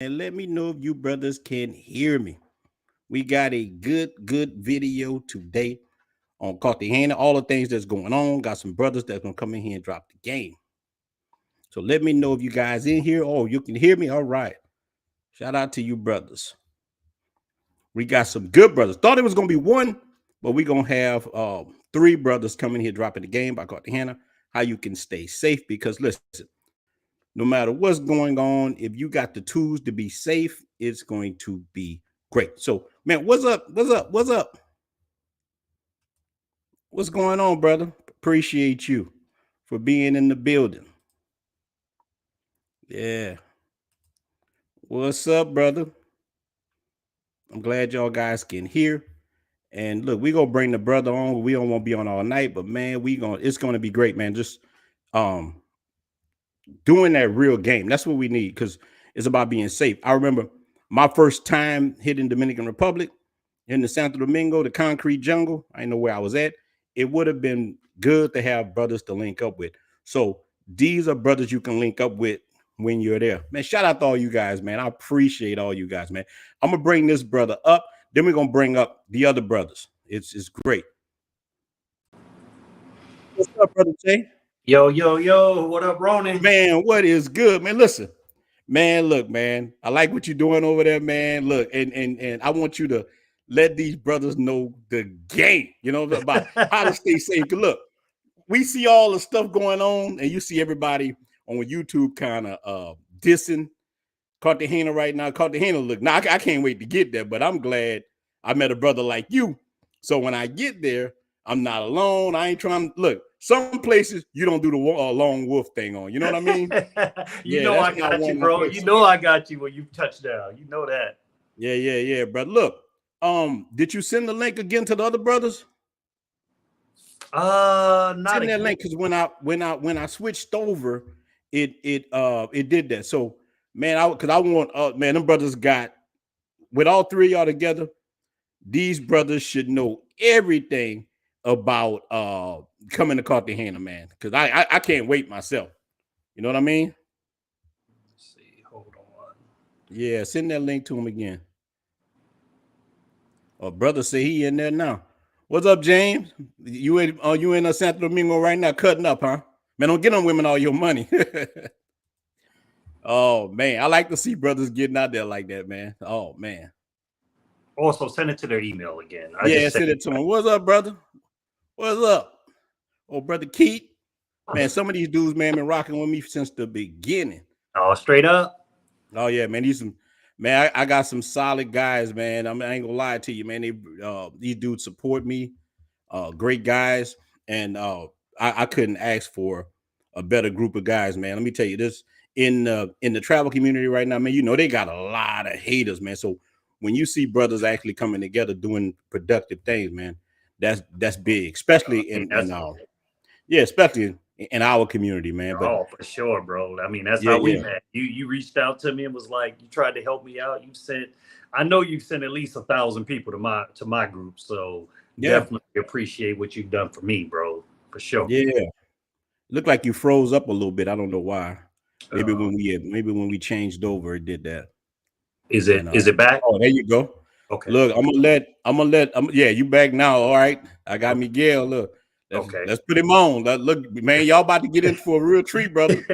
and let me know if you brothers can hear me. We got a good video today on Cartagena, all the things that's going on. Got some brothers that's gonna come in here and drop the game. So let me know if you guys in here. Oh, you can hear me. All right. Shout out to you brothers. We got some good brothers. Thought it was gonna be one, but we gonna have three brothers coming here dropping the game by Cartagena. How you can stay safe because listen, no matter what's going on, if you got the tools to be safe, it's going to be great. So, man, what's up? What's up? What's up? What's going on, brother? Appreciate you for being in the building. Yeah. What's up, brother? I'm glad y'all guys can hear. And look, we gonna bring the brother on. We don't want to be on all night, but man, it's gonna be great, man. Just um doing that real game. That's what we need because it's about being safe. I remember my first time hitting Dominican Republic in the Santo Domingo, the concrete jungle. I know where I was at. It would have been good to have brothers to link up with. So these are brothers you can link up with when you're there. Man, shout out to all you guys, man. I appreciate all you guys, man. I'm gonna bring this brother up. Then we're gonna bring up the other brothers. It's great. What's up, brother Jay? Yo, yo, yo, what up, Ronin? Man, what is good, man? Listen, man, look, man, I like what you're doing over there, man. Look, and I want you to let these brothers know the game, about how to stay safe. Look, we see all the stuff going on, and you see everybody on YouTube kind of dissing Cartagena right now. Cartagena, look, now I can't wait to get there, but I'm glad I met a brother like you. So when I get there, I'm not alone. I ain't trying to look. Some places you don't do the lone wolf thing on. You know what I mean? You Yeah, know that's I not got one you, of my bro. You places. know I got you when you touch down. You know that. Yeah, brother. Look, did you send the link again to the other brothers? Not Send that again. link because when I switched over, it did that. So man, I want man, them brothers got with all three of y'all together. These brothers should know everything about coming to Cartagena, man. Because I can't wait myself. You know what I mean? Let's see, hold on. Yeah, send that link to him again. Brother say he in there now. What's up, James? You in Santo Domingo right now cutting up, huh? Man, don't get them women all your money. Oh man, I like to see brothers getting out there like that, man. Oh man. Also, send it to their email again. Yeah, send it to him. What's up, brother? What's up? Oh, brother Keith. Man, some of these dudes, man, been rocking with me since the beginning. Oh, straight up. Oh yeah, man. I got some solid guys, man. I ain't gonna lie to you, man. These dudes support me. Great guys, and I couldn't ask for a better group of guys, man. Let me tell you this: in the travel community right now, man, they got a lot of haters, man. So when you see brothers actually coming together doing productive things, man, that's big, especially especially in our community, man. But for sure, bro. I mean, that's yeah, how we met. You reached out to me and was like, you tried to help me out. I know you sent at least 1,000 people to my group. So definitely appreciate what you've done for me, bro. For sure. Yeah. Looked like you froze up a little bit. I don't know why. Maybe when we changed over, it did that. Is it back? Oh, there you go. Okay. Look, yeah, you back now. All right. I got Miguel. Look. Let's put him on. Look, man, y'all about to get in for a real treat, brother.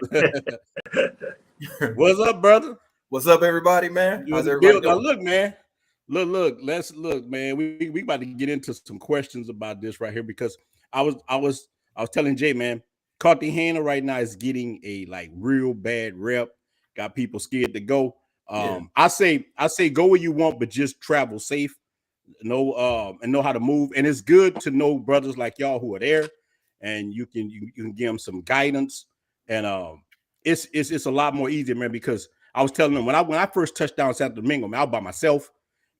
What's up, brother? What's up, everybody, man? How's everybody doing? Now, look, man. Look. Let's look, man. We about to get into some questions about this right here because I was telling Jay, man, Cartagena right now is getting a like real bad rep. Got people scared to go. I say go where you want, but just travel safe. And know how to move. And it's good to know brothers like y'all who are there, and you can give them some guidance. And it's a lot more easier, man. Because I was telling them when I first touched down Santo Domingo, man, I was by myself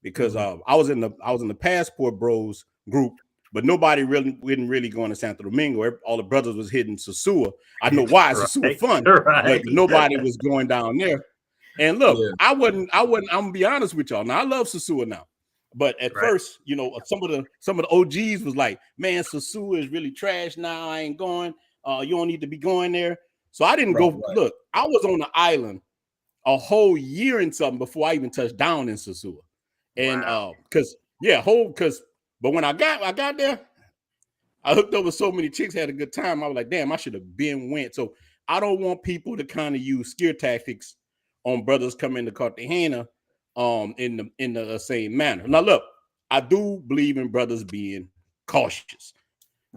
because I was in the Passport Bros group, but nobody wasn't really going to Santo Domingo. All the brothers was hitting Sosua. I know why. Sosua fun, but nobody was going down there. And look, I'm gonna be honest with y'all. Now I love Sosua now. But at first, some of the OGs was like, man, Sosua is really trash now. I ain't going. You don't need to be going there. So I didn't go. Look, I was on the island a whole year and something before I even touched down in Sosua. And Wow. but when I got there, I hooked up with so many chicks, had a good time. I was like, damn, I should have been went. So I don't want people to kind of use scare tactics on brothers coming to Cartagena in the same manner. Now look, I do believe in brothers being cautious.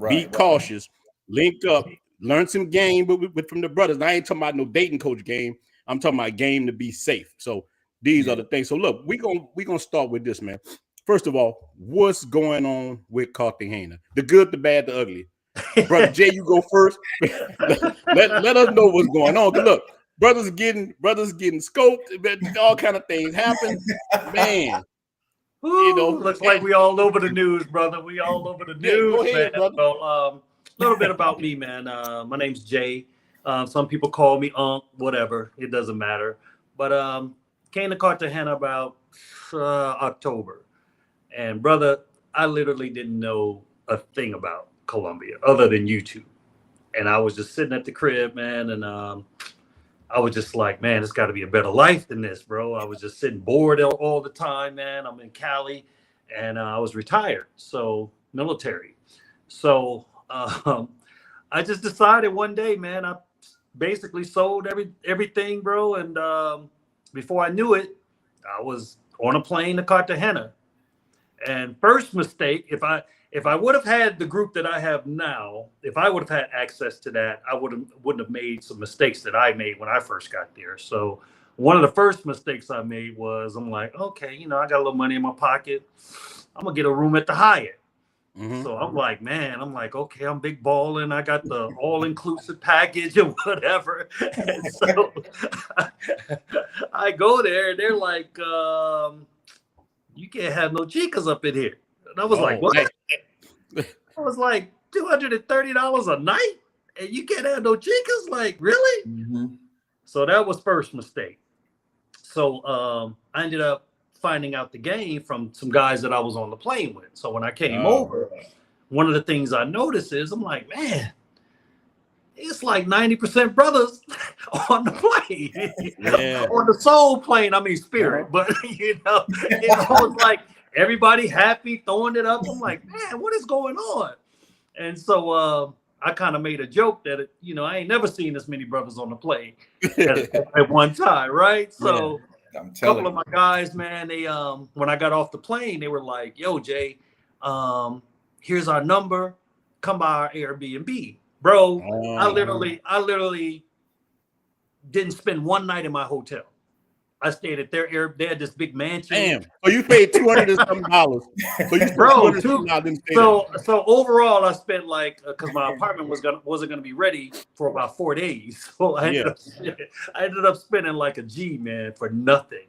Be cautious, link up, learn some game from the brothers. Now, I ain't talking about no dating coach game. I'm talking about game to be safe. So these are the things. So look, we gonna start with this, man. First of all, what's going on with Cartagena? The good, the bad, the ugly. Brother Jay, you go first. let us know what's going on. Look, brothers getting scoped, all kind of things happen. Man. Ooh, looks like we all over the news, brother. We all over the news, go ahead, man. brother. Well, a little bit about me, man. My name's Jay. Some people call me Unc, whatever. It doesn't matter. But came to Cartagena about October. And brother, I literally didn't know a thing about Colombia other than YouTube. And I was just sitting at the crib, man, and I was just like, man, it's got to be a better life than this, bro. I was just sitting bored all the time, man. I'm in Cali, and I was retired, so military. So I just decided one day, man, I basically sold everything, bro. And before I knew it, I was on a plane to Cartagena. And first mistake, if I would have had the group that I have now, if I would have had access to that, I wouldn't have made some mistakes that I made when I first got there. So one of the first mistakes I made was I'm like, okay, I got a little money in my pocket. I'm gonna get a room at the Hyatt. Mm-hmm. So I'm like, okay, I'm big balling. I got the all-inclusive package and whatever. And so I go there and they're like, you can't have no chicas up in here. And I was like, what? I was like, $230 a night? And you can't have no chicas? Like, really? Mm-hmm. So that was first mistake. So I ended up finding out the game from some guys that I was on the plane with. So when I came over, one of the things I noticed is I'm like, man, it's like 90% brothers on the plane. On the soul plane, I mean spirit. But it's like everybody happy, throwing it up. I'm like, man, what is going on? And so I kind of made a joke that I ain't never seen this many brothers on the plane at one time, right? So a couple of my guys, man, they when I got off the plane, they were like, yo, Jay, here's our number. Come by our Airbnb. Bro, I literally didn't spend one night in my hotel. I stayed at their they had this big mansion. Damn. So you paid $200 and something dollars. So overall I spent because my apartment wasn't gonna be ready for about 4 days. So I ended up spending like a G, man, for nothing.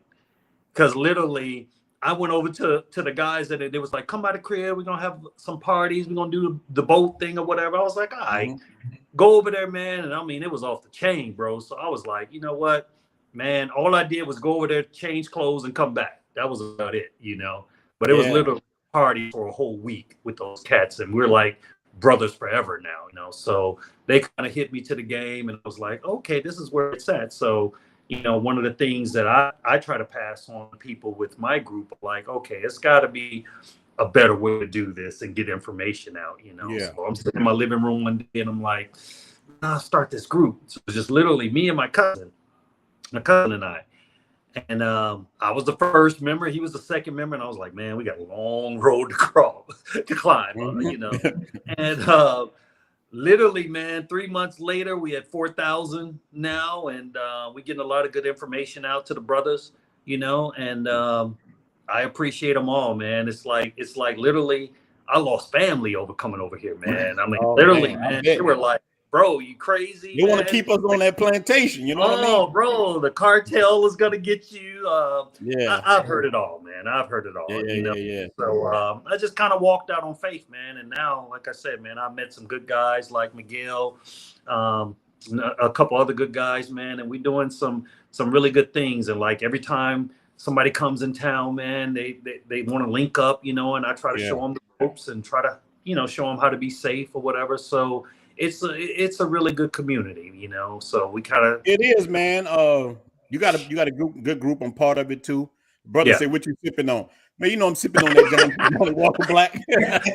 Because literally I went over to the guys that it was like, come by the crib, we're gonna have some parties, we're gonna do the boat thing or whatever. I was like, all right, go over there, man. And I mean, it was off the chain, bro. So I was like, you know what, man, all I did was go over there, change clothes, and come back. That was about it, But it was literally a party for a whole week with those cats, and we're like brothers forever now, So they kind of hit me to the game, and I was like, okay, this is where it's at. So one of the things that I try to pass on to people with my group, like, okay, it's got to be a better way to do this and get information out, So I'm sitting in my living room one day and I'm like, I'll start this group. So it's just literally me and my cousin and I. And I was the first member. He was the second member. And I was like, man, we got a long road to climb, And literally, man, 3 months later, we had 4,000 now, and we're getting a lot of good information out to the brothers, and I appreciate them all, man. It's like literally, I lost family over coming over here, man. I mean, literally, man, they were like, bro, you crazy? They want to keep us on that plantation, you know what I mean? Oh, bro, the cartel is gonna get you. I've heard it all, man. I've heard it all. So I just kind of walked out on faith, man. And now, like I said, man, I met some good guys like Miguel, a couple other good guys, man, and we're doing some really good things. And like every time somebody comes in town, man, they want to link up, and I try to show them the ropes and try to, show them how to be safe or whatever. So it's a really good community, So we kind of. It is, man. You got a good group on part of it too. Brother Yeah. say, what you sipping on? Man, you know I'm sipping on that John Walker Black.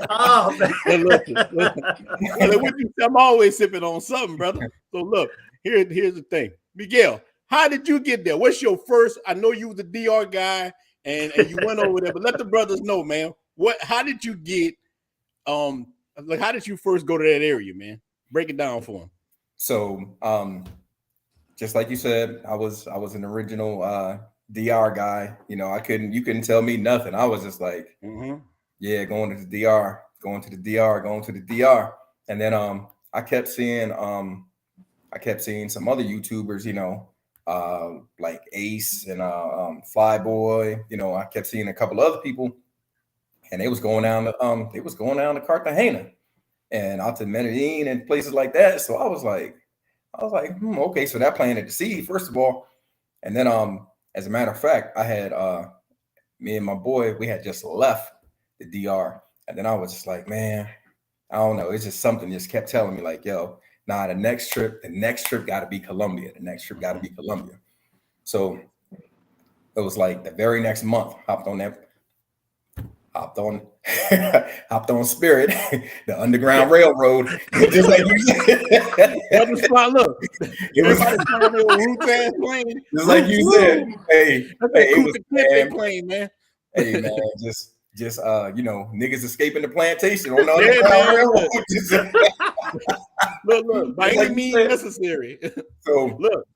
Oh, man. I'm always sipping on something, brother. So look, here's the thing. Miguel, how did you get there? What's your first? I know you was a DR guy and you went over there, but let the brothers know, man. How did you get like how did you first go to that area, man? Break it down for them. So just like you said, I was an original DR guy. You know, you couldn't tell me nothing. I was just like, yeah, going to the DR, going to the DR, going to the DR. And then I kept seeing some other YouTubers, you know, like Ace and Flyboy. You know, I kept seeing a couple other people, and they was going down to Cartagena and out to Medellin and places like that. So I was like, okay, so that planted the seed, first of all. And then as a matter of fact, I had me and my boy, we had just left the DR. And then I was just like, man, I don't know. It's just something just kept telling me like, yo, nah, the next trip got to be Colombia. The next trip got to be Colombia. So it was like the very next month, hopped on Spirit, the Underground Railroad, just like you said. That was fun. Look, everybody's flying their Wu-Tang plane. Just like you said. Hey, it was plane, man. Hey man, just you know, niggas escaping the plantation on the Underground Railroad. Look, by any means necessary. So look,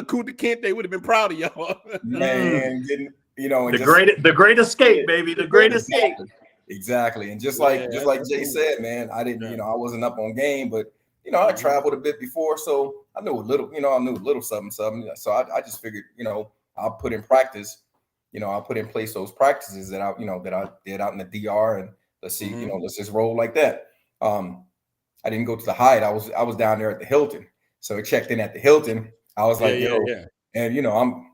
Kunta Kinte would have been proud of y'all. Man, you know, and the great escape, baby, the great escape. Exactly, and just like Jay said, man, I didn't, you know, I wasn't up on game, but you know, I traveled a bit before, so I knew a little, something. So I just figured, you know, I'll put in practice. You know, I'll put in place those practices that I did out in the DR, and let's see, you know, let's just roll like that. I didn't go to the Hyatt. I was down there at the Hilton. So I checked in at the Hilton. I was like, and you know,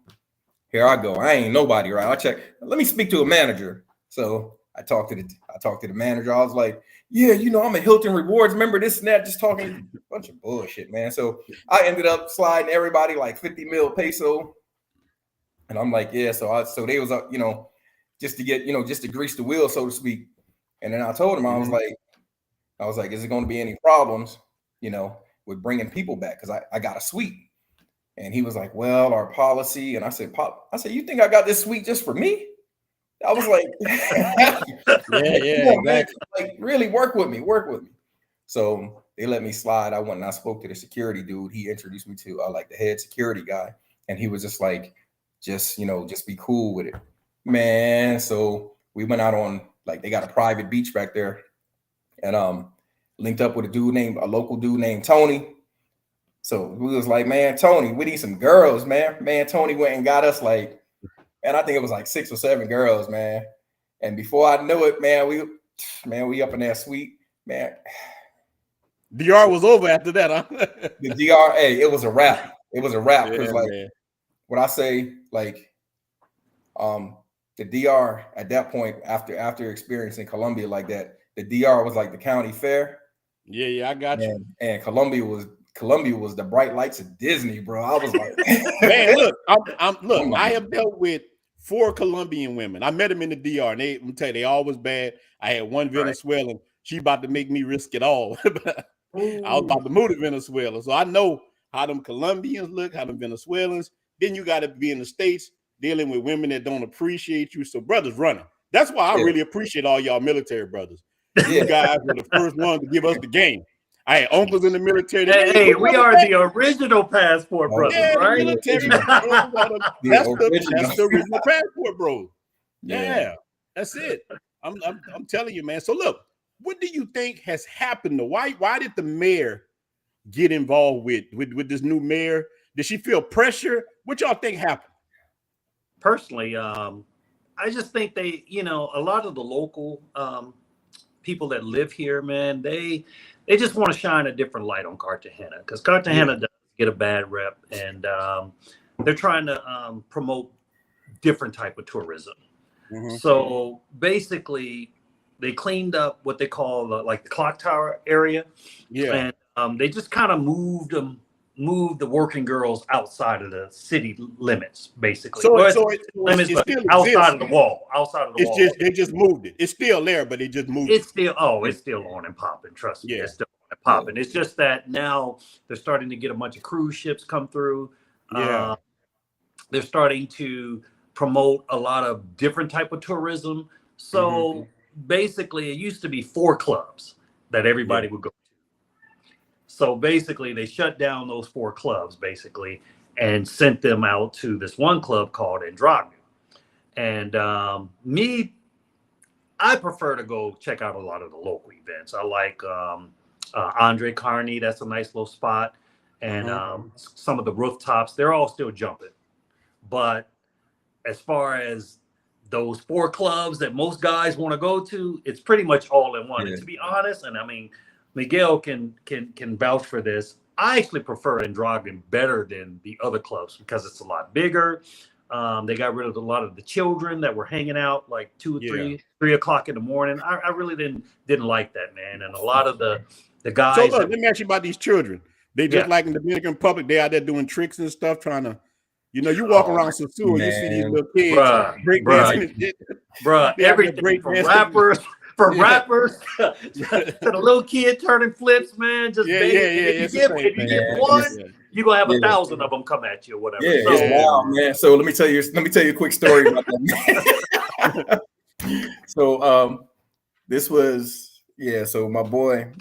here I go. I ain't nobody, right? I check. Let me speak to a manager. So I talked to the manager. I was like, yeah, you know, I'm a Hilton Rewards member, this and that, just talking a bunch of bullshit, man. So I ended up sliding everybody like 50 mil peso. And I'm like, yeah. So they was up, you know, just to grease the wheel, so to speak. And then I told him, I was like, is it going to be any problems, you know, with bringing people back? Because I got a suite. And he was like, well, our policy. And I said, you think I got this suite just for me? I was like, exactly. Man, like, really work with me. So they let me slide. I went and I spoke to the security dude. He introduced me to like the head security guy. And he was just like, just be cool with it, man. So we went out on, like, they got a private beach back there, and linked up with a local dude named Tony. So we was like, man, Tony, we need some girls, man. Tony went and got us like, and I think it was like 6 or 7 girls, man. And before I knew it, man, we up in that suite, man. DR was over after that, huh? The DR, hey, it was a wrap. It was a wrap because, like, when I say, like, the DR at that point, after experiencing Colombia like that, the DR was like the county fair. Yeah, I got you. And Colombia was the bright lights of Disney, bro. I was like, man, look, I have dealt with 4 Colombian women. I met them in the DR, and I'm telling you, they all was bad. I had one Venezuelan. Right. She about to make me risk it all. I was about to move to Venezuela, so I know how them Colombians look, how them Venezuelans. Then you got to be in the States dealing with women that don't appreciate you. So brothers running. That's why I really appreciate all y'all military brothers. You guys were the first ones to give us the game. I had uncles in the military. Hey, we are the original passport brothers, right? Military. That's the original passport, bro. Yeah, that's it. I'm telling you, man. So look, what do you think has happened? Why did the mayor get involved with this new mayor? Did she feel pressure? What y'all think happened? Personally, I just think they, you know, a lot of the local people that live here, man, they just want to shine a different light on Cartagena, because Cartagena does get a bad rep, and they're trying to promote different type of tourism. So basically, they cleaned up what they call like the clock tower area, and they just kind of moved them move the working girls outside of the city limits, basically. So, Well, so limits, it but still outside exists. of the wall. Outside of the It's wall. just they just moved it. It's still there, but they just moved It's it. still it's still on and popping. Trust me, it's still on and popping. It's just that now they're starting to get a bunch of cruise ships come through. Yeah. They're starting to promote a lot of different type of tourism. So basically, it used to be 4 clubs that everybody would go to. So basically, they shut down those 4 clubs, basically, and sent them out to this one club called Andrade. And I prefer to go check out a lot of the local events. I like Andre Carney. That's a nice little spot. And some of the rooftops, they're all still jumping. But as far as those 4 clubs that most guys want to go to, it's pretty much all in one. And to be honest, and I mean, Miguel can vouch for this. I actually prefer Andrade better than the other clubs because it's a lot bigger. They got rid of a lot of the children that were hanging out like 2 or 3 o'clock in the morning. I really didn't like that, man. And a lot of the guys. So look, let me ask you about these children. They just like in the Dominican Republic, they out there doing tricks and stuff, trying to, you walk around some sewer, you see these little kids break dancing. Everything from rappers. From rappers to the little kid turning flips, man. Just if you get one, you're gonna have 1,000 of them come at you or whatever. Yeah, it's wild, man. So let me tell you a quick story about that. So this was so my boy,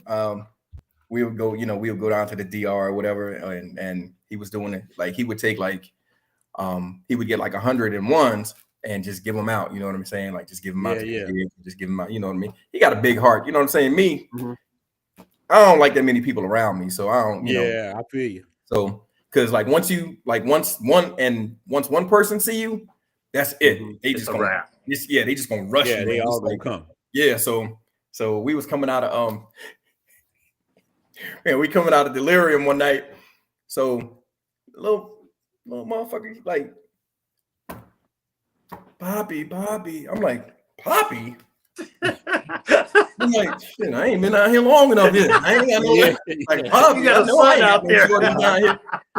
we would go, we would go down to the DR or whatever, and he was doing it like he would take like he would get like 101s and just give them out, you know what I'm saying? Like just give them out, just give them out, you know what I mean? He got a big heart, you know what I'm saying? Me, I don't like that many people around me, so I don't, you know. I feel you. So, because like once one person see you, that's it. They just gonna, they just gonna rush you. They all gonna come. Yeah, so we was coming out of we coming out of delirium one night. So little motherfucker like, Poppy. I'm like, Poppy? I'm like, shit, I ain't been out here long enough yet. I ain't got no like Poppy. You got a son out there.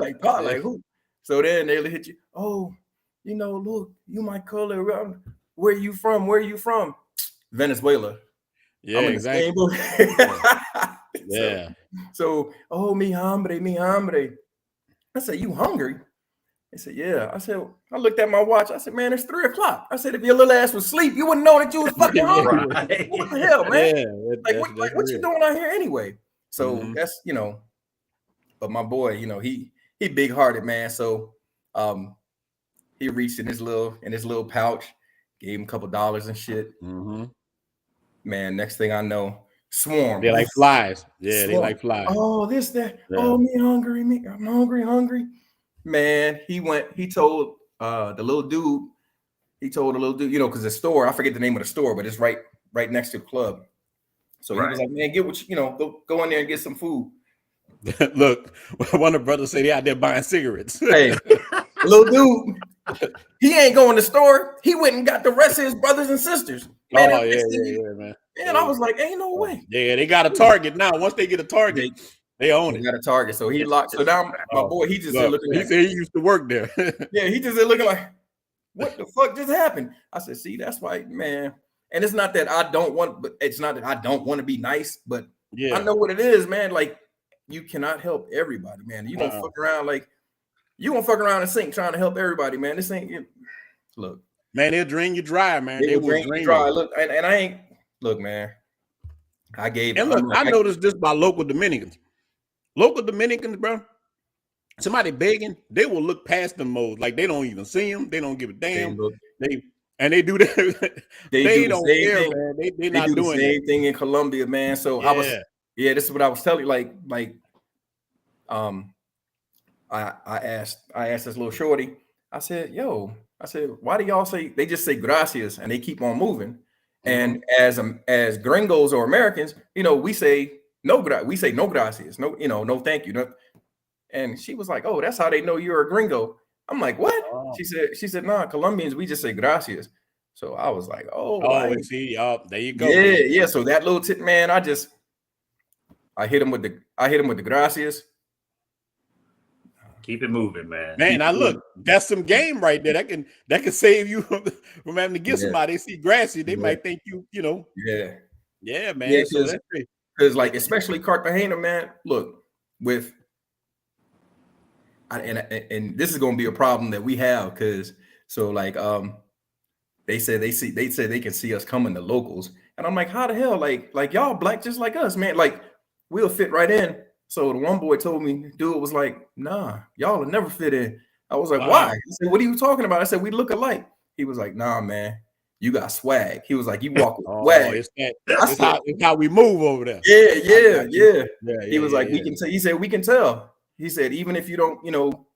Like Pop, like who? So then they hit you. Oh, look, you my color around. Where you from? Where you from? Venezuela. Yeah, exactly. So, oh, mi hambre. I said, you hungry? They said, yeah. I said, I looked at my watch. I said, man, it's 3 o'clock. I said, if your little ass was asleep, you wouldn't know that you was fucking hungry. What the hell, man? What you doing out here anyway? So that's, but my boy, he big hearted, man. So he reached in his little pouch, gave him a couple dollars and shit. Man, next thing I know, swarm. They're like flies. Yeah, Swarm. they like flies. Oh, this, that. Yeah. Oh, me hungry. I'm hungry. Man, he told the little dude, because the store, I forget the name of the store, but it's right next to the club. So he was like, man, get what go in there and get some food. Look, one of the brothers said he out there buying cigarettes. Hey, little dude, he ain't going to the store. He went and got the rest of his brothers and sisters. Man, man. And I was like, ain't no way. Yeah, they got a target now. Once they get a target, they own it. Got a target. So he locked. So now my boy, he just looking. He said he used to work there. Yeah, he just looking like, what the fuck just happened? I said, see, that's why, man. And it's not that I don't want, but it's not that I don't want to be nice, but I know what it is, man. Like, you cannot help everybody, man. You don't fuck around like you won't fuck around and sink trying to help everybody, man. This ain't look. Man, they'll drain you dry, man. They will drain you dry. Look, and I ain't look, man. I gave and look, I noticed this by local Dominicans. Local Dominicans, bro. Somebody begging, they will look past them modes like they don't even see them. They don't give a damn. They do that. They don't care, man. They not doing the same thing in Colombia, man. So I was, this is what I was telling you. I asked this little shorty. I said, why do y'all say they just say gracias and they keep on moving? And as gringos or Americans, we say no gracias, no thank you. No. And she was like, oh, that's how they know you're a gringo. I'm like, what? Oh. She said, nah, Colombians, we just say gracias. So I was like, see, there you go. Yeah. So that little tip, man, I hit him with the gracias. Keep it moving, man. Man, now look, that's some game right there. That can save you from having to get somebody. They see grassy, they might think you know. Yeah, man. Yeah, so that's great. Because like especially Cartagena, man. Look, with and this is gonna be a problem that we have because so like they said they can see us coming to locals, and I'm like, how the hell, like y'all black just like us, man, like we'll fit right in. So the one boy told me, dude was like, nah, y'all will never fit in. I was like, why? He said, what are you talking about? I said, we look alike. He was like, nah, man, you got swag. He was like, you walk with swag. It's how we move over there. Yeah. He was like, we can tell. He said, we can tell. He said, even if you don't,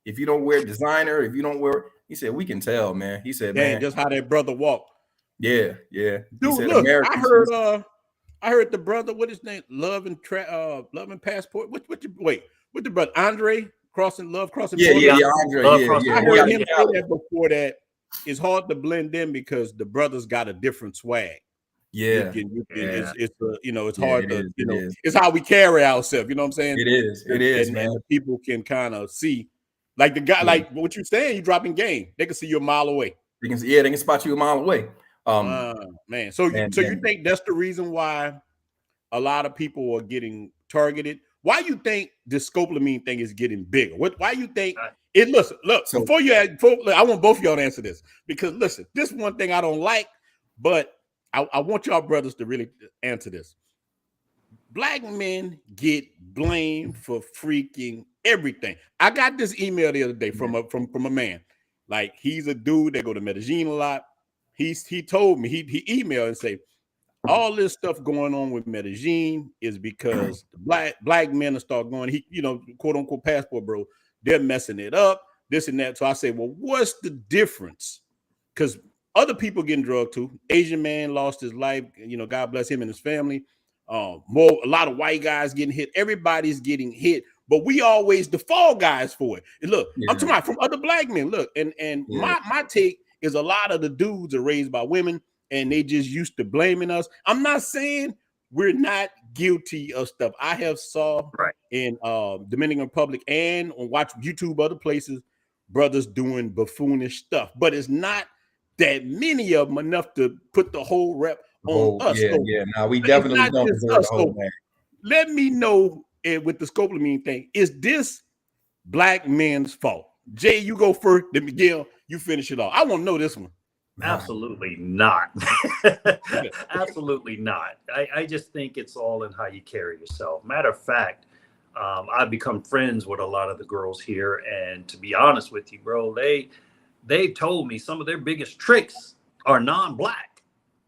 if you don't wear designer, if you don't wear, he said, we can tell, man. He said, man, just how that brother walked. Yeah. Dude, said, look, I heard the brother, what his name? Love and Passport. What the brother Andre crossing? Yeah, Andre. I heard him say that before that. It's hard to blend in because the brothers got a different swag. It's hard to it's how we carry ourselves. You know what I'm saying? It is, man. And people can kind of see, like the guy, like what you're saying. You dropping game, they can see you a mile away. They can spot you a mile away. Man. So you think that's the reason why a lot of people are getting targeted? Why you think this scopolamine thing is getting bigger? Why you think it? Look. So, before I want both of y'all to answer this, because listen, this is one thing I don't like, but I want y'all brothers to really answer this. Black men get blamed for freaking everything. I got this email the other day from a man. Like, he's a dude that go to Medellin a lot. He told me, he emailed and say, all this stuff going on with Medellin is because the black men will start going, quote unquote passport bro, they're messing it up, this and that. So I say, well, what's the difference? Because other people getting drugged too. Asian man lost his life, God bless him and his family. A lot of white guys getting hit. Everybody's getting hit, but we always the fall guys for it. And look, I'm talking about from other black men. Look, and my take is a lot of the dudes are raised by women and they just used to blaming us. I'm not saying we're not guilty of stuff. I have saw in Dominican Republic and on watch YouTube other places, brothers doing buffoonish stuff, but it's not that many of them enough to put the whole rep on us. Now we definitely don't deserve the whole man. Let me know with the scopolamine thing, is this black men's fault? Jay, you go first. Then Miguel, you finish it off. I want to know this one. Absolutely not. Absolutely not. I just think it's all in how you carry yourself. Matter of fact, I've become friends with a lot of the girls here, and to be honest with you, bro, they told me some of their biggest tricks are non-black.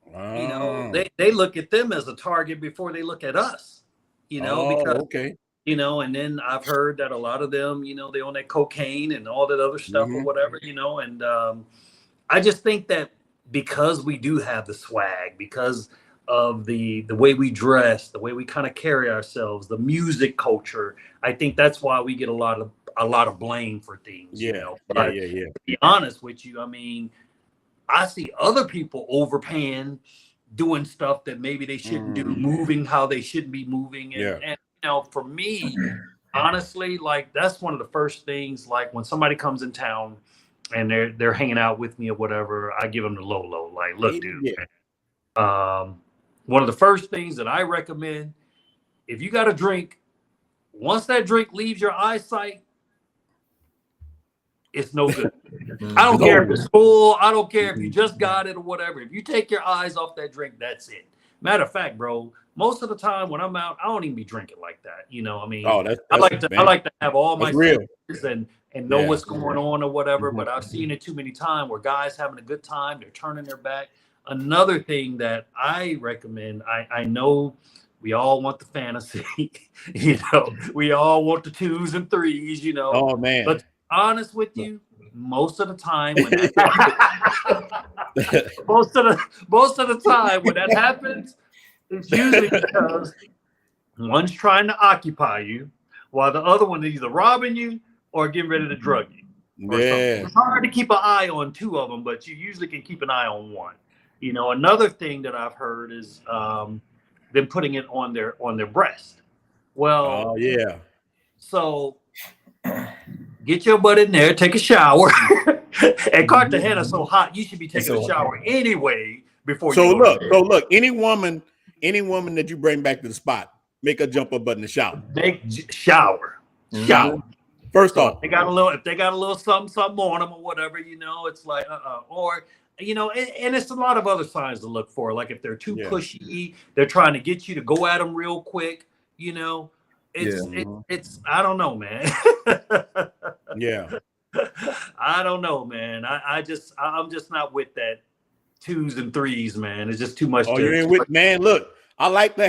They look at them as a target before they look at us. And then I've heard that a lot of them, they on that cocaine and all that other stuff or whatever, and I just think that because we do have the swag, because of the way we dress, the way we kind of carry ourselves, the music culture, I think that's why we get a lot of blame for things. But to be honest with you, I mean, I see other people overpaying, doing stuff that maybe they shouldn't do, moving how they shouldn't be moving. And for me, honestly, like that's one of the first things, like when somebody comes in town and they're hanging out with me or whatever, I give them the low. Like, look, dude, one of the first things that I recommend, if you got a drink, once that drink leaves your eyesight, it's no good. I don't care if it's full. I don't care if you just got it or whatever. If you take your eyes off that drink, that's it. Matter of fact, bro, most of the time when I'm out, I don't even be drinking like that. I mean, I like to have all my senses and know what's going on or whatever. But I've seen it too many times where guys having a good time, they're turning their back. Another thing that I recommend, I know we all want the fantasy, we all want the 2s and 3s, Oh man. But honest with you, most of the time when most of the time when that happens, it's usually because one's trying to occupy you while the other one is either robbing you or getting ready to drug you. It's hard to keep an eye on 2 of them, but you usually can keep an eye on 1. Another thing that I've heard is them putting it on their breast. Well, so Get your butt in there, take a shower. And Cartagena's so hot, you should be taking a shower anyway before you go. So look, any woman that you bring back to the spot, make her jump up in the shower. Shower. First So off, if they got a little something on them or whatever, you know, it's like or you know, and it's a lot of other signs to look for. Like if they're too pushy, they're trying to get you to go at them real quick. You know, it's I don't know, man. I don't know, man. I'm just not with that 2s and 3s, man. It's just too much. Oh, you ain't with, man. Look, I like to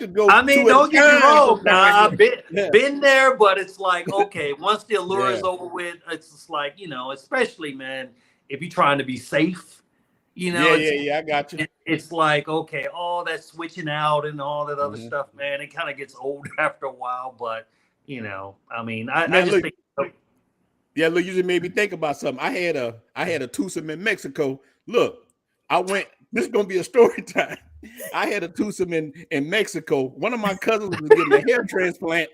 go. I mean, don't get me wrong. Now, I've been there, but it's like, okay, once the allure is over with, it's just like, you know, especially, man, if you're trying to be safe, you know. I got you. It's like, okay, all that switching out and all that other stuff, man, it kind of gets old after a while. But, you know, I mean, I just think. Yeah, look, you just made me think about something. I had a twosome in Mexico. Look, this is gonna be a story time. I had a twosome in Mexico. One of my cousins was getting a hair transplant.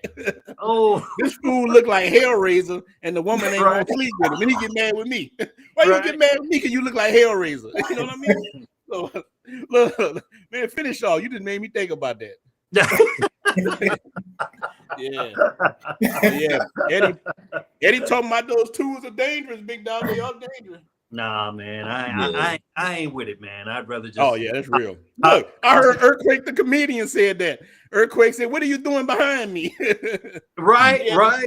Oh, this fool looked like Hellraiser, and the woman ain't gonna sleep with him. And he get mad with me. Why you get mad with me? Because you look like Hellraiser. You know what I mean? So, look, man, finish all. You just made me think about that. Eddie talking about those tools are dangerous, big dog. They are dangerous. Nah, man, I ain't with it, man. I'd rather just. Oh yeah, that's real. Look, I heard Earthquake the comedian said that. Earthquake said, "What are you doing behind me?" Right. Yeah.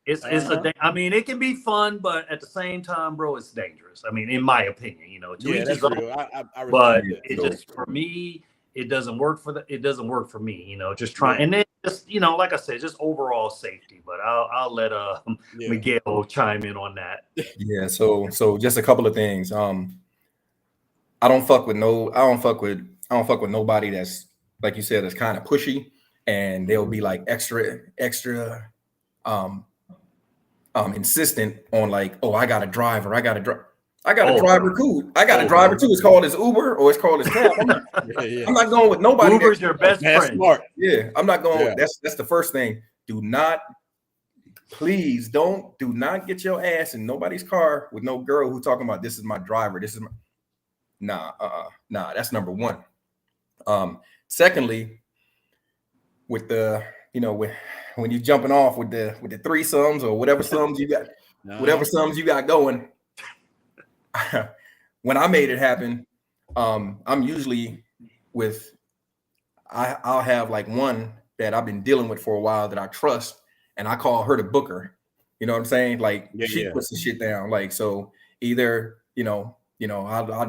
It's I mean, it can be fun, but at the same time, bro, it's dangerous. I mean, in my opinion, you know. That's real. But it just for me. It doesn't work for me, you know, just trying. And then just, you know, like I said, just overall safety, but I'll let Miguel chime in on that. Yeah. So just a couple of things. I don't fuck with nobody that's, like you said, that's kind of pushy, and they'll be like extra insistent on like, oh, I got a driver. I got a driver too. I got a driver too. It's called his Uber or it's called his cab. I'm not going with nobody. Uber's your best friend. Smart. Yeah, I'm not going. That's the first thing. Do not get your ass in nobody's car with no girl who talking about this is my driver. This is my nah. That's number one. Secondly, with the when you jumping off with the threesomes or whatever sums you got going. When I made it happen, I'm usually I'll have like one that I've been dealing with for a while that I trust, and I call her the booker. You know what I'm saying? Like she puts the shit down. Like, so either I'll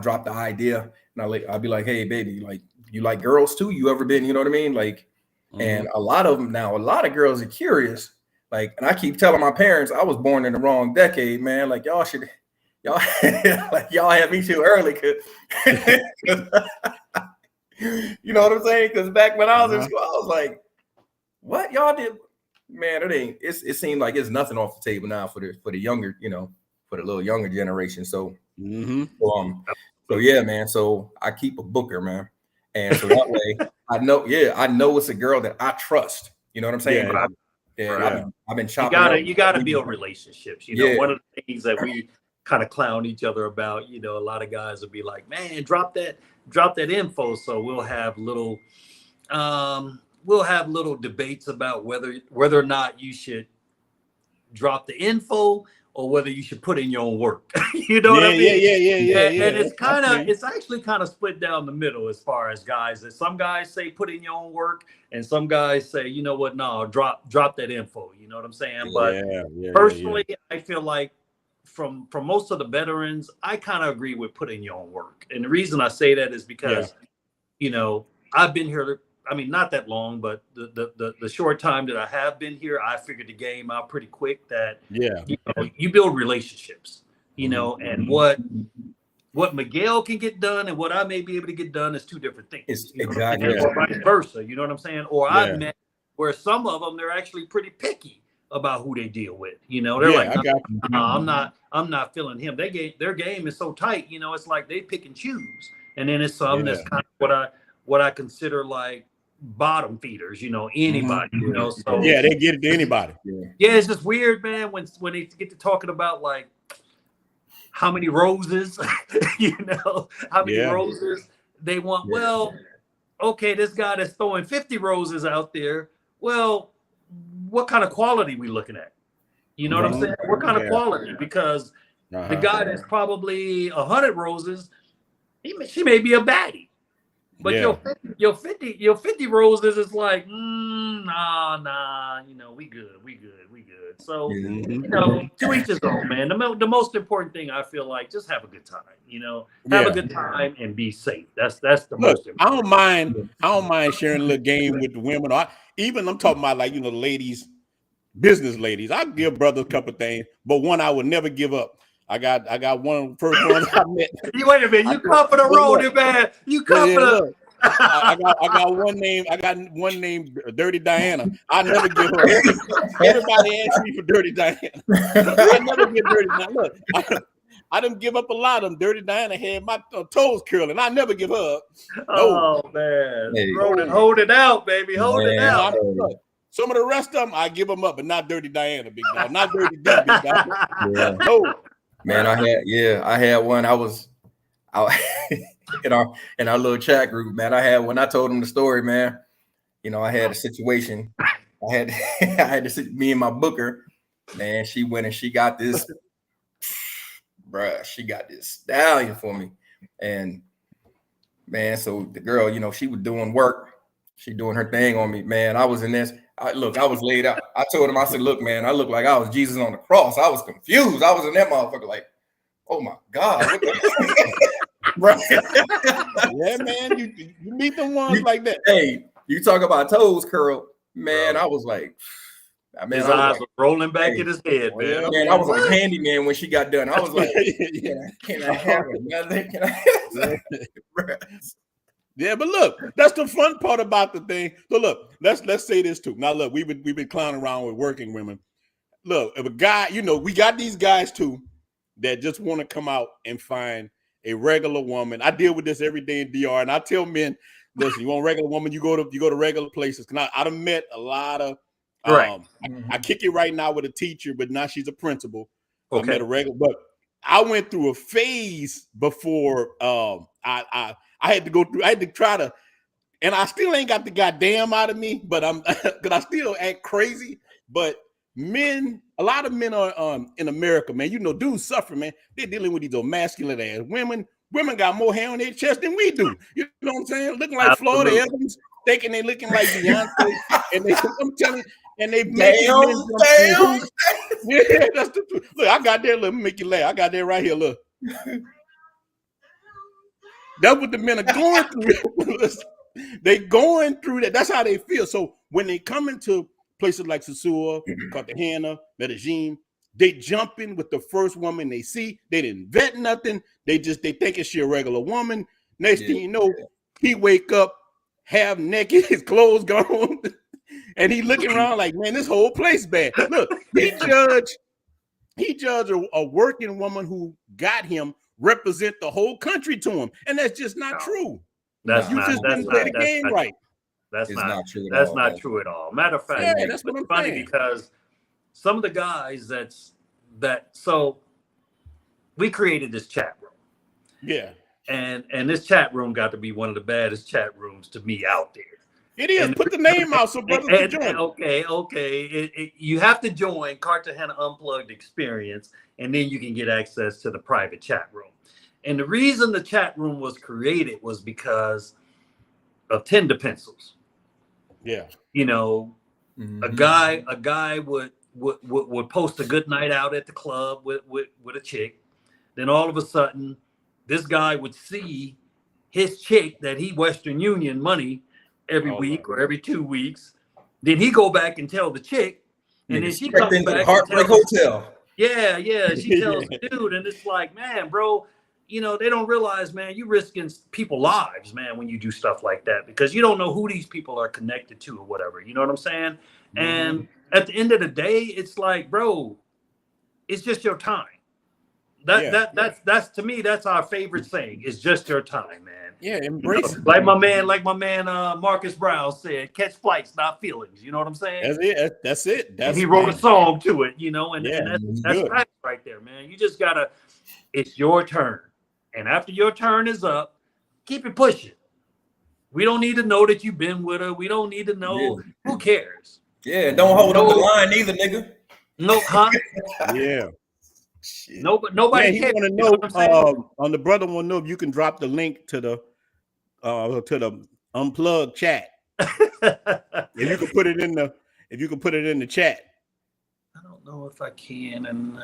drop the idea and I'll be like, hey baby, like you like girls too? You ever been? You know what I mean? Like, and a lot of girls are curious. Like, and I keep telling my parents I was born in the wrong decade, man. Like y'all had me too early, you know what I'm saying? Because back when I was in school, I was like, "What y'all did, man? It seemed like it's nothing off the table now for the younger, for the little younger generation." So, so yeah, man. So I keep a booker, man, and so that way I know it's a girl that I trust. You know what I'm saying? I've been chopping. You gotta build relationships. You know, one of the things that we kind of clown each other about, a lot of guys will be like, man, drop that info. So we'll have little debates about whether or not you should drop the info or whether you should put in your own work. You know what I mean? Yeah. And it's actually kind of split down the middle as far as guys. Some guys say put in your own work, and some guys say, you know what, no, drop that info. You know what I'm saying? But personally, I feel like from most of the veterans, I kind of agree with putting your own work. And the reason I say that is because, I've been here, I mean, not that long, but the short time that I have been here, I figured the game out pretty quick that, you build relationships, and what Miguel can get done and what I may be able to get done is two different things. Exactly. Or vice versa. You know what I'm saying? Or I've met where some of them, they're actually pretty picky about who they deal with. They're like, no, I'm not feeling him. Their game is so tight. It's like they pick and choose. And then it's some that's kind of what I consider like bottom feeders, you know, anybody, you know. So yeah, they get it to anybody. Yeah, it's just weird, man, when they get to talking about like how many roses, you know, how many roses they want. Well, okay, this guy that's throwing 50 roses out there. Well, what kind of quality we looking at? You know what I'm saying? What kind of quality? Because the guy that's probably 100 roses, she may be a baddie. But your 50 roses is like, nah, you know, we good. So, you know, to each his own, man. The most important thing I feel like, just have a good time, you know, have a good time and be safe. That's the most important. I don't mind sharing a little game with the women. I'm talking about like, you know, ladies, business ladies. I give brother a couple things, but one I would never give up. I got one first one I met. Wait a minute, you come for the road, man. You come for the. I got one name. I got one named Dirty Diana. I never give her. Everybody asks me for Dirty Diana. I never give Dirty Diana. Look, I didn't give up a lot of them. Dirty Diana had my toes curling. I never give her up. Oh man, Ronin, hold it out, baby, hold it out. Some of the rest of them, I give them up, but not Dirty Diana, big dog. Not Dirty D, big dog. No. Man, I had one. I was in our little chat group, man. I had when I told him the story, man. You know, I had a situation. I had to sit, me and my booker, man. She went and she got this, bruh. She got this stallion for me, and man, so the girl, you know, she was doing work. She doing her thing on me, man. I was in this. I was laid out. I told him, I said, look, man, I look like I was Jesus on the cross. I was confused. I was in that motherfucker like, oh my God. Right. Yeah, man. You meet them ones like that. Hey, you talk about toes curl, man. Bro. I was like, man, his eyes were rolling back in his head, man. Man, I was like handyman when she got done. I was like, can I have another? Can I have Yeah, but look, that's the fun part about the thing. So look, let's say this too. Now look, we've been clowning around with working women. Look, if a guy, you know, we got these guys too that just want to come out and find a regular woman. I deal with this every day in DR, and I tell men, listen, you want a regular woman, you go to regular places. I done met a lot of I kick it right now with a teacher, but now she's a principal. Okay. I met a regular, but I went through a phase before I had to try to, and I still ain't got the goddamn out of me, but because I still act crazy. But a lot of men are in America, man. You know, dudes suffer, man. They're dealing with these masculine ass women. Women got more hair on their chest than we do. You know what I'm saying? Looking like Florida Evans, thinking they looking like Beyonce, and I'm telling you, and they make damn. Yeah, that's the truth. Look, I got there. Let me make you laugh. I got there right here. Look. That's what the men are going through. They going through that. That's how they feel. So when they come into places like Sosúa, Cartagena, Medellin, they jump in with the first woman they see. They didn't vet nothing. They think it's she a regular woman. Next thing you know, he wake up half naked, his clothes gone, and he looking around like, man, this whole place bad. Look, he judged a working woman who got him represent the whole country to him, and that's just not true. That's not true at all. Matter of fact, that's what I'm funny saying. Because some of the guys so we created this chat room. Yeah. And this chat room got to be one of the baddest chat rooms to me out there. It is. Put the name out so brothers can join. Okay. You have to join Cartagena Unplugged Experience, and then you can get access to the private chat room. And the reason the chat room was created was because of Tinder pencils. Yeah. You know, a guy would post a good night out at the club with a chick. Then all of a sudden, this guy would see his chick that he Western Union money every week or every 2 weeks. Then he go back and tell the chick, and then she comes back the Heartbreak Hotel. Yeah. She tells the dude, and it's like, man, bro, you know, they don't realize, man, you risking people's lives, man, when you do stuff like that, because you don't know who these people are connected to or whatever. You know what I'm saying? Mm-hmm. And at the end of the day, it's like, bro, it's just your time. That's to me, that's our favorite saying. It's just your time, man. Yeah, embrace it. Like my man Marcus Brown said, catch flights, not feelings. You know what I'm saying? That's it. That's it. And he wrote a song to it, you know, and that's good. right there, man. You just gotta, it's your turn. And after your turn is up, keep it pushing. We don't need to know that you've been with her. We don't need to know. Who cares? Yeah, don't hold up the line either, nigga. No, huh? Yeah. Nobody cares. He want to know. On the brother want to know if you can drop the link to the unplugged chat. If you can put it in the chat. I don't know if I can, and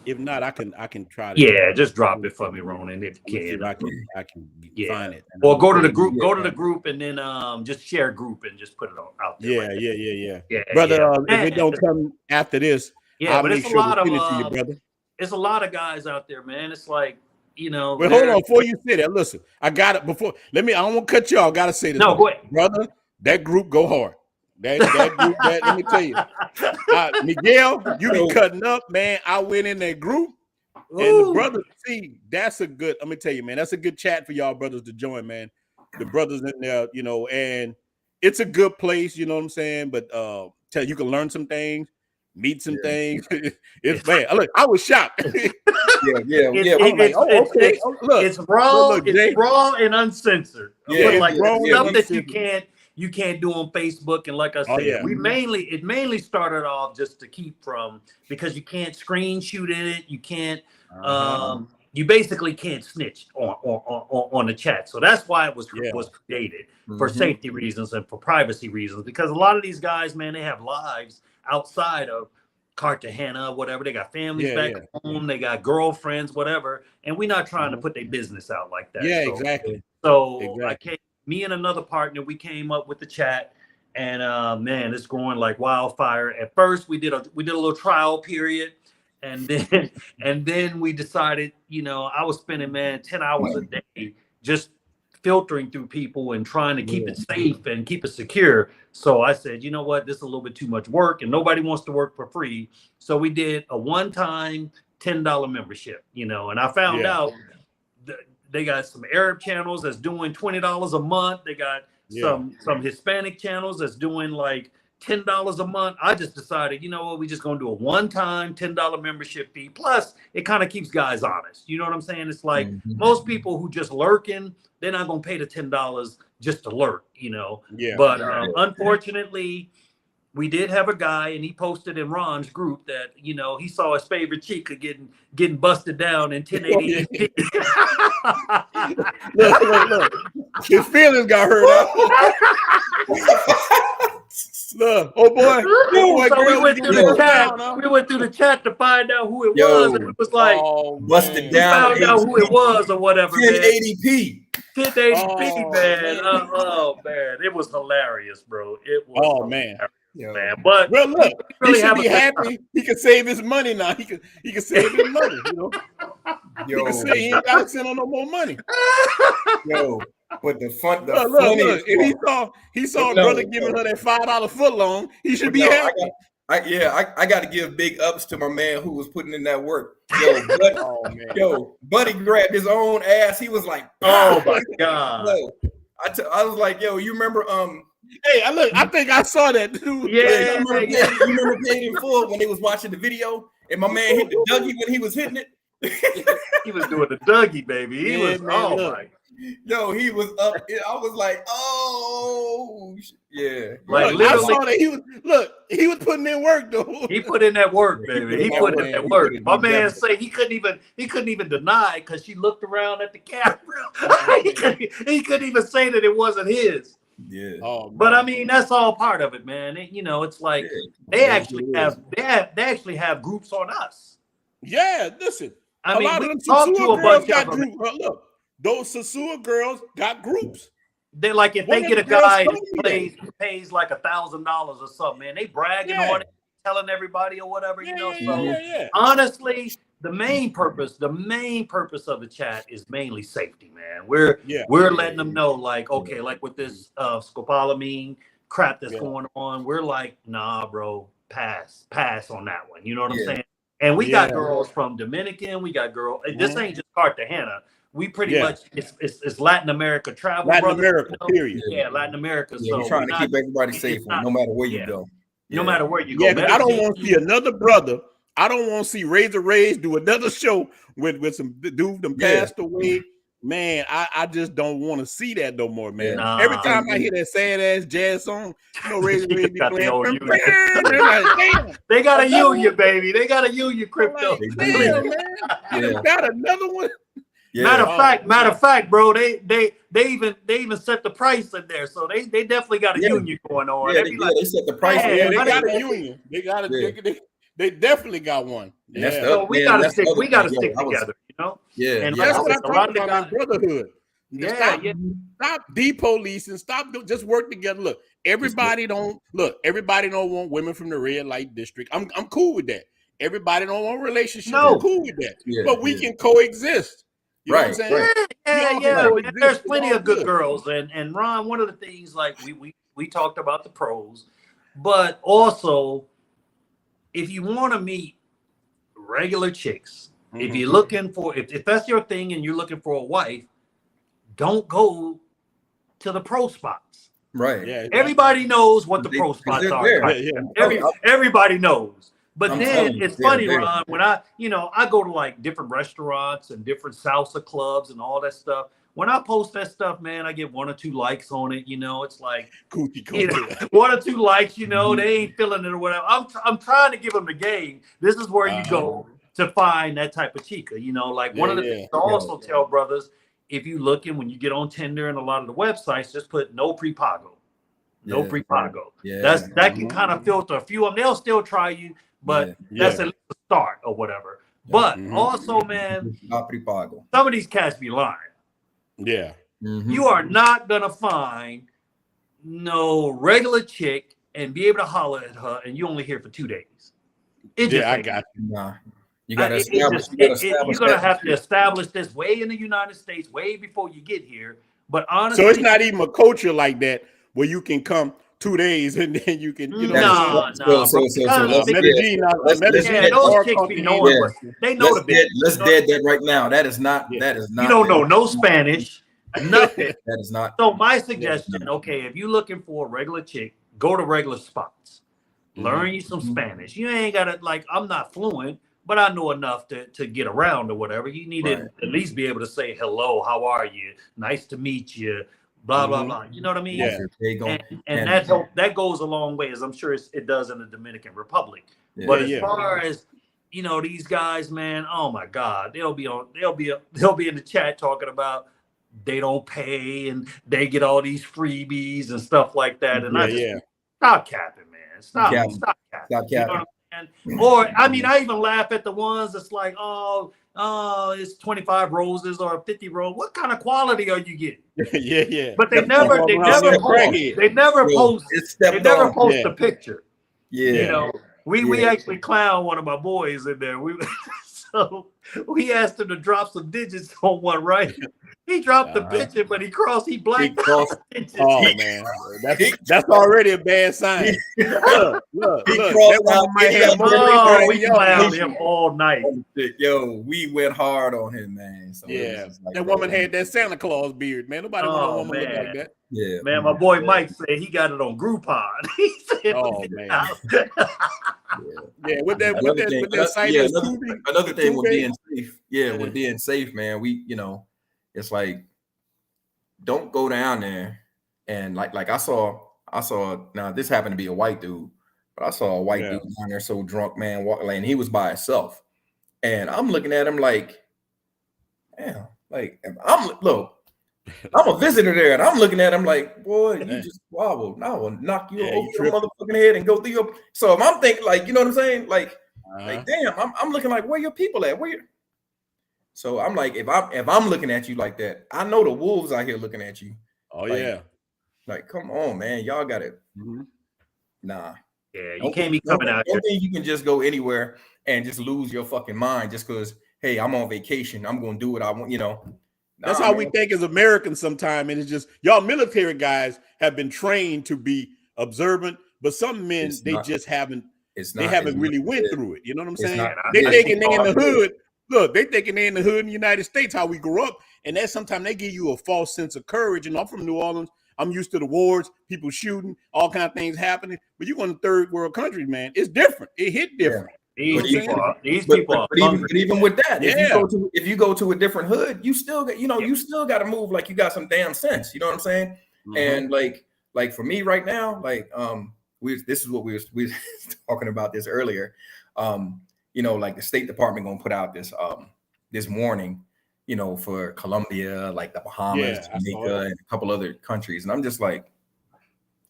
if not, I can try to. Yeah, just drop it for me, Ronin, if you can. I can find it. Or go to the group. Go to the group, and then just share group and just put it out there. Yeah. Brother, if it don't come after this, I'll but make it's sure a lot to send of it to you, brother. It's a lot of guys out there, man. It's like, you know. Wait, hold on. Before you say that, listen, I got it before. I don't want to cut you off. I got to say this. No, go ahead. Brother, that group go hard. That group, let me tell you. Miguel, you be cutting up, man. I went in that group. Ooh. And the brothers, see, that's a good, let me tell you, man, that's a good chat for y'all brothers to join, man. The brothers in there, you know, and it's a good place, you know what I'm saying? But tell you can learn some things, meet some things. It's bad. Look, I was shocked. It's raw and uncensored. Stuff that you can't do on Facebook. And like I said, it mainly started off just to keep from, because you can't screen shoot in it, you can't you basically can't snitch on the chat. So that's why it was created, for safety reasons and for privacy reasons, because a lot of these guys, man, they have lives outside of Cartagena, whatever. They got families back home, they got girlfriends, whatever, and we're not trying to put their business out like that. Exactly. Me and another partner, we came up with the chat, and man, it's growing like wildfire. At first, we did a little trial period, and then we decided, you know, I was spending 10 hours a day just filtering through people and trying to keep it safe and keep it secure. So I said, you know what, this is a little bit too much work, and nobody wants to work for free. So we did a one-time $10 membership, you know, and I found out they got some Arab channels that's doing $20 a month. They got some Hispanic channels that's doing like $10 a month. I just decided, you know what, we just gonna do a one-time $10 membership fee. Plus, it kind of keeps guys honest. You know what I'm saying? It's like most people who just lurking, they're not gonna pay the $10 just to lurk, you know. But unfortunately, we did have a guy, and he posted in Ron's group that, you know, he saw his favorite chica getting busted down in 1080p. Look. His feelings got hurt out. Look, oh boy. So we went through the chat. We went through the chat to find out who it was, and it was like busted down. Found out who it was or whatever. 1080p. 1080p, man. Oh man, it was hilarious, bro. It was. Oh man. Man, but well, look, he should be happy. He can save his money now. He can save his money. You know, he can say he ain't got to send on no more money. But the look, and he saw a brother giving her that $5 foot long. He should be happy. I got to give big ups to my man who was putting in that work. Buddy grabbed his own ass. He was like, "Oh my god!" I was like, "Yo, you remember?" Hey, I think I saw that dude. You remember Paid in Full when they was watching the video, and my man hit the Dougie when he was hitting it. He was doing the Dougie, baby. He was he was up. I was like, oh yeah. Like I saw that he was putting in work though. He put in that work, baby. He put in that work. My man say he couldn't even deny because she looked around at the camera. he couldn't even say that it wasn't his. Yeah. But I mean, that's all part of it, man. You know, it's like they actually have groups on us. Yeah, listen. I mean, a lot we of them talked to a bunch got of them. groups. Look, those Sasua girls got groups. They like if they get a guy that pays like $1,000 or something, man, they bragging on it, telling everybody or whatever, you know. So honestly, the main purpose of the chat is mainly safety, man. We're letting them know, like, okay, like with this scopolamine crap that's going on, we're like, nah, bro, pass on that one. You know what I'm saying? And we got girls from Dominican. We got girls. This ain't just Cartagena. We pretty much it's Latin America travel. Latin America, period. Yeah, Latin America. Yeah, so we're trying to keep everybody safe, no matter where you go. No matter where you go. Yeah, I don't want to see another brother. I don't want to see Razor Rays do another show with some dude that passed away. Man, I just don't want to see that no more, man. Every time I hear that sad ass jazz song, you know, Razor Rays be playing. They got a union, baby. They got a union, crypto. Damn, man. Got another one. Yeah. Matter of fact, bro, they even set the price in there, so they definitely got a union going on. Yeah, they set the price. They got a union. They definitely got one. Yeah, so we gotta stick together, you know. Yeah, and that's what I'm talking about. Brotherhood. Stop depolicing. Stop. Just work together. Look, everybody don't want women from the red light district. I'm cool with that. Everybody don't want relationships. I'm cool with that. But we can coexist. You know what I'm saying? Yeah. There's plenty of good girls. And Ron, one of the things, like we talked about the pros, but also if you want to meet regular chicks, if you're looking for if that's your thing and you're looking for a wife, don't go to the pro spots. Right. Yeah. Everybody knows what the pro spots are. Everybody knows. But then it's funny, Ron, when I go to like different restaurants and different salsa clubs and all that stuff. When I post that stuff, man, I get 1 or 2 likes on it. You know, it's like cookie. 1 or 2 likes. You know, they ain't feeling it or whatever. I'm trying to give them the game. This is where you go to find that type of chica. You know, like one of the things I also tell brothers, if you looking when you get on Tinder and a lot of the websites, just put no prepago, no prepago. That can kind of filter a few of them. They'll still try you. But that's at least a start or whatever. But also, man, some of these cats be lying. Yeah. You are not going to find no regular chick and be able to holler at her and you only here for 2 days. I got you. Nah. You got to you're going to have to establish this way in the United States, way before you get here. But honestly, so it's not even a culture like that where you can come 2 days and then you can, no. Those chicks be knowing. They know the business. Let's dead that right now. That is not. You don't know no Spanish, nothing. That is not. So my suggestion, okay, if you're looking for a regular chick, go to regular spots. Learn you some Spanish. You ain't got to I'm not fluent, but I know enough to get around or whatever. You need to at least be able to say hello, how are you? Nice to meet you. Blah blah blah. You know what I mean? Yeah. And that goes a long way, as I'm sure it does in the Dominican Republic. But as far as these guys, man, oh my God, they'll be in the chat talking about they don't pay and they get all these freebies and stuff like that. And stop capping, man. Stop capping. Stop capping. Or I even laugh at the ones that's like, it's 25 roses or 50 roses. What kind of quality are you getting? Yeah. But they never post the picture. Yeah. We actually clown one of my boys in there. So we asked him to drop some digits on one, right? He dropped the picture, but he blanked. Oh man, that's already a bad sign. Look. That one might have we clowned him all night. Yo, we went hard on him, man. So that woman had that Santa Claus beard, man. Nobody want a woman look like that. Yeah, man. My boy Mike said he got it on Groupon. He said, "Oh man." With that site. Another thing with being safe. Yeah, with being safe, man. We, it's like, don't go down there and like I saw now this happened to be a white dude, but I saw a white dude down there so drunk, man, and he was by himself. And I'm looking at him like, damn, I'm a visitor there, and I'm looking at him like, boy, you just wobbled. Now I will knock you over your motherfucking head and go through your. So if I'm thinking, you know what I'm saying? Like damn, I'm looking like, where your people at? So I'm like, if I'm looking at you like that, I know the wolves out here looking at you. Oh like come on, man, y'all got it. Nah. Yeah, you can't be coming out here. Don't think you can just go anywhere and just lose your fucking mind just because, hey, I'm on vacation. I'm gonna do what I want, That's how we think as Americans sometimes. And it's just, y'all military guys have been trained to be observant, but some men, they just haven't It's They not. haven't really went through it. You know what I'm saying? Not, They thinking they in the hood. Look, they thinking they in the hood in the United States, how we grew up. And that sometimes they give you a false sense of courage. And I'm from New Orleans. I'm used to the wars, people shooting, all kind of things happening. But you go in third world countries, man, it's different. It hit different. Yeah. These people are but even with that, yeah. if you go to a different hood, you still got, you still got to move like you got some damn sense. You know what I'm saying? And like for me right now, like this is what we were talking about this earlier. Like the State Department gonna put out this warning, for Colombia, like the Bahamas, Jamaica, and a couple other countries. And I'm just like,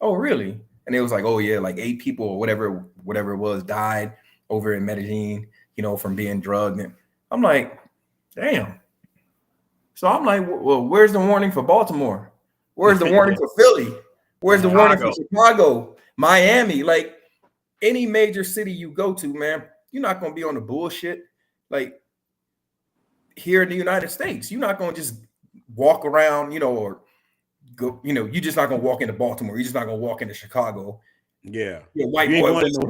oh, really? And it was like, oh yeah, like 8 people or whatever it was died over in Medellin, from being drugged. And I'm like, damn. So I'm like, well, where's the warning for Baltimore? Where's the warning for Philly? Where's the warning for Chicago, Miami? Like any major city you go to, man, you're not going to be on the bullshit. Like here in the United States, you're not going to just walk around, or go, you're just not going to walk into Baltimore. You're just not going to walk into Chicago. Yeah. White boy, around the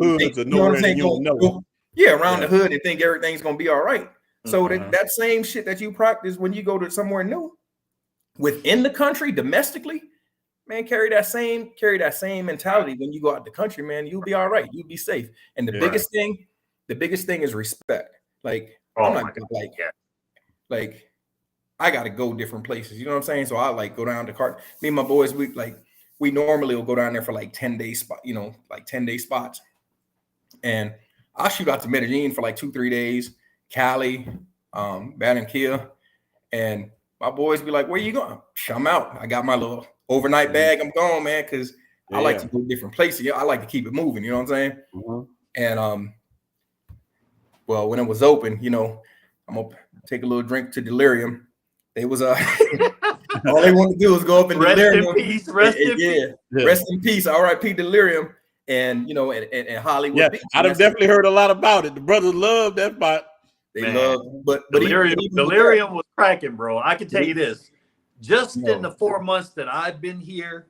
hood and think everything's going to be all right. So that same shit that you practice when you go to somewhere new within the country, domestically, man, carry that same mentality when you go out the country, man. You'll be all right. You'll be safe. And the biggest thing is respect. Like, I'm not like I gotta go different places. You know what I'm saying? So I like go down to me and my boys, we normally will go down there for like 10-day spot, like 10-day spots. And I'll shoot out to Medellin for like 2-3 days, Cali, Barranquilla, and my boys be like, where you going? I'm out. I got my little overnight bag. I'm gone, man, because I like to go different places. I like to keep it moving. You know what I'm saying? And well, when it was open, I'm gonna take a little drink to Delirium. They was all they want to do is go up in Delirium. Rest in peace. R.I.P. Delirium. And and Hollywood. Yeah, Beach. I've definitely heard a lot about it. The brothers love that spot. They love, but Delirium was cracking, bro. I can tell you this: just in the 4 months that I've been here,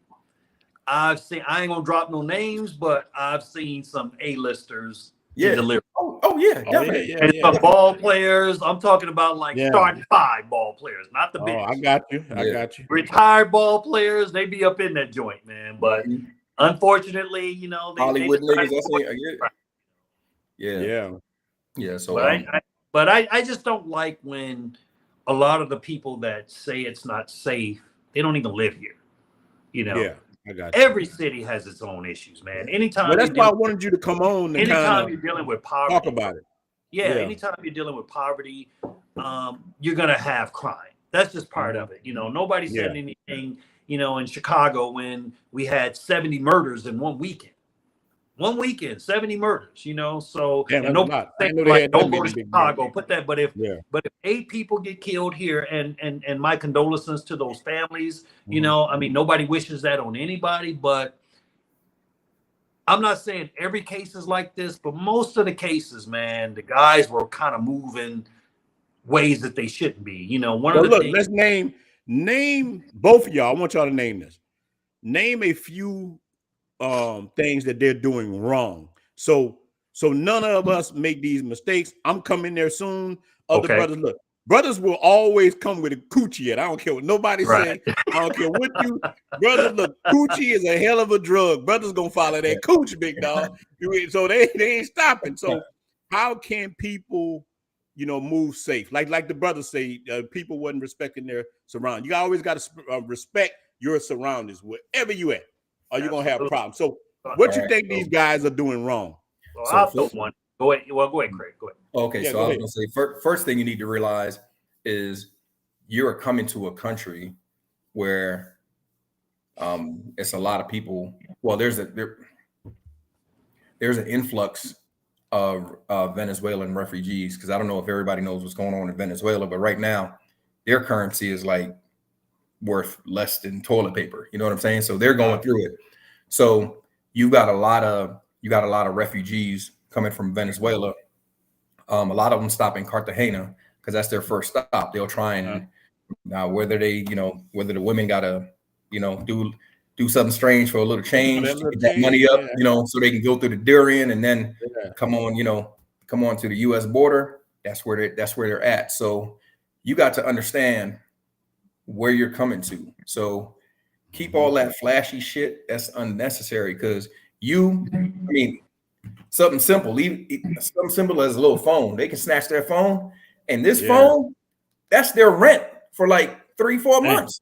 I've seen. I ain't gonna drop no names, but I've seen some A-listers. Yeah. Delirium. Oh yeah, definitely. And some ball players. I'm talking about like starting 5 ball players, not the big. I got you. I got you. Retired ball players, they be up in that joint, man. But unfortunately, Hollywood niggas. Yeah. So, but I just don't like when a lot of the people that say it's not safe, they don't even live here. Yeah, I got you. Every city has its own issues, man. Anytime. Well, that's why I wanted you to come on. Anytime you're dealing with poverty, talk about it. Yeah, anytime you're dealing with poverty, you're gonna have crime. That's just part of it. Nobody said anything. In Chicago when we had 70 murders in one weekend. 70 murders, so nobody don't go to Chicago, put that. But if 8 people get killed here, and my condolences to those families, nobody wishes that on anybody, but I'm not saying every case is like this, but most of the cases, man, the guys were kind of moving ways that they shouldn't be. Let's name both of y'all. I want y'all to name this. Name a few things that they're doing wrong. So none of us make these mistakes. I'm coming there soon. Other brothers will always come with a coochie. I don't care what nobody say. I don't care what brothers look. Coochie is a hell of a drug. Brothers gonna follow that coochie, big dog. So they ain't stopping. So how can people, move safe? Like the brothers say, people wasn't respecting their surroundings. You always got to respect your surroundings wherever you at, or you're gonna have problems. So what you think these guys are doing wrong? Well, I'll throw one. Go ahead. Well, go ahead, Craig. Go ahead. Okay, so I was gonna say first thing you need to realize is you're coming to a country where it's a lot of people. Well, there's an influx of Venezuelan refugees, because I don't know if everybody knows what's going on in Venezuela, but right now their currency is like worth less than toilet paper. You know what I'm saying? So they're going through it. So you got a lot of refugees coming from Venezuela. A lot of them stop in Cartagena because that's their first stop. They'll try and now whether the women gotta do something strange for a little change to get that money up, so they can go through the Darien and then come on to the U.S. border. That's where they're at. So you got to understand where you're coming to. So keep all that flashy shit. That's unnecessary because something simple, something simple as a little phone. They can snatch their phone, and this phone, that's their rent for like 3-4 months.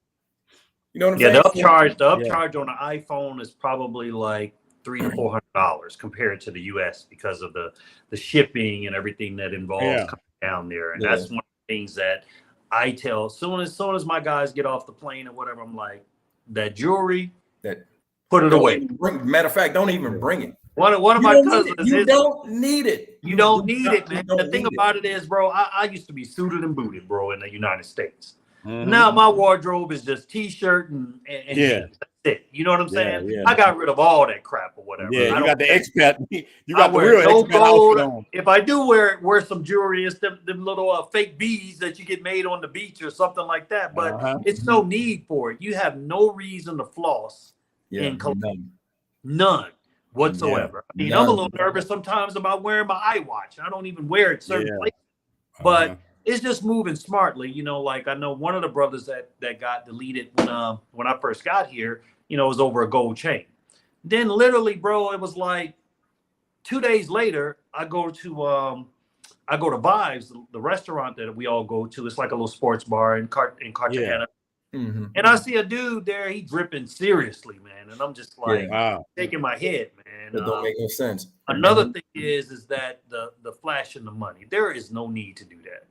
You know what I'm saying? The upcharge on the iPhone is probably like $300 to $400 compared to the US because of the shipping and everything that involves coming down there. And that's one of the things that I tell as soon as my guys get off the plane or whatever, I'm like, that jewelry, put it away. Matter of fact, don't even bring it. One of my cousins, you don't need it. You don't need it, man. The thing about it is, bro, I used to be suited and booted, bro, in the United States. Now my wardrobe is just t-shirt and jeans. That's it. You know what I'm saying? I got rid of all that crap or whatever. Yeah, you got the expat. You got the real expat gold. outfit on. If I do wear some jewelry, it's them little fake beads that you get made on the beach or something like that. But it's no need for it. You have no reason to floss in Colombia. None whatsoever. I mean, I'm a little nervous sometimes about wearing my iWatch. I don't even wear it certain places. But it's just moving smartly, like I know one of the brothers that got deleted when I first got here, it was over a gold chain. Then literally, bro, it was like 2 days later, I go to Vibes, the restaurant that we all go to. It's like a little sports bar in Cartagena. And I see a dude there, he dripping seriously, man. And I'm just like shaking my head, man. That don't make no sense. Another thing is that the flash and the money. There is no need to do that.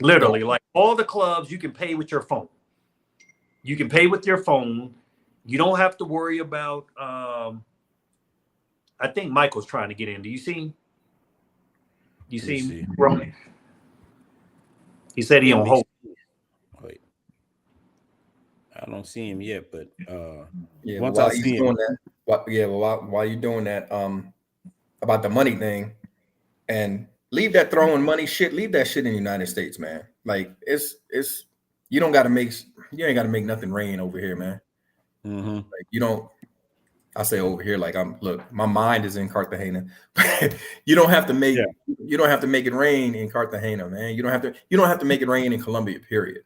Literally, like all the clubs, you can pay with your phone. You can pay with your phone. You don't have to worry about. I think Michael's trying to get in. Do you see him? You see him, Ronin? He said he on hold. Wait, I don't see him yet, but once I see him, while you're doing that, about the money thing, and leave that throwing money shit. Leave that shit in the United States, man. Like you ain't got to make nothing rain over here, man. Like you don't. I say over here, like my mind is in Cartagena. You don't have to make it rain in Cartagena, man. You don't have to make it rain in Colombia, period.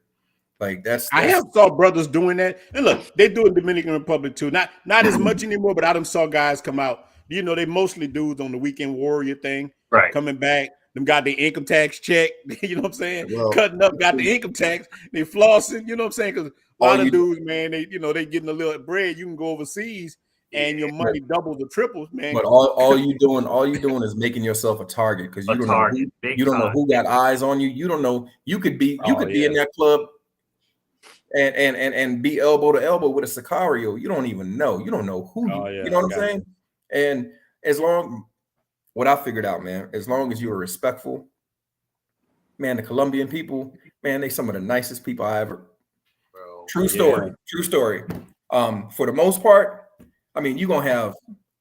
Like that's I have saw brothers doing that. And look, they do it in Dominican Republic too. Not as much anymore, but I done saw guys come out. They mostly dudes on the weekend warrior thing, coming back. Them got the income tax check, you know what I'm saying? Well, cutting up, got the income tax, they flossing, you know what I'm saying? Because a lot of dudes, man, they getting a little bread. You can go overseas and your money doubles or triples, man. But all you doing is making yourself a target because you don't know who got eyes on you. You don't know. You could be in that club and be elbow to elbow with a Sicario. You don't even know. You don't know who you know what I'm saying? And what I figured out, man, as long as you are respectful, man, the Colombian people, man, they some of the nicest people I ever. Bro, true story. For the most part, I mean, you're gonna have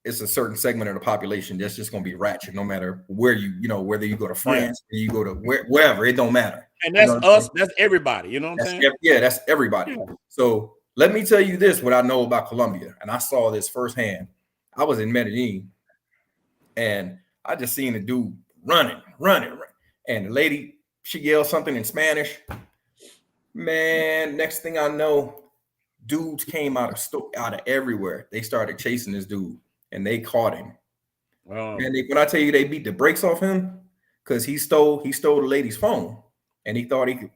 it's a certain segment of the population that's just gonna be ratchet, no matter where whether you go to France or you go to wherever, it don't matter. And that's us, that's everybody, you know what I'm saying? That's everybody. Yeah. So let me tell you this: what I know about Colombia, and I saw this firsthand. I was in Medellin. And I just seen a dude running. And the lady, she yelled something in Spanish. Man, next thing I know, dudes came out of everywhere. They started chasing this dude and they caught him. Wow. And when I tell you they beat the brakes off him, because he stole the lady's phone. And he thought he could.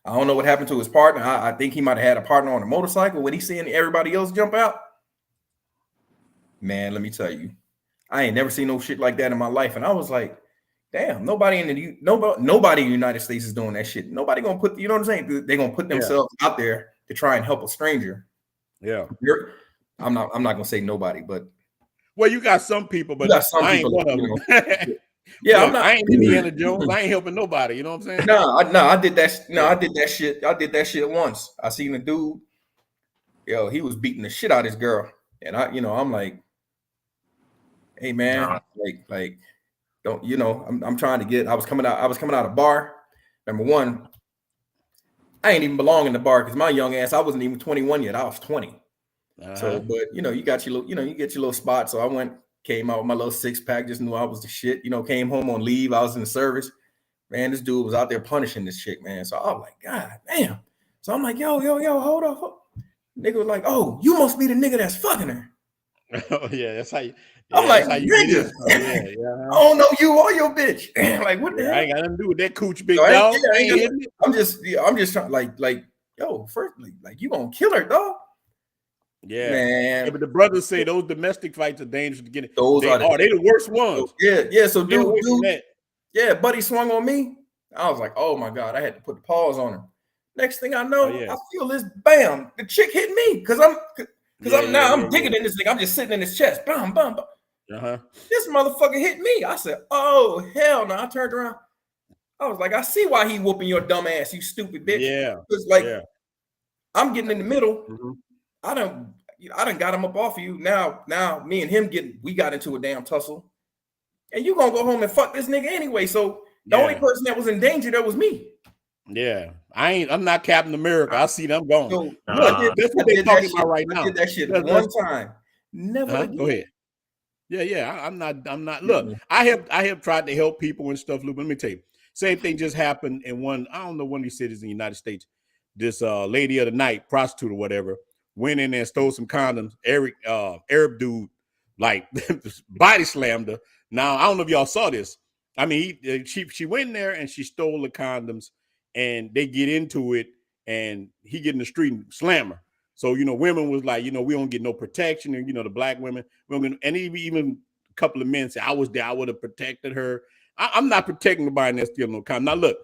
I don't know what happened to his partner. I think he might have had a partner on a motorcycle. When he seeing everybody else jump out, man, let me tell you. I ain't never seen no shit like that in my life. And I was like, damn, nobody in the United States is doing that shit. Nobody gonna put, you know what I'm saying? They're gonna put themselves out there to try and help a stranger. Yeah. I'm not gonna say nobody, but you got some people, but I ain't one of them. I ain't Indiana Jones. I ain't helping nobody. You know what I'm saying? I did that. I did that shit. I did that shit once. I seen a dude. He was beating the shit out of his girl, and I'm like, hey man, like, don't I'm trying to get. I was coming out of bar. Number one, I ain't even belong in the bar because my young ass, I wasn't even 21 yet. I was 20. So, but you get your little spot. So I went Came out with my little 6-pack, just knew I was the shit. You know, came home on leave. I was in the service. Man, this dude was out there punishing this chick, man. So I was like, God damn. So I'm like, yo, hold up. Nigga was like, oh, you must be the nigga that's fucking her. Oh yeah, that's how you. Yeah, I'm like, that's how you nigga, get in. Yeah. I don't know you or your bitch. Like, what the hell? I ain't got nothing to do with that cooch, big So dog. I'm just trying, like, yo, firstly, like, you gonna kill her, dog? Yeah, man. Yeah, but the brothers say those domestic fights are dangerous to get in. Those are the worst ones. Yeah. So dude, yeah, buddy swung on me. I was like, oh my God, I had to put the pause on him. Next thing I know, I feel this bam. The chick hit me because I'm digging in this thing. I'm just sitting in his chest. Bam, bam, bam. This motherfucker hit me. I said, oh hell no. I turned around. I was like, I see why he whooping your dumb ass, you stupid bitch. Yeah. Because I'm getting in the middle. Mm-hmm. I done got him up off of you. Now me and him we got into a damn tussle. And you gonna go home and fuck this nigga anyway. So the only person that was in danger there was me. Yeah. I'm not Captain America. I see them going. So, that's what they're talking about right now. I did that shit one time. Never again. Go ahead. Yeah. I'm not. Look, I have tried to help people and stuff. Look, let me tell you. Same thing just happened in one of these cities in the United States. This lady of the night, prostitute or whatever, went in there and stole some condoms. Arab dude, like body slammed her. Now, I don't know if y'all saw this. I mean, she went in there and she stole the condoms, and they get into it, and he get in the street and slam her. So, women was like, we don't get no protection. And, the black women, and even a couple of men said, I was there, I would have protected her. I'm not protecting nobody that's stealing no condom. Now, look,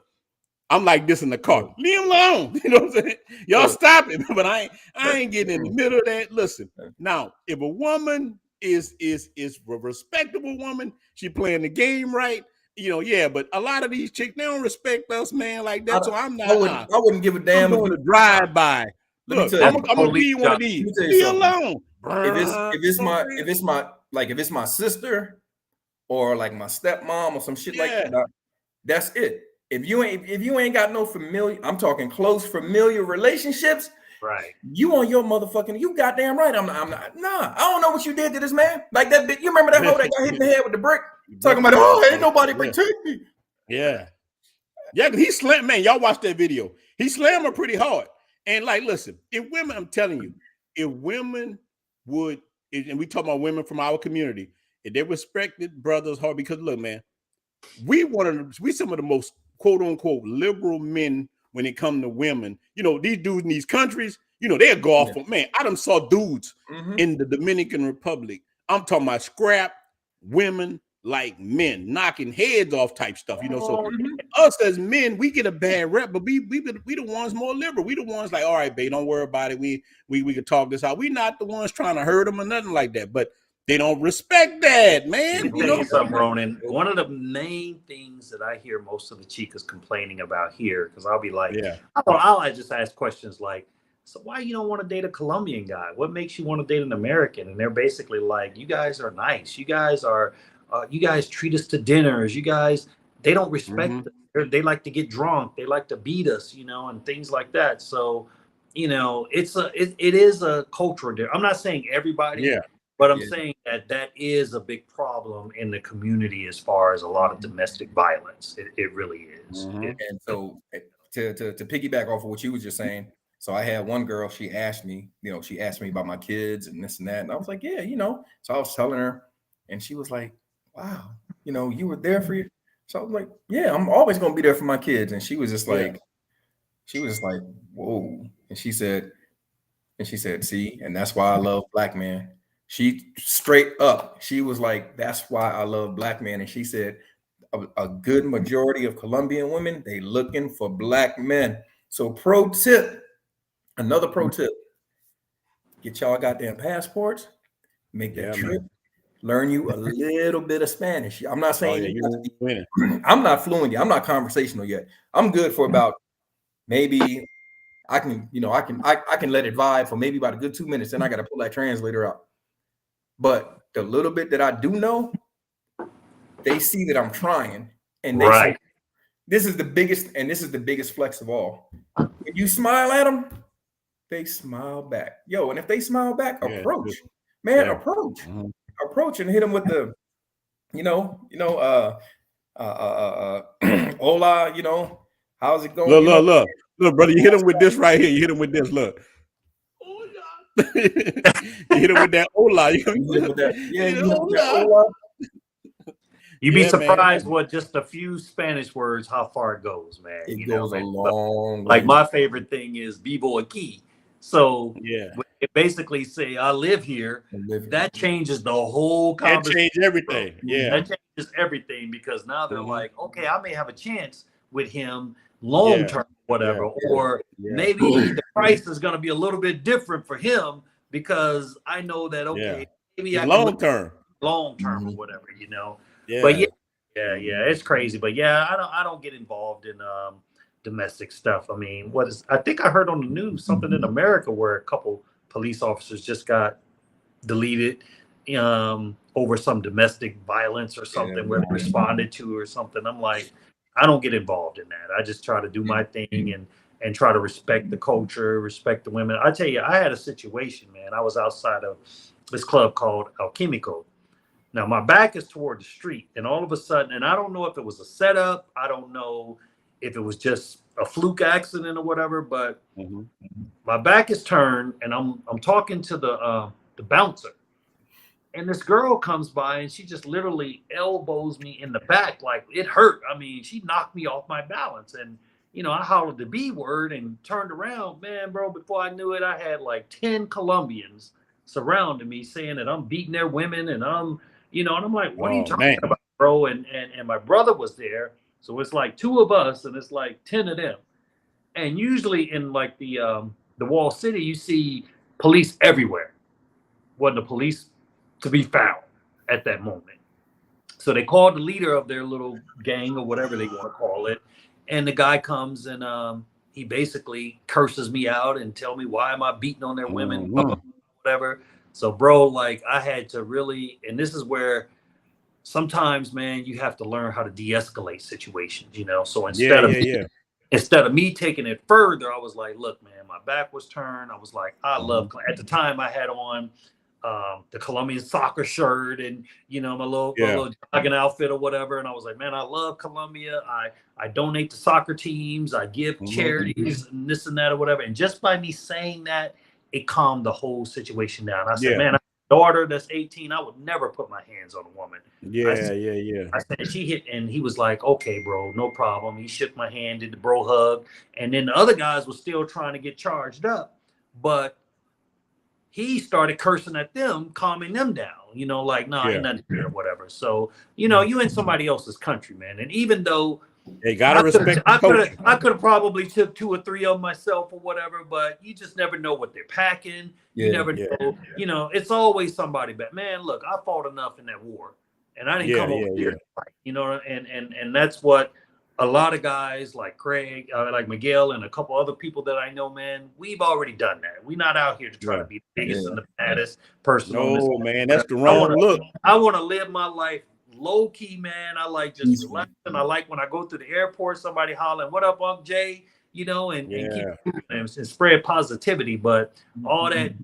I'm like this in the car. Leave him alone. You know what I'm saying? Y'all stop it. But I ain't getting in the middle of that. Listen, now, if a woman is a respectable woman, she playing the game right, but a lot of these chicks, they don't respect us, man, like that. So I'm not. I wouldn't give a damn. I'm doing a drive-by. Look, I'm gonna be one of these. Leave alone. If it's my sister or like my stepmom or some shit like that, that's it. If you ain't got no familiar, I'm talking close familiar relationships. Right. You on your motherfucking, you goddamn right. I'm not. Nah, I don't know what you did to this man. Like that bitch. You remember that hoe that got hit in the head with the brick? Talking about, oh, ain't nobody protect me. Yeah. Yeah, he slammed, man. Y'all watch that video. He slammed her pretty hard. And like, listen, if women, I'm telling you, if women would, and we talk about women from our community, if they respected brothers hard, because look, man, we some of the most quote unquote liberal men when it comes to women. These dudes in these countries, they'll go off on, man. I done saw dudes in the Dominican Republic. I'm talking about scrap women like men, knocking heads off type stuff. So us as men, we get a bad rep, but we the ones more liberal. We the ones like, all right, babe, don't worry about it. We can talk this out. We not the ones trying to hurt them or nothing like that. But they don't respect that, man. Let me tell you something, Ronin. One of the main things that I hear most of the chicas complaining about here, because I'll be like, I'll just ask questions like, so why you don't want to date a Colombian guy? What makes you want to date an American? And they're basically like, you guys are nice. You guys treat us to dinners. They don't respect us. They like to get drunk. They like to beat us, and things like that. So, it is a cultural difference. I'm not saying everybody. But I'm saying that is a big problem in the community as far as a lot of domestic violence. It really is. And so to piggyback off of what you was just saying, so I had one girl, she asked me about my kids and this and that. And I was like, yeah, So I was telling her, and she was like, wow, you were there for you. So I was like, yeah, I'm always going to be there for my kids. And she was just like, whoa. And she said, see, and that's why I love black men. She straight up, she was like, that's why I love black men. And she said, a good majority of Colombian women, they looking for black men. So another pro tip, get y'all goddamn passports, make that trip, learn you a little bit of Spanish. I'm not saying I'm not fluent yet. I'm not conversational yet. I'm good for about maybe I can let it vibe for maybe about a good 2 minutes. Then I got to pull that translator out. But the little bit that I do know, they see that I'm trying, and they say, this is the biggest flex of all. When you smile at them, they smile back. And if they smile back, approach. Approach. approach and hit them with the, hola, how's it going? Look, brother, you hit him with this right here. You hit him with this. Look. You hit him with that hola. You hit him with that. Yeah, you hit him with that hola. You'd be surprised what just a few Spanish words, how far it goes, man. It goes a long way. Like my favorite thing is vivo aquí. So yeah, it basically say I live here. That changes the whole conversation. That changes everything. Yeah, that changes everything because now they're like, okay, I may have a chance with him long term, whatever, or maybe the price is going to be a little bit different for him because I know that maybe I long term or whatever, Yeah. But it's crazy. But I don't get involved in domestic stuff. I mean, I think I heard on the news something in America where a couple police officers just got deleted over some domestic violence or something where they responded to or something. I'm like, I don't get involved in that. I just try to do my thing and try to respect the culture, respect the women. I tell you, I had a situation, man. I was outside of this club called Alquimico. Now, my back is toward the street, and all of a sudden, and I don't know if it was a setup. I don't know if it was just a fluke accident or whatever, but my back is turned, and I'm talking to the bouncer, and this girl comes by, and she just literally elbows me in the back, like it hurt. I mean, she knocked me off my balance, and I hollered the B word and turned around, man, bro. Before I knew it, I had like 10 Colombians surrounding me, saying that I'm beating their women, and I'm and I'm like, what are you talking about, bro? And my brother was there. So it's like 2 of us and it's like 10 of them. And usually in like the Wall City, you see police everywhere. Wasn't the police to be found at that moment. So they called the leader of their little gang or whatever they want to call it. And the guy comes and he basically curses me out and tell me, why am I beating on their women, whatever. So, bro, like I had to really, and this is where sometimes, man, you have to learn how to de-escalate situations, So instead of me taking it further, I was like, look, man, my back was turned. I was like, I love, at the time I had on the Colombian soccer shirt and, my little jogging outfit or whatever. And I was like, man, I love Colombia. I donate to soccer teams. I give charities and this and that or whatever. And just by me saying that, it calmed the whole situation down. I said, man, I have a daughter that's 18. I would never put my hands on a woman. I said, she hit, and he was like, okay, bro, no problem. He shook my hand, did the bro hug. And then the other guys were still trying to get charged up. But he started cursing at them, calming them down, like, no, ain't nothing here or whatever. So, you in somebody else's country, man. And even though they gotta respect. I could have probably took 2 or 3 of them myself or whatever, but you just never know what they're packing. You never know. It's always somebody bad. Man, look, I fought enough in that war, and I didn't come over here to fight. And that's what a lot of guys like Craig, like Miguel, and a couple other people that I know, man, we've already done that. We're not out here to try to be the biggest and the baddest person. No, man, that's the wrong look. I want to live my life low key, man. I like just relaxing. I like when I go to the airport, somebody hollering, "What up, Unc Jay?" And keep and spread positivity. But all that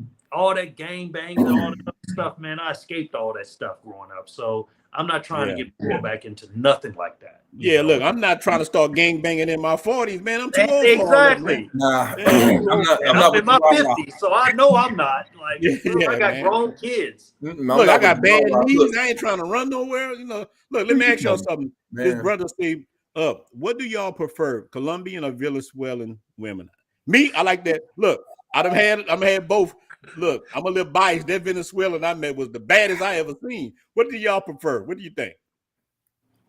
gang banging and all that other stuff, man, I escaped all that stuff growing up. So I'm not trying to get pulled back into nothing like that. Look, I'm not trying to start gang banging in my 40s, man. I'm too old. Exactly. Nah, I'm in my 50s, so I know I'm not. Like, I got grown kids. Look, I got bad knees. I ain't trying to run nowhere. Look, let me ask y'all something. This brother say, what do y'all prefer, Colombian or Venezuelan women? Me, I like that. Look, I'm had both. Look, I'm a little biased. That Venezuelan I met was the baddest I ever seen. What do y'all prefer? What do you think?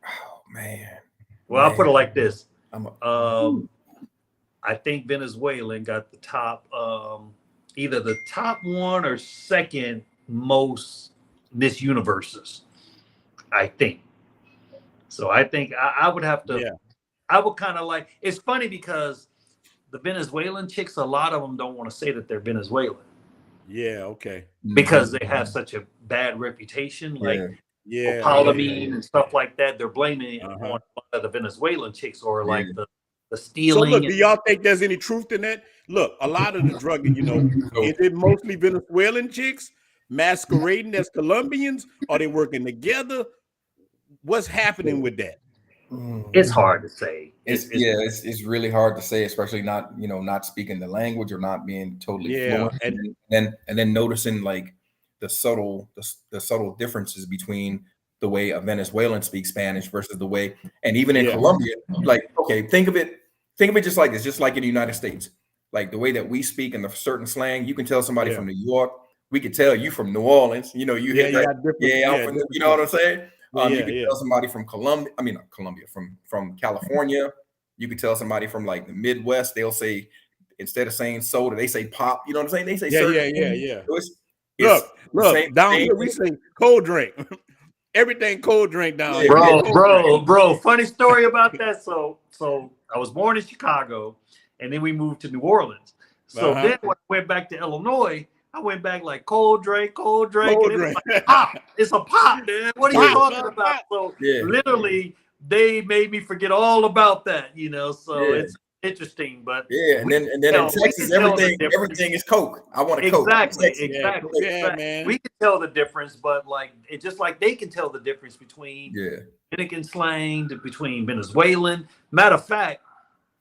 Oh man. Well, I'll put it like this. I think Venezuelan got the top, either the top 1 or second most Miss Universes. I think. So I think I would have to. I would kind of like. It's funny because the Venezuelan chicks, a lot of them don't want to say that they're Venezuelan. Yeah, okay. Because they have such a bad reputation, like polyamine and stuff like that. They're blaming it on a lot of the Venezuelan chicks or like the stealing. So look, do y'all think there's any truth in that? Look, a lot of the drugging, is it mostly Venezuelan chicks? masquerading as Colombians? Are they working together? What's happening with that? It's hard to say. It's really hard to say, especially not not speaking the language or not being totally fluent, and then noticing like the subtle differences between the way a Venezuelan speaks Spanish versus the way, and even in Colombia, like okay, think of it just like this, just like in the United States, like the way that we speak in the certain slang, you can tell somebody from New York, we could tell you from New Orleans, you hit that, I'm from, you know what I'm saying? You can tell somebody from from California. You can tell somebody from like the Midwest. They'll say, instead of saying soda, they say pop. You know what I'm saying? They say So look, down here we say cold drink. Everything cold drink down here. Bro. Funny story about that. So I was born in Chicago, and then we moved to New Orleans. So then when I went back to Illinois, I went back like cold drink. And it was like, pop. It's a pop, man. What are you talking about? So literally, they made me forget all about that, So it's interesting, but and then in Texas, everything is Coke. I want a Coke. Exactly. Man. We can tell the difference, but like it's just like they can tell the difference between Dominican slang between Venezuelan. Matter of fact,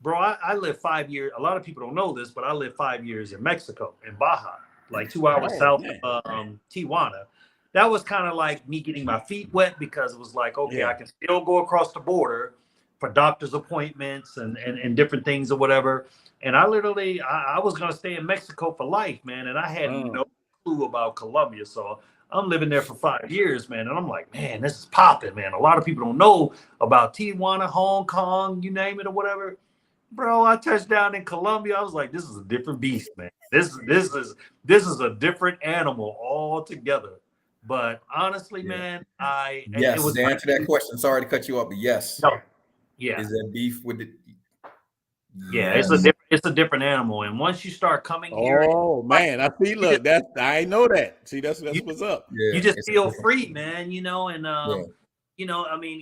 bro, I lived 5 years. A lot of people don't know this, but I lived 5 years in Mexico, in Baja. Like 2 hours south of Tijuana. That was kind of like me getting my feet wet, because it was like, okay, I can still go across the border for doctor's appointments and different things or whatever. And I literally, I was going to stay in Mexico for life, man. And I had no clue about Colombia. So I'm living there for 5 years, man. And I'm like, man, this is popping, man. A lot of people don't know about Tijuana, Hong Kong, you name it or whatever. Bro, I touched down in Colombia. I was like, this is a different beast, man. This is a different animal altogether. But honestly, man, to answer that question, sorry to cut you up, but is that beef with the? It's a different animal, and once you start coming here, man, I see. Look, I know that. See, that's what's up. You just feel free, man. And I mean,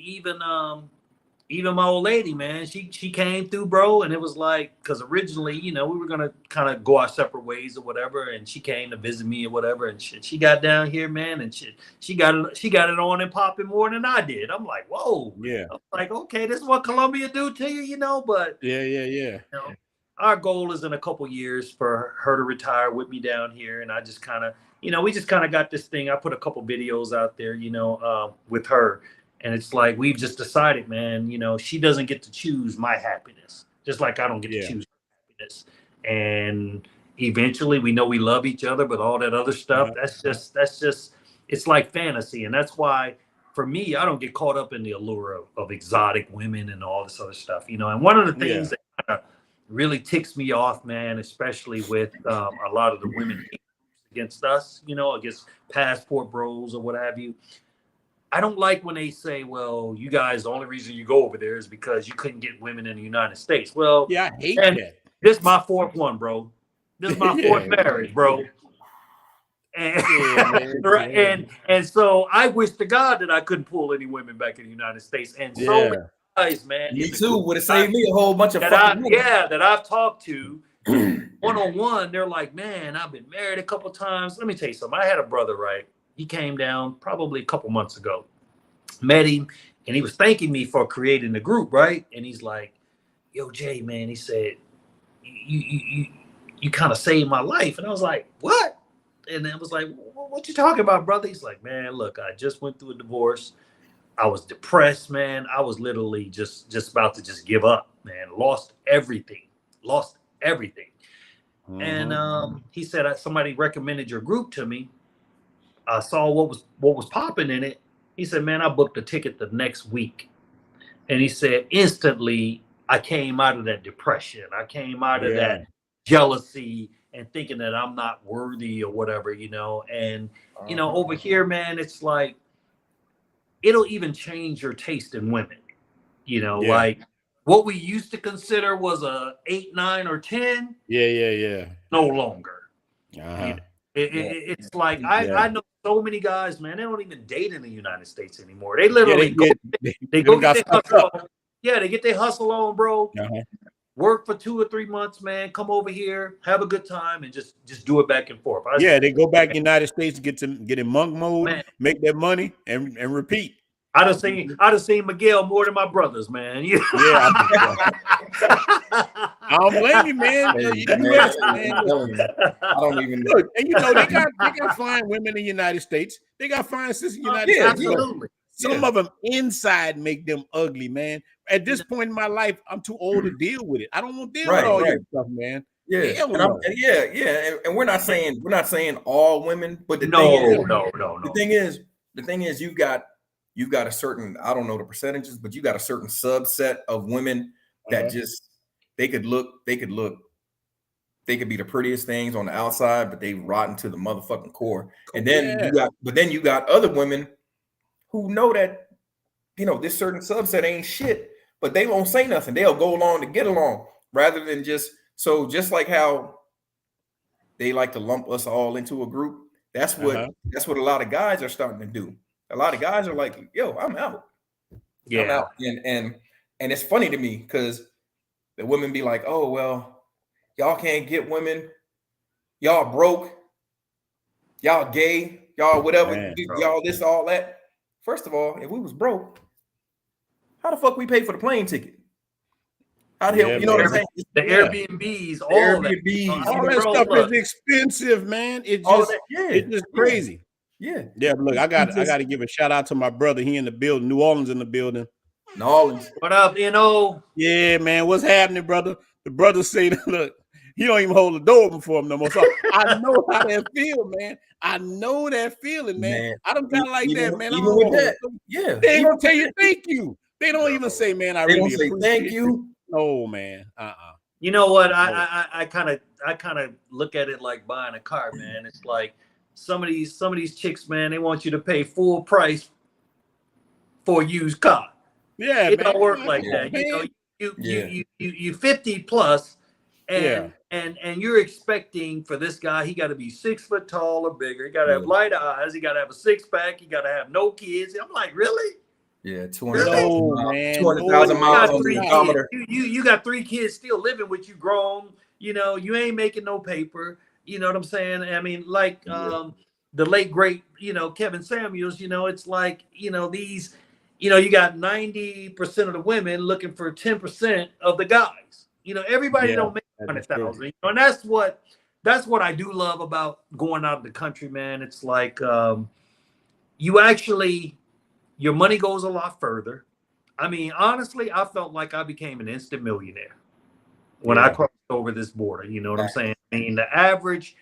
even my old lady, man, she came through, bro, and it was like, because originally, we were gonna kind of go our separate ways or whatever, and she came to visit me or whatever, and she got down here, man, and she got it on and popping more than I did. I'm like, whoa, I'm like, okay, this is what Colombia do to you, but our goal is in a couple years for her to retire with me down here, and I just kind of, we just kind of got this thing. I put a couple videos out there, with her. And it's like, we've just decided, man, she doesn't get to choose my happiness, just like I don't get to choose her happiness. And eventually we know we love each other, but all that other stuff, that's just, it's like fantasy. And that's why, for me, I don't get caught up in the allure of exotic women and all this other stuff, And one of the things that kind of really ticks me off, man, especially with a lot of the women against us, against passport bros or what have you. I don't like when they say, well, you guys, the only reason you go over there is because you couldn't get women in the United States. Well, I hate that. This is my fourth one, bro. This is my fourth marriage, bro. And, and so I wish to God that I couldn't pull any women back in the United States. And so many guys, man. Me too. Would have saved me a whole bunch of that I've talked to one-on-one. They're like, man, I've been married a couple times. Let me tell you something. I had a brother, right? He came down probably a couple months ago, met him, and he was thanking me for creating the group, right? And he's like, yo, Jay, man, he said, you kind of saved my life. And I was like, what? And I was like, what you talking about, brother? He's like, man, look, I just went through a divorce. I was depressed, man. I was literally just about to just give up, man. Lost everything. And he said, somebody recommended your group to me. I saw what was popping in it. He said, man, I booked a ticket the next week. And he said, instantly, I came out of that depression. I came out of that jealousy and thinking that I'm not worthy or whatever, And, over here, man, it's like, it'll even change your taste in women. Like what we used to consider was a 8, 9, or 10. No longer. It's like, I know so many guys, man, they don't even date in the United States anymore. They literally they get their hustle on, bro. work for 2 or 3 months, man. Come over here, have a good time, and just do it back and forth. They go back to the United States to get in monk mode, man, make their money, and repeat. I done seen Miguel more than my brothers, man. Yeah, I don't blame you, man. I don't even look, and you know they got fine women in the United States. They got fine sisters in the United States. Absolutely. Some of them inside make them ugly, man. At this point in my life, I'm too old to deal with it. I don't want to deal with all your stuff, man. Yeah, and we're not saying all women, but the thing is, you've got a certain, I don't know the percentages, but you got a certain subset of women that just they could be the prettiest things on the outside, but they rotten to the motherfucking core. And then you got other women who know that, you know, this certain subset ain't shit, but they won't say nothing. They'll go along to get along rather than just like how they like to lump us all into a group. That's what a lot of guys are starting to do. A lot of guys are like, yo, I'm out. Yeah. I'm out. And it's funny to me because the women be like, oh, well, y'all can't get women. Y'all broke. Y'all gay. Y'all whatever. Y'all this, all that. First of all, if we was broke, how the fuck we pay for the plane ticket? How the hell, you know what I'm saying? The Airbnbs, all that stuff is expensive, man. It's just crazy. Yeah. Look, I got to give a shout out to my brother. He in the building. New Orleans in the building. New Orleans. What up, NO? Yeah, man. What's happening, brother? The brother say, look, he don't even hold the door open for him no more. So I know how that feel, man. I know that feeling, man. I don't got like that, man. Even with that, they ain't gonna tell you thank you. They don't even say, man, I really appreciate thank you. Oh man. You know what? I kind of look at it like buying a car, man. It's like some of these chicks, man, they want you to pay full price for a used car. Yeah, it don't work like that. Man. You know, you 50 plus, and you're expecting for this guy, he got to be 6 foot tall or bigger. He got to have light eyes. He got to have a 6-pack. He got to have no kids. I'm like, really? Yeah, 200,000 miles on the odometer. You got 3 kids still living with you, grown. You know, you ain't making no paper. You know what I'm saying? I mean, like the late great, you know, Kevin Samuels. You know, it's like, you know, these, you know, you got 90% of the women looking for 10% of the guys. You know, everybody don't make 100,000. You know, and that's what I do love about going out of the country, man. It's like you actually. Your money goes a lot further. I mean, honestly, I felt like I became an instant millionaire when I crossed over this border. You know what I'm saying? I mean, the average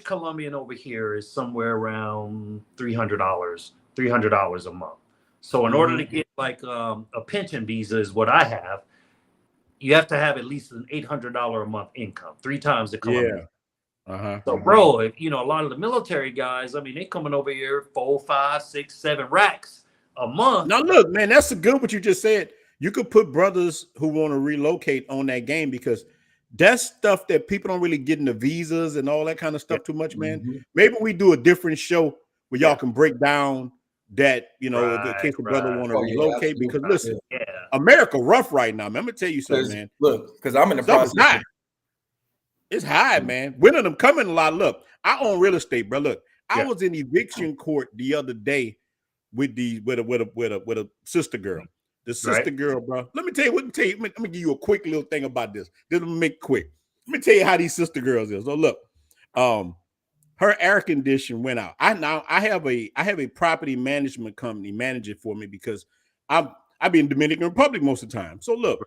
Colombian over here is somewhere around $300 a month. So in order to get like a pension visa is what I have, you have to have at least an $800 a month income, 3 times the Colombian. So, bro, if you know, a lot of the military guys, I mean, they coming over here 4, 5, 6, 7 racks a month. Now, look, man, that's a good what you just said. You could put brothers who want to relocate on that game because that's stuff that people don't really get in the visas and all that kind of stuff too much, man. Maybe we do a different show where y'all can break down that, you know, in case the brother want to relocate. Because listen, America rough right now, man. I'm gonna tell you something, man. Look, because I'm in the process. It's high, man. Women them coming a lot. Look, I own real estate, bro. Look, I was in eviction court the other day with a sister girl. The sister girl, bro. Let me tell you. Let me give you a quick little thing about this. This will make quick. Let me tell you how these sister girls is. So look, her air condition went out. I have a property management company manage it for me because I be in Dominican Republic most of the time. So look,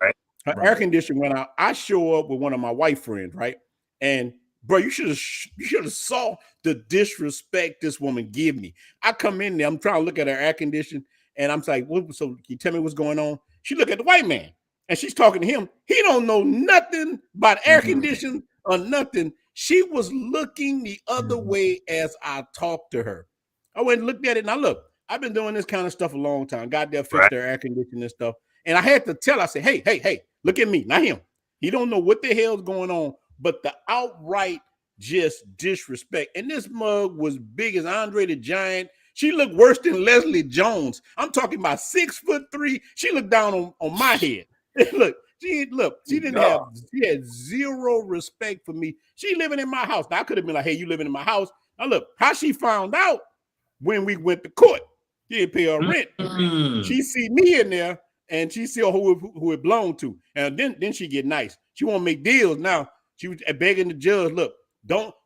her air condition went out. I show up with one of my white friends, right? And bro, you should have saw the disrespect this woman give me. I come in there, I'm trying to look at her air condition, and I'm like, so can you tell me what's going on? She look at the white man, and she's talking to him. He don't know nothing about air conditioning or nothing. She was looking the other way as I talked to her. I went and looked at it, and I've been doing this kind of stuff a long time. Got there, fixed their air conditioning and stuff. And I had to tell, I said, hey, look at me, not him. He don't know what the hell's going on, but the outright just disrespect. And this mug was big as Andre the Giant. She looked worse than Leslie Jones. I'm talking about 6'3". She looked down on my head. Look, She didn't have. She had zero respect for me. She living in my house. Now, I could have been like, "Hey, you living in my house?" Now look, how she found out when we went to court. She didn't pay her rent. She see me in there, and she see who it belonged to, and then she get nice. She won't make deals now. She was begging the judge, "Look,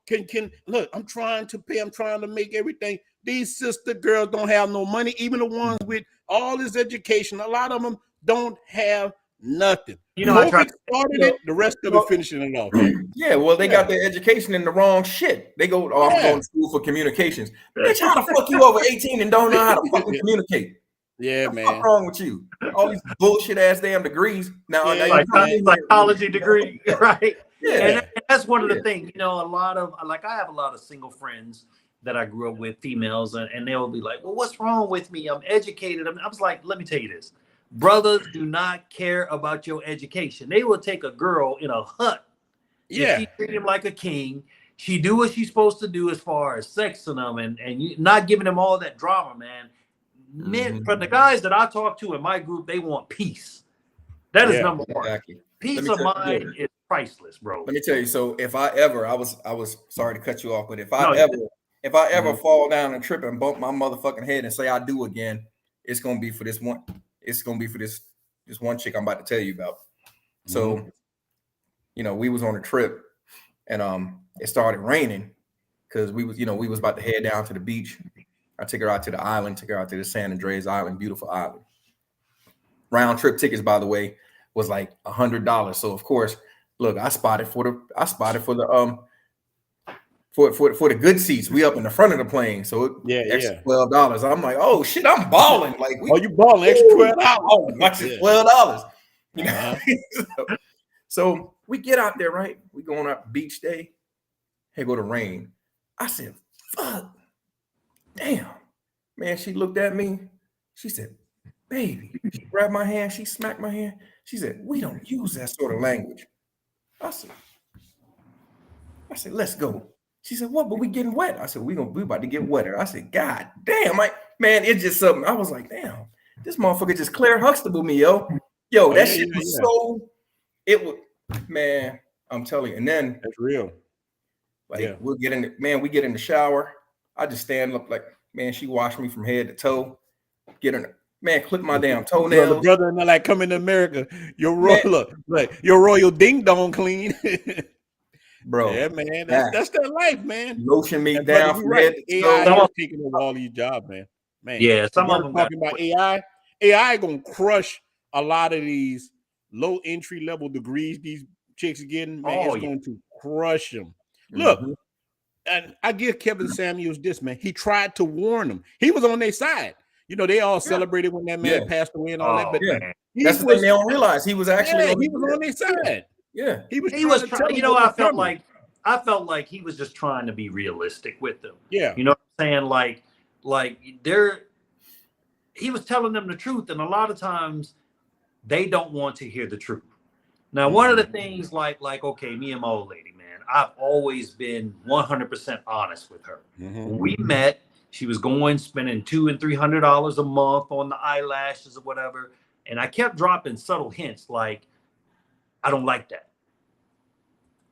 can look. I'm trying to pay. I'm trying to make everything. These sister girls don't have no money. Even the ones with all this education, a lot of them don't have nothing. You know, COVID started it. The rest of it finishing it off. Yeah, well, they got their education in the wrong shit. They go, I'm going to school for communications. Bitch, how the fuck you over 18 and don't know how to fucking communicate? Yeah, what man. What's wrong with you? All these bullshit ass damn degrees. Now, psychology degree, right? Yeah, and that's one of the things. You know, a lot of I have a lot of single friends that I grew up with, females, and they'll be like, "Well, what's wrong with me? I'm educated." I was like, "Let me tell you this: brothers do not care about your education. They will take a girl in a hut. Yeah, she treat him like a king. She do what she's supposed to do as far as sexing them and you not giving them all that drama, man." Men, from the guys that I talk to in my group, they want peace. That is number one. Exactly. Peace of mind is priceless, bro. Let me tell you. So if I ever, I was sorry to cut you off, but if I ever fall down and trip and bump my motherfucking head and say I do again, it's gonna be for this one. It's gonna be for this one chick I'm about to tell you about. So, you know, we was on a trip and it started raining because we was about to head down to the beach. I took her out to the island, took her out to the San Andreas Island, beautiful island. Round trip tickets, by the way, was like $100. So of course, look, I spotted for the good seats. We up in the front of the plane, so extra $12. I'm like, oh shit, I'm balling. Like, you balling extra $12? Oh, extra $12. You know? So we get out there, right? We going out beach day. Hey, go to rain. I said, fuck. Damn, man, she looked at me. She said, baby. She grabbed my hand. She smacked my hand. She said, we don't use that sort of language. I said, let's go. She said, what? But we getting wet. I said, we about to get wetter. I said, God damn, man, it's just something. I was like, damn, this motherfucker just Claire Huxtable me, yo. That shit was so, it was, man, I'm telling you. And then that's real. Like we get in the shower. I just stand up like, man, she washed me from head to toe. Get in, man, clip my damn toenails. The brother and like coming to America, your royal ding dong clean. Bro. Yeah, man. That's their life, man. Lotion me down from head to toe. AI is taking over all these jobs, man. Yeah, some of them talking about AI. AI gonna crush a lot of these low entry level degrees these chicks are getting, man. It's going to crush them. Look. And I give Kevin Samuels this, man. He tried to warn them. He was on their side. You know, they all celebrated when that man passed away and all that. But that's the thing they don't realize. He was actually he was on their side. Yeah, he was trying. You know, I felt like he was just trying to be realistic with them. Yeah, you know what I'm saying? Like he was telling them the truth, and a lot of times they don't want to hear the truth. Now, one of the things, like okay, me and my old lady, man, I've always been 100% honest with her. When we met, she was spending $200 and $300 a month on the eyelashes or whatever, and I kept dropping subtle hints like, I don't like that.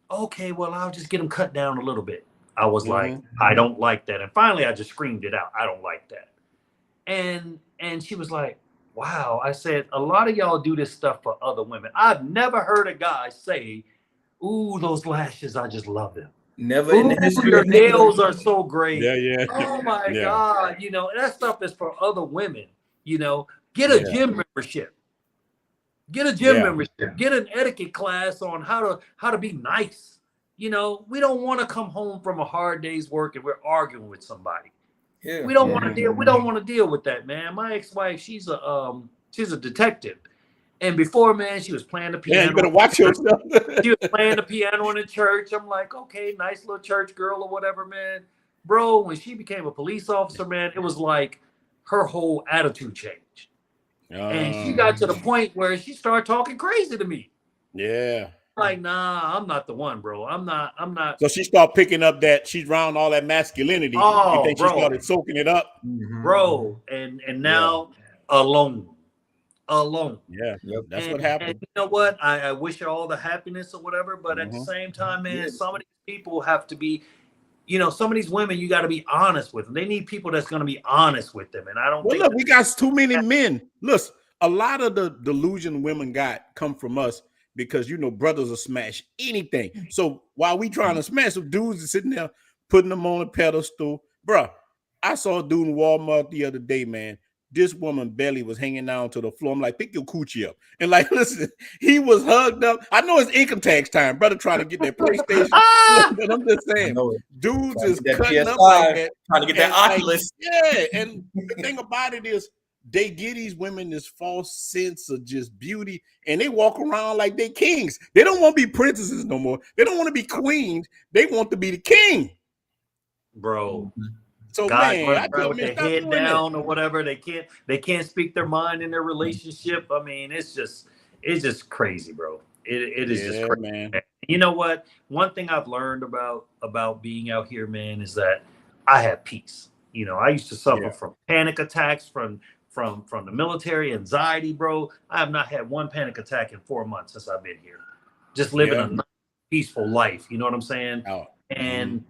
Okay, well, I'll just get them cut down a little bit. I was like, I don't like that, and finally, I just screamed it out. I don't like that, and she was like, wow. I said, a lot of y'all do this stuff for other women. I've never heard a guy say, ooh, those lashes, I just love them. Never in the history. Your nails are so great. Yeah. Oh my God. You know, that stuff is for other women. You know, get a gym membership. Get a gym membership. Get an etiquette class on how to be nice. You know, we don't want to come home from a hard day's work and we're arguing with somebody. Yeah. We don't want to deal. We don't want to deal with that, man. My ex-wife, she's a detective. And before, man, she was playing the piano. Yeah, you better watch yourself. She was playing the piano in the church. I'm like, okay, nice little church girl or whatever, man. Bro, when she became a police officer, man, it was like her whole attitude changed. And she got to the point where she started talking crazy to me. Yeah. Like, nah, I'm not the one, bro. I'm not. So she started picking up that she's around all that masculinity. Oh, she started soaking it up. Bro, and now alone. alone. Yeah, that's And what happened. you know what? I wish her all the happiness or whatever, but at the same time, man, some of these people have to be, you know, some of these women you got to be honest with them. They need people that's going to be honest with them. And I don't think look, we got too many men. Look, a lot of the delusion women got come from us because, you know, brothers will smash anything. So while we trying to smash, some dudes are sitting there putting them on a pedestal. Bruh, I saw a dude in Walmart the other day, man. This woman belly was hanging down to the floor. I'm like, pick your coochie up. And like, listen, he was hugged up. I know it's income tax time, brother, trying to get that PlayStation. But I'm just saying, dudes is cutting up like that. Trying to get that Oculus. Yeah, and the thing about it is, they give these women this false sense of just beauty, and they walk around like they kings. They don't want to be princesses no more. They don't want to be queens. They want to be the king. Bro. So guys man, running around with their head down or whatever. They can't speak their mind in their relationship. I mean, it's just crazy, bro. It is just crazy, man. You know what? One thing I've learned about being out here, man, is that I have peace. You know, I used to suffer from panic attacks from the military, anxiety, bro. I have not had one panic attack in 4 months since I've been here. Just living a nice, peaceful life. You know what I'm saying? And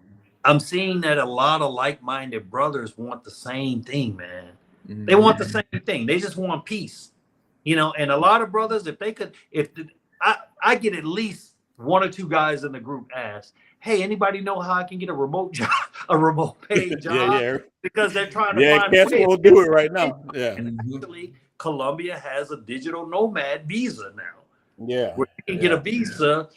I'm seeing that a lot of like-minded brothers want the same thing, man. They want the same thing. They just want peace, you know. And a lot of brothers, if they could, I get at least 1 or 2 guys in the group ask, "Hey, anybody know how I can get a remote job, a remote paid job?" Because they're trying to find ways. Yeah, we'll do it right now. Yeah. And actually, Colombia has a digital nomad visa now. Yeah. Where you can get a visa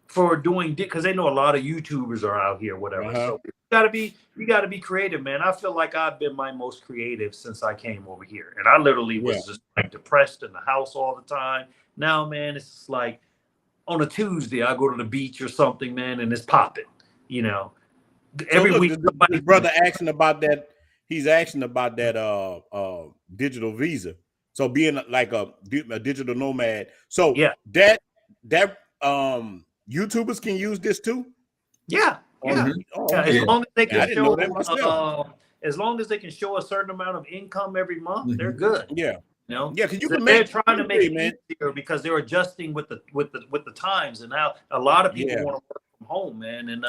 for doing, because they know a lot of YouTubers are out here, whatever. So you gotta be creative, man. I feel like I've been my most creative since I came over here, and I literally was just like depressed in the house all the time. Now, man, it's just like on a Tuesday I go to the beach or something, man, and it's popping. You know, every week. His brother asking about that. He's asking about that digital visa. So being like a digital nomad. So that YouTubers can use this too. Yeah. As long as they can show, as long as they can show a certain amount of income every month, they're good. Yeah. You know, because they're trying to make it easier because they're adjusting with the times, and now a lot of people want to work from home, man, and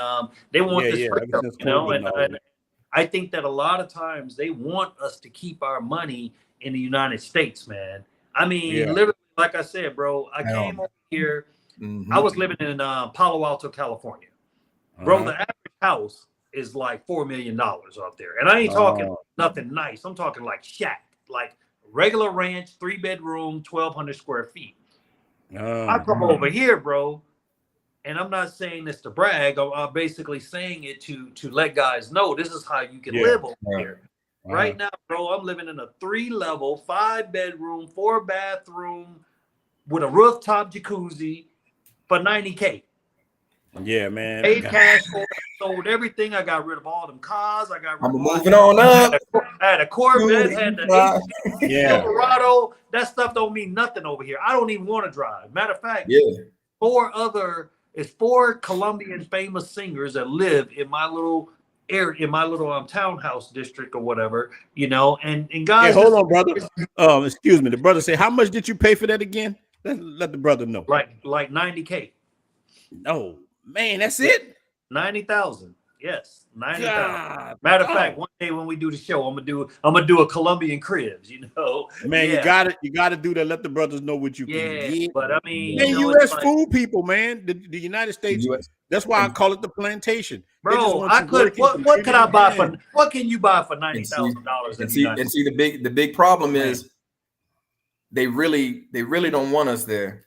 they want this freedom, you know. And I think that a lot of times they want us to keep our money in the United States, man. I mean, literally, like I said, bro, I came over here. I was living in Palo Alto, California. Bro, the average house is like $4 million out there. And I ain't talking nothing nice. I'm talking like shack, like regular ranch, 3-bedroom, 1,200 square feet. I come over here, bro, and I'm not saying this to brag. I'm basically saying it to let guys know this is how you can live over here. Right now, bro, I'm living in a 3-level, 5-bedroom, 4-bathroom with a rooftop jacuzzi for $90K. Yeah, man. Paid cash for it, sold everything. I got rid of all them cars. I got rid of moving on up. I had a Corvette, had the Silverado. That stuff don't mean nothing over here. I don't even want to drive. Matter of fact, 4 Colombian famous singers that live in my little area, in my little townhouse district or whatever, you know. And guys, hold on, brother. Excuse me. The brother said, "How much did you pay for that again?" Let the brother know. Like $90K. Oh man, that's it. 90,000. Yes, 90,000. Matter of fact, one day when we do the show, I'm gonna do a Colombian cribs. You know, man, you gotta do that. Let the brothers know what you can get. But I mean, man, U.S. food people, man, the United States. That's why I call it the plantation, bro. I could. What could I buy for? What can you buy for $90,000? And see, the big problem is they really don't want us there.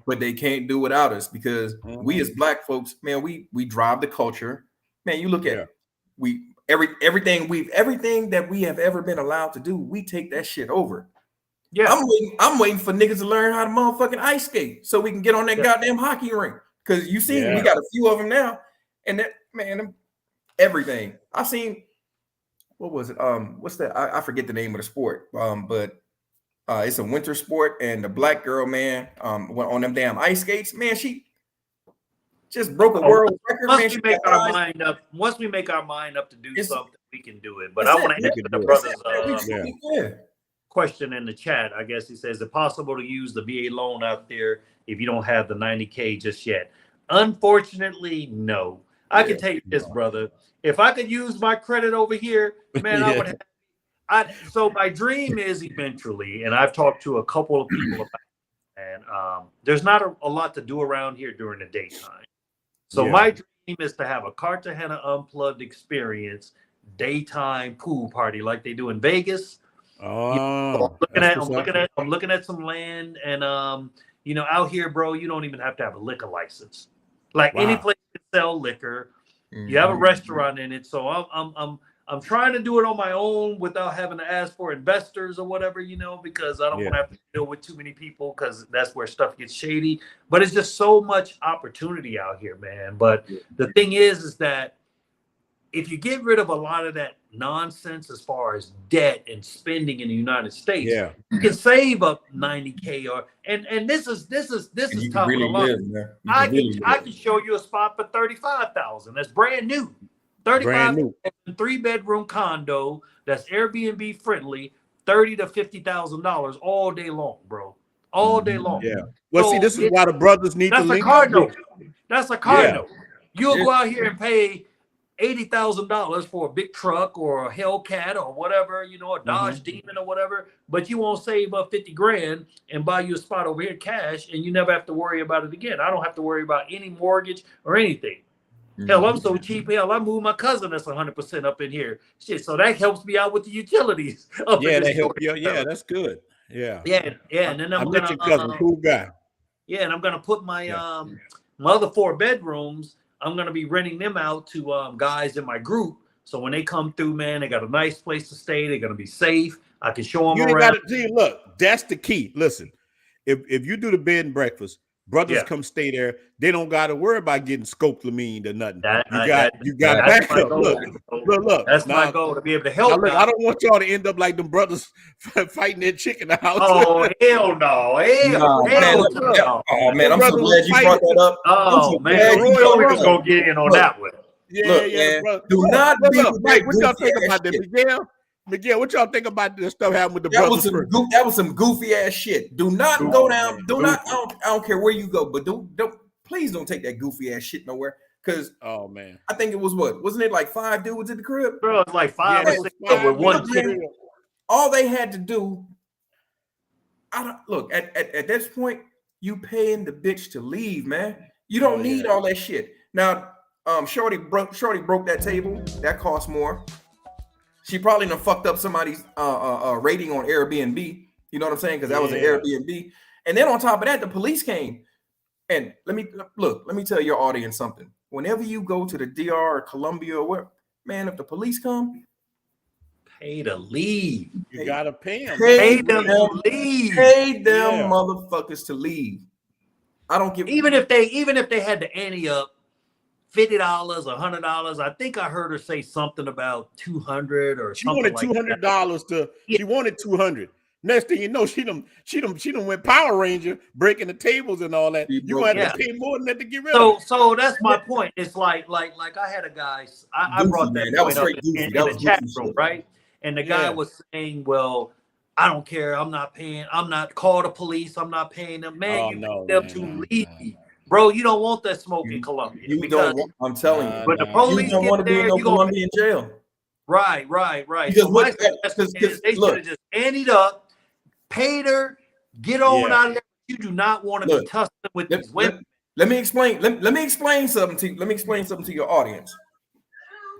But they can't do without us because we as Black folks, man, we drive the culture. Man, you look at everything that we have ever been allowed to do, we take that shit over. Yeah, I'm waiting for niggas to learn how to motherfucking ice skate so we can get on that goddamn hockey rink. Because you see, we got a few of them now, and that man, everything I seen. What was it? What's that? I forget the name of the sport. But. It's a winter sport, and the Black girl, man, went on them damn ice skates. Man, she just broke a world record. Once we make our mind up to do something, we can do it. But I want to answer the brothers. question in the chat. I guess he says, is it possible to use the VA loan out there if you don't have the 90K just yet? Unfortunately, no. I can tell you this, brother. If I could use my credit over here, man, I would have. So my dream is eventually, and I've talked to a couple of people about it, and there's not a lot to do around here during the daytime. So my dream is to have a Cartagena unplugged experience, daytime pool party like they do in Vegas. Oh, I'm looking at some land, and out here, bro, you don't even have to have a liquor license. Like any place can sell liquor. You have a restaurant in it. So I'm trying to do it on my own without having to ask for investors or whatever, because I don't want to have to deal with too many people, because that's where stuff gets shady. But it's just so much opportunity out here, man. But the thing is that if you get rid of a lot of that nonsense as far as debt and spending in the United States, you can save up 90K and this is top of the line. I can show you a spot for 35,000. That's brand new. 35,000 3-bedroom condo that's Airbnb friendly, $30,000 to $50,000 all day long, bro. All day long. Yeah. Well, see, this is why the brothers need to link up. That's a car note. You'll go out here and pay $80,000 for a big truck or a Hellcat or whatever, a Dodge Demon or whatever, but you won't save up 50 grand and buy you a spot over here cash, and you never have to worry about it again. I don't have to worry about any mortgage or anything. Hell, I'm so cheap. Hell, I moved my cousin that's 100% up in here. Shit, so that helps me out with the utilities. They help you. Yeah, that's good. Yeah. And then I'm gonna cousin, cool guy. Yeah, and I'm gonna put my my other 4 bedrooms. I'm going to be renting them out to guys in my group. So when they come through, man, they got a nice place to stay. They're going to be safe. I can show them around. Look, that's the key. Listen, if you do the bed and breakfast, brothers come stay there. They don't got to worry about getting scopolamine or nothing. You got backup. Look. That's my goal, to be able to help. Look, I don't want y'all to end up like them brothers fighting that chick in the house. Oh, hell no. Oh, man, I'm so glad you brought that up. Oh, man. Roy was going to get in on that one. Do not be Mike, what y'all think about that, Miguel, what y'all think about this stuff happening with the brothers? That was some goofy ass shit. Do not go down. I don't care where you go, but please don't take that goofy ass shit nowhere. Because I think it was wasn't it like 5 dudes in the crib? Bro, it's like 5 or 6 with one kid. All they had to do, look at this point, you paying the bitch to leave, man. You don't need all that shit. Now, Shorty broke that table. That cost more. She probably done fucked up somebody's rating on Airbnb. You know what I'm saying? Because that was an Airbnb. And then on top of that, the police came. And let me tell your audience something. Whenever you go to the DR or Colombia or where, man, if the police come, pay to leave. You gotta pay them. Pay them to leave. Pay them motherfuckers to leave. I don't give. Even if they had to ante up $50, $100. I think I heard her say something about 200 or something. She wanted $200 she wanted 200. Next thing you know, she done went Power Ranger, breaking the tables and all that. You had to pay more than that to get rid of it. So that's my point. It's like I had a guy. I brought that point up in the chat room, right? And the guy was saying, "Well, I don't care. I'm not paying. I'm not call the police. I'm not paying them. Man, them to leave." Bro, you don't want that smoke in Colombia. I'm telling you. But the police don't want to be in no Colombian jail. Right. So they should have just ended up, paid her, get on out of there. You do not want to be tussling with these women. Let me explain. Let me explain something to you. Let me explain something to your audience.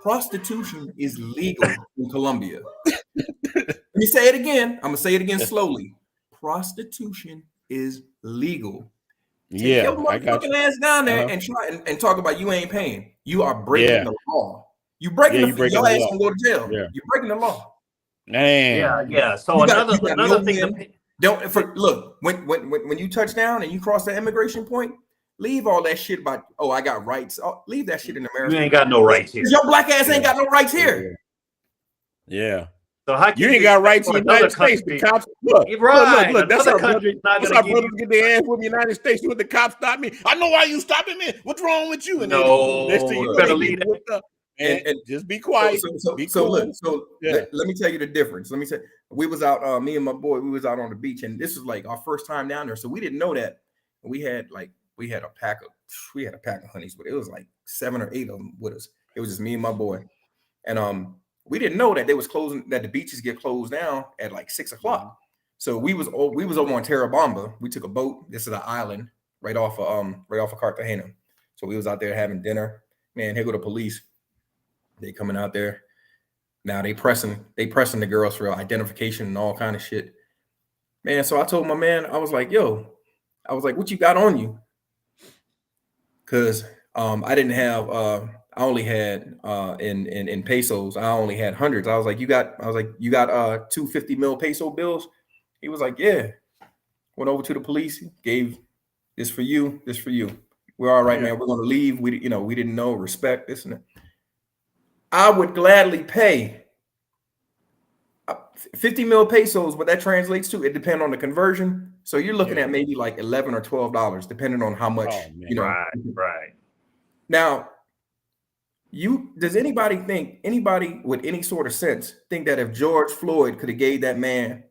Prostitution is legal in Colombia. Let me say it again. I'm gonna say it again slowly. Prostitution is legal. Take your motherfucking ass down there and try and talk about you ain't paying. You are breaking the law. You breaking the law. Your ass gonna go to jail. Yeah. You're breaking the law. Man. Yeah. So another thing. Look, when you touch down and you cross the immigration point, leave all that shit about I got rights. Leave that shit in America. You ain't got no rights here. Your black ass ain't got no rights here. Yeah. So how you ain't got rights in the United States. The cops look. That's how brothers get their ass with the United States. When the cops stop me, I know why you stopping me. What's wrong with you? And you better leave that. and just be quiet. Be cool. Let me tell you the difference. Let me say, we was out, me and my boy, we was out on the beach, and this was like our first time down there, so we didn't know that. We had a pack of honeys, but it was like 7 or 8 of them with us. It was just me and my boy, and we didn't know that they was closing, that the beaches get closed down at like 6 o'clock. So we was over on Terra. We took a boat. This is an island right off of Cartagena. So we was out there having dinner. Man, here go the police. They coming out there. Now they pressing the girls for identification and all kind of shit. Man, so I told my man, I was like, what you got on you? Because I didn't have I only had in pesos, I only had hundreds. I was like, you got 2 50 mil peso bills? He was like, yeah. Went over to the police, gave this for you, this for you. We're all right, man. We're gonna leave. We didn't know, respect this and that. I would gladly pay 50 mil pesos. What that translates to, it depends on the conversion. So you're looking at maybe like $11 or $12, depending on how much Right. Now, does anybody with any sort of sense think that if George Floyd could have gave that man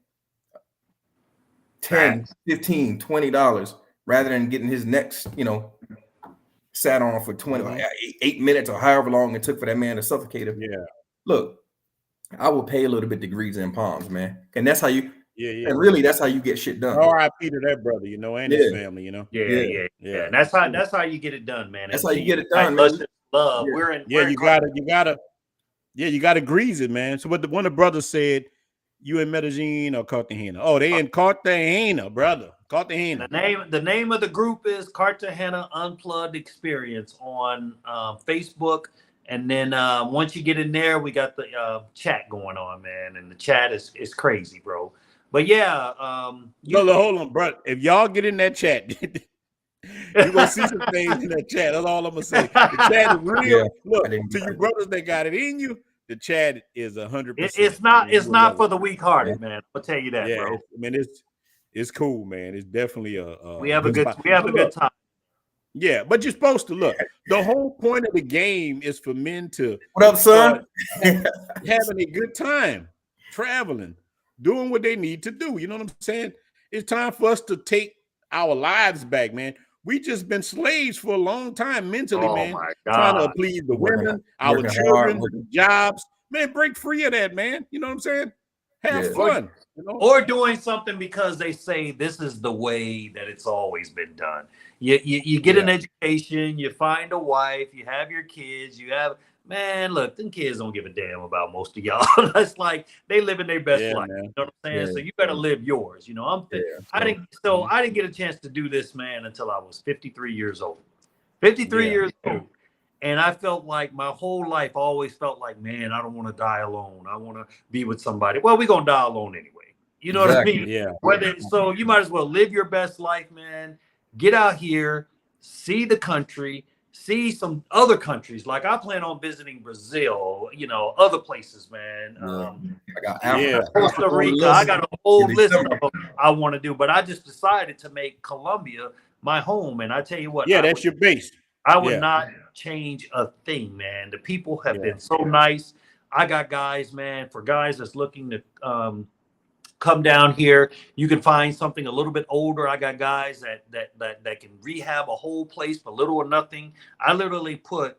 $10, $15, $20 rather than getting his neck, sat on for 8 minutes or however long it took for that man to suffocate him? Yeah. Look, I will pay a little bit degrees and palms, man. And that's how you and really that's how you get shit done. R.I.P. to that brother, and his family, Yeah. And that's how you get it done, man. That's how you get it done, man. Love. You gotta grease it, man. So what one of the brothers said, you in Medellin or Cartagena? Oh, they in Cartagena, brother. Cartagena. The name of the group is Cartagena Unplugged Experience on Facebook. And then once you get in there, we got the chat going on, man. And the chat is crazy, bro. But yeah, hold on, bro. If y'all get in that chat, you're gonna see some things in that chat. That's all I'm gonna say. The chat is real. Yeah, look, to you brothers that got it in you, the chat is 100%. It's not for the weak-hearted, man. I'll tell you that, bro. It's cool, man. It's definitely we have a good time. Yeah, but you're supposed to look. The whole point of the game is for men to what up, son? Having a good time, traveling, doing what they need to do. You know what I'm saying? It's time for us to take our lives back, man. We just been slaves for a long time mentally, man. Trying to please the women, our children, jobs. Man, break free of that, man. You know what I'm saying? Have fun. Or doing something because they say this is the way that it's always been done. You get an education, you find a wife, you have your kids, man, look, them kids don't give a damn about most of y'all. That's like they living their best life. Man. You know what I'm saying? So you better live yours. I didn't get a chance to do this, man, until I was 53 years old. 53 years old. And I felt like my whole life I always felt like, man, I don't want to die alone. I want to be with somebody. Well, we're gonna die alone anyway. You know what I mean? Yeah. So you might as well live your best life, man. Get out here, see the country, see some other countries. Like I plan on visiting Brazil, other places, man. I got Africa, Costa Rica. I got a whole list of them I want to do, but I just decided to make Colombia my home. And I tell you what, that's your base. I would not change a thing, man. The people have been so nice. I got guys, man, for guys that's looking to come down here. You can find something a little bit older. I got guys that can rehab a whole place for little or nothing. I literally put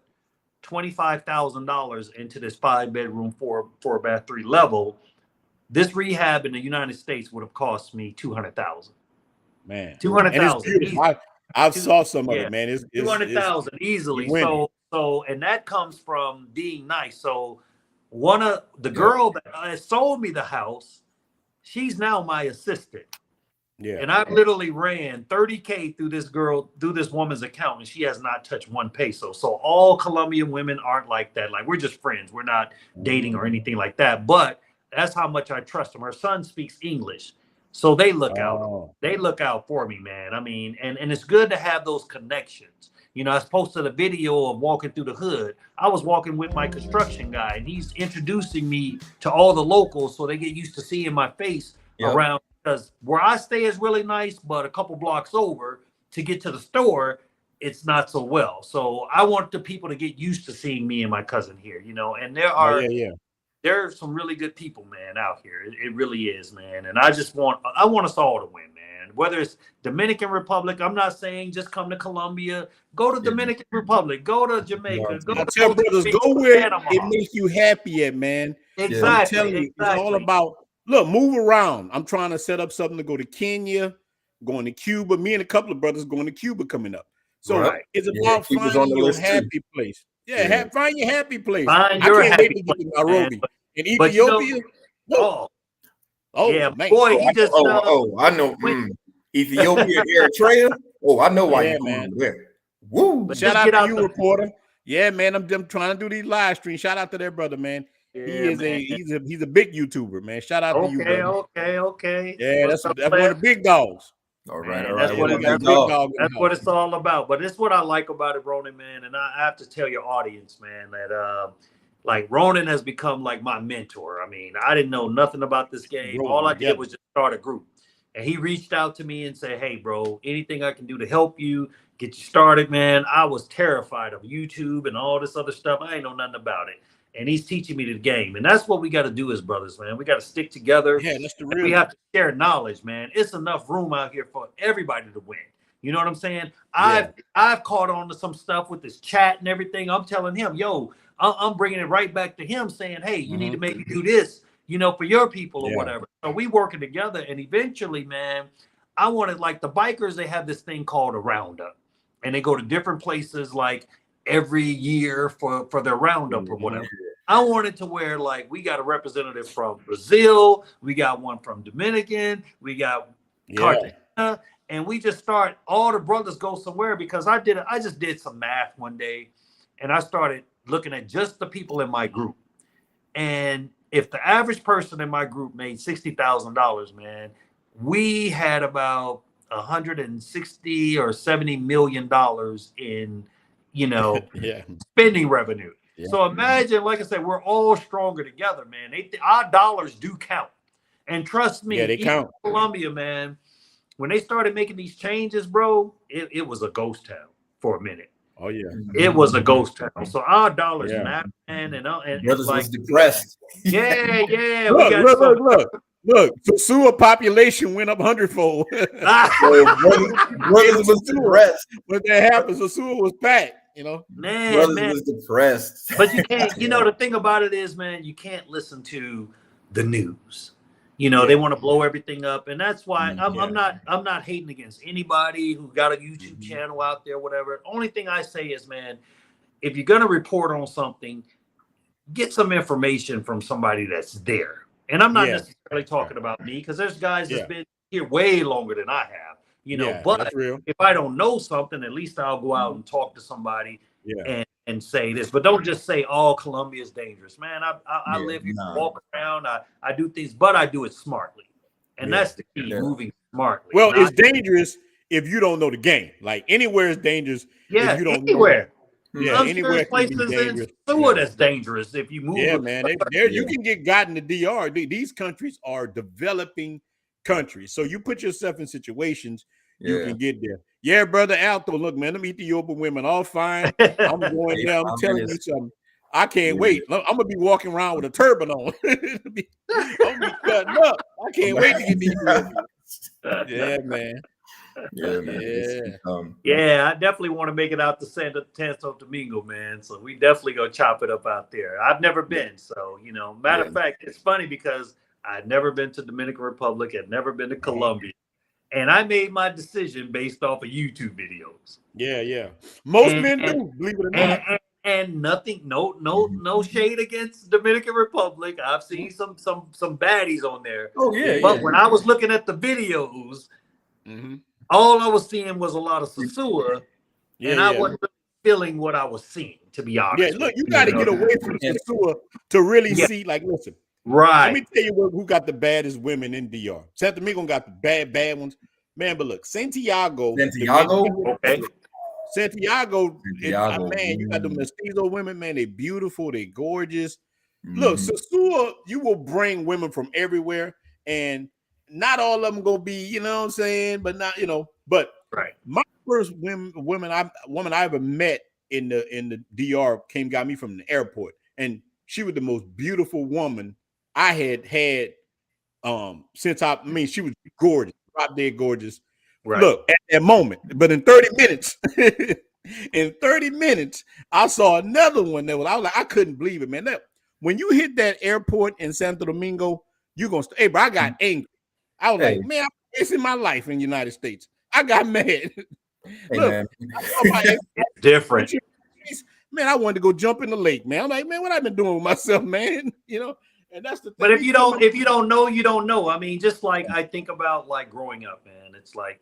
$25,000 into this 5-bedroom, 4-bath, 3-level. This rehab in the United States would have cost me $200,000. Man, $200,000. I saw some of it, man. It's 200,000 easily. So, and that comes from being nice. So, one of the girl that sold me the house, she's now my assistant. Yeah. And I literally ran $30K through this woman's account, and she has not touched one peso. So all Colombian women aren't like that. Like, we're just friends. We're not dating or anything like that. But that's how much I trust them. Her son speaks English. So they look out. They look out for me, man. I mean, and it's good to have those connections. I posted a video of walking through the hood. I was walking with my construction guy, and he's introducing me to all the locals so they get used to seeing my face around. Because where I stay is really nice, but a couple blocks over to get to the store, it's not so well. So I want the people to get used to seeing me and my cousin here, you know. And there are there are some really good people, man, out here. It really is, man. And I want us all to win, man. Whether it's Dominican Republic, I'm not saying just come to Colombia. Go to Dominican Republic. Go to Jamaica. Go to tell brothers, go where it makes you happy at, man. Exactly. I'm telling you, it's all about, look, move around. I'm trying to set up something to go to Kenya, going to Cuba. Me and a couple of brothers going to Cuba coming up. So it's about finding your happy place. Yeah, find your happy place. I can't wait to get to Nairobi. In Ethiopia? Yeah, man. Boy, he just I know. Ethiopia, Eritrea. I know why you're man. There. Woo! But shout out to you, reporter. Yeah, man. I'm trying to do these live streams. Shout out to that brother, man. He's a big YouTuber, man. Shout out to you, brother. Okay. Yeah, that's one of the big dogs. All right. That's what it's all about. But it's what I like about it, Ronin, man. And I have to tell your audience, man, that like Ronin has become like my mentor. I mean, I didn't know nothing about this game. All I did was just start a group. And he reached out to me and said, hey, bro, anything I can do to help you, get you started, man. I was terrified of YouTube and all this other stuff. I ain't know nothing about it. And he's teaching me the game. And that's what we got to do as brothers, man. We got to stick together. Yeah, that's the real. We have to share knowledge, man. It's enough room out here for everybody to win. You know what I'm saying? I've caught on to some stuff with this chat and everything. I'm telling him, yo, I'm bringing it right back to him saying, hey, you need to maybe do this, you know, for your people or whatever. So we working together. And eventually, man, I wanted, like the bikers, they have this thing called a roundup. And they go to different places like every year for their roundup or whatever. I wanted to where like we got a representative from Brazil, we got one from Dominican, we got Cartagena, and we just start all the brothers go somewhere because I just did some math one day and I started looking at just the people in my group. And if the average person in my group made $60,000, man, we had about 160 or 70 million dollars in, you know, spending revenue. So imagine, like I said, we're all stronger together, man. Our dollars do count. And trust me, they count. Colombia, man, when they started making these changes, bro, it was a ghost town for a minute. Oh, yeah. It was a ghost town. So our dollars matter, man. And brothers like, was depressed. Yeah. Look, Sosua population went up 100-fold. Brothers was depressed. When that happened, Sosua was packed. You know, brothers was depressed. But you can't. You know, the thing about it is, man, you can't listen to the news. You know, they want to blow everything up, and that's why I'm not hating against anybody who got a YouTube channel out there, whatever. Only thing I say is, man, if you're gonna report on something, get some information from somebody that's there. And I'm not necessarily talking about me because there's guys that's been here way longer than I have. You know, but if I don't know something, at least I'll go out and talk to somebody and say this. But don't just say, "Oh, Colombia is dangerous, man." I live here, walk around, I do things, but I do it smartly, and that's the key: moving smartly. Well, it's dangerous if you don't know the game. Like anywhere is dangerous. Yeah, if you don't anywhere. Yeah, anywhere places in Sewer that's dangerous if you move. Yeah, man. You can get got in the DR. These countries are developing countries. So you put yourself in situations you can get there. Yeah, brother Alto, look, man, them Ethiopian women all fine. I'm going there. I'm telling you something. I can't wait. I'm gonna be walking around with a turban on. I'm gonna be cutting up. I can't wait to get these. Yeah, man. Yeah, I definitely want to make it out to Santo Domingo, man. So we definitely go chop it up out there. I've never been, so you know. Matter of fact, it's funny because I'd never been to Dominican Republic, I'd never been to Colombia, and I made my decision based off of YouTube videos. Yeah. Most men do, believe it or not. And nothing, no shade against Dominican Republic. I've seen some baddies on there. Oh yeah. But when I was looking at the videos. All I was seeing was a lot of Sosua, and I wasn't feeling what I was seeing, to be honest. Yeah, look, you got to get away from Sosua to really see, like, listen. Right. Let me tell you who got the baddest women in DR. Santo Domingo got the bad ones. Man, but look, Santiago. Okay. Santiago, man, you got the mestizo women, man. They beautiful, they gorgeous. Look, Sosua, you will bring women from everywhere, and not all of them gonna be, you know what I'm saying, but not, you know, but my first woman I ever met in the DR got me from the airport, and she was the most beautiful woman I had since she was gorgeous, drop dead gorgeous. Right. Look at that moment, but in 30 minutes, in 30 minutes, I saw another one that I was like, I couldn't believe it, man. When you hit that airport in Santo Domingo, you're gonna hey, bro, I got angry. I was like, man, I'm facing my life in the United States. I got mad. Look, man. Different. Man, I wanted to go jump in the lake, man. I'm like, man, what I've been doing with myself, man? And that's the thing. But if you don't know, you don't know. I mean, just like I think about like growing up, man. It's like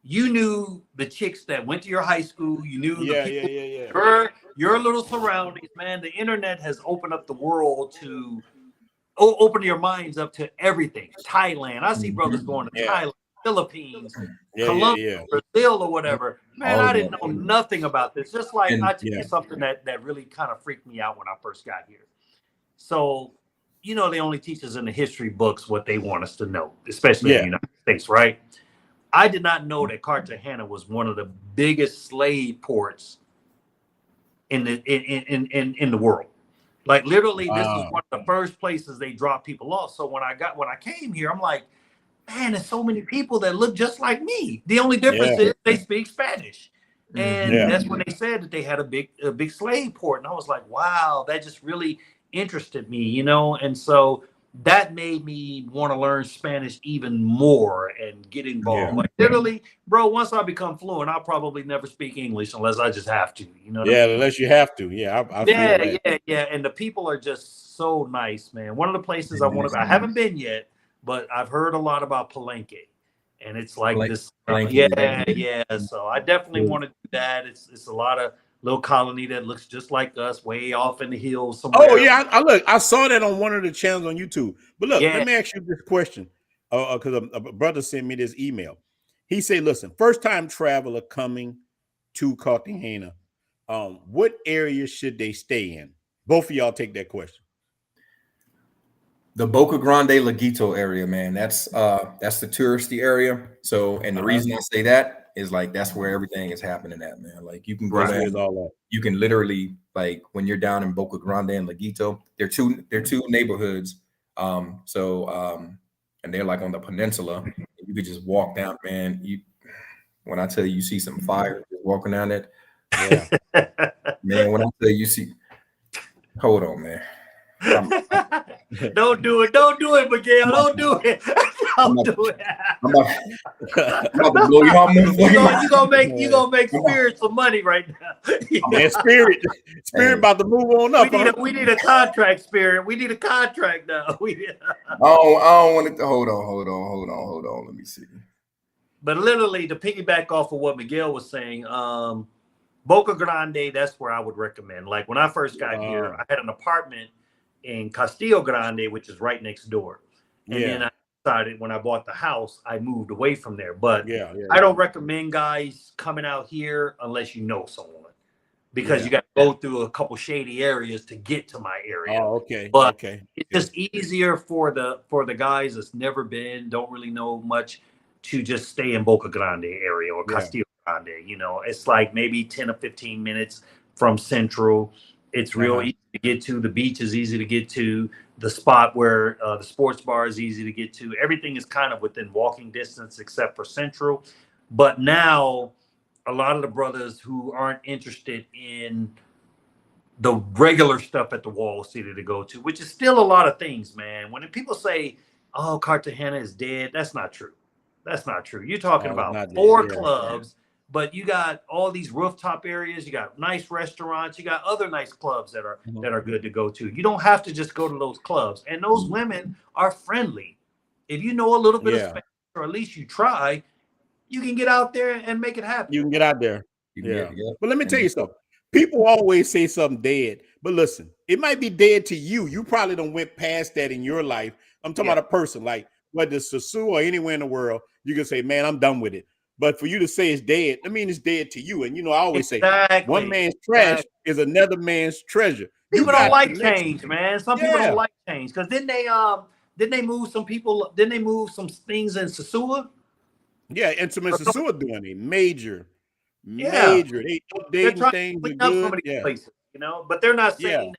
you knew the chicks that went to your high school. You knew the people, your little surroundings, man. The internet has opened up the world to open your minds up to everything. Thailand. I see brothers going to Thailand, Philippines, Colombia, Brazil, or whatever. Man, I didn't know nothing about this. Just like I tell you something that really kind of freaked me out when I first got here. So, they only teach us in the history books what they want us to know, especially in the United States, right? I did not know that Cartagena was one of the biggest slave ports in the world. Like literally, this is one of the first places they drop people off. So when I came here, I'm like, man, there's so many people that look just like me. The only difference is they speak Spanish. And that's when they said that they had a big slave port. And I was like, wow, that just really interested me, And so that made me want to learn Spanish even more and get involved. Like literally, bro, once I become fluent, I'll probably never speak English unless I just have to. Unless you have to. Yeah. And the people are just so nice, man. One of the places I haven't been yet, but I've heard a lot about Palenque. And it's like this. So I definitely want to do that. It's a lot of little colony that looks just like us, way off in the hills somewhere. Oh yeah, I saw that on one of the channels on YouTube. But look, let me ask you this question, because a brother sent me this email. He said, "Listen, first time traveler coming to Cartagena, what area should they stay in?" Both of y'all take that question. The Boca Grande Laguito area, man. That's the touristy area. So, and the reason I say that is like that's where everything is happening at, man. Like you can go there, you can literally like when you're down in Boca Grande and Laguito, they're two neighborhoods. And they're like on the peninsula. You could just walk down, man. When I tell you see some fire just walking down it, man. When I tell you see, hold on, man. Don't do it, Miguel. Don't do it. Don't do it. I'm about to blow y'all motherfucking. You gonna make Spirit some money right now. Man, Spirit about to move on up. We need a contract, Spirit. We need a contract now. I don't want it to hold on. Let me see. But literally, to piggyback off of what Miguel was saying, Boca Grande, that's where I would recommend. Like when I first got here, I had an apartment in Castillo Grande, which is right next door. And then I decided when I bought the house, I moved away from there. But I don't recommend guys coming out here unless you know someone, because you got to go through a couple shady areas to get to my area. Oh, okay. But it's just easier for the guys that's never been, don't really know much, to just stay in Boca Grande area or Castillo Grande. It's like maybe 10 or 15 minutes from Central. It's real easy to get to. The beach is easy to get to. The spot where the sports bar is easy to get to. Everything is kind of within walking distance except for Central. But now a lot of the brothers who aren't interested in the regular stuff at the Wall City to go to, which is still a lot of things, man. When people say, oh, Cartagena is dead, that's not true. That's not true. You're talking about 4 clubs. But you got all these rooftop areas. You got nice restaurants. You got other nice clubs that are good to go to. You don't have to just go to those clubs. And those women are friendly. If you know a little bit of Spanish, or at least you try, you can get out there and make it happen. You can get out there. But let me tell you something. People always say something dead. But listen, it might be dead to you. You probably don't went past that in your life. I'm talking about a person like whether it's Sassu or anywhere in the world. You can say, man, I'm done with it. But for you to say it's dead, I mean, it's dead to you. And, I always say one man's trash is another man's treasure. People don't like change, man. Some people don't like change. Because didn't they move some people? Didn't they move some things in Sasua? Yeah, and some in Sasua doing a major Major. They They're updating trying things. to clean Are up some of good. these Yeah. places, but they're not saying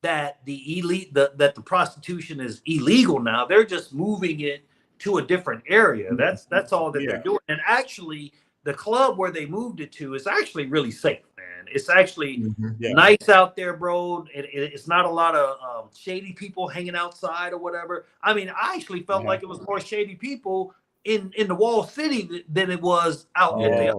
that the elite, that the prostitution is illegal now. They're just moving it to a different area. That's all that they're doing. And actually, the club where they moved it to is actually really safe, man. It's actually nice out there, bro. It's not a lot of shady people hanging outside or whatever. I mean, I actually felt like it was more shady people in the wall city than it was out at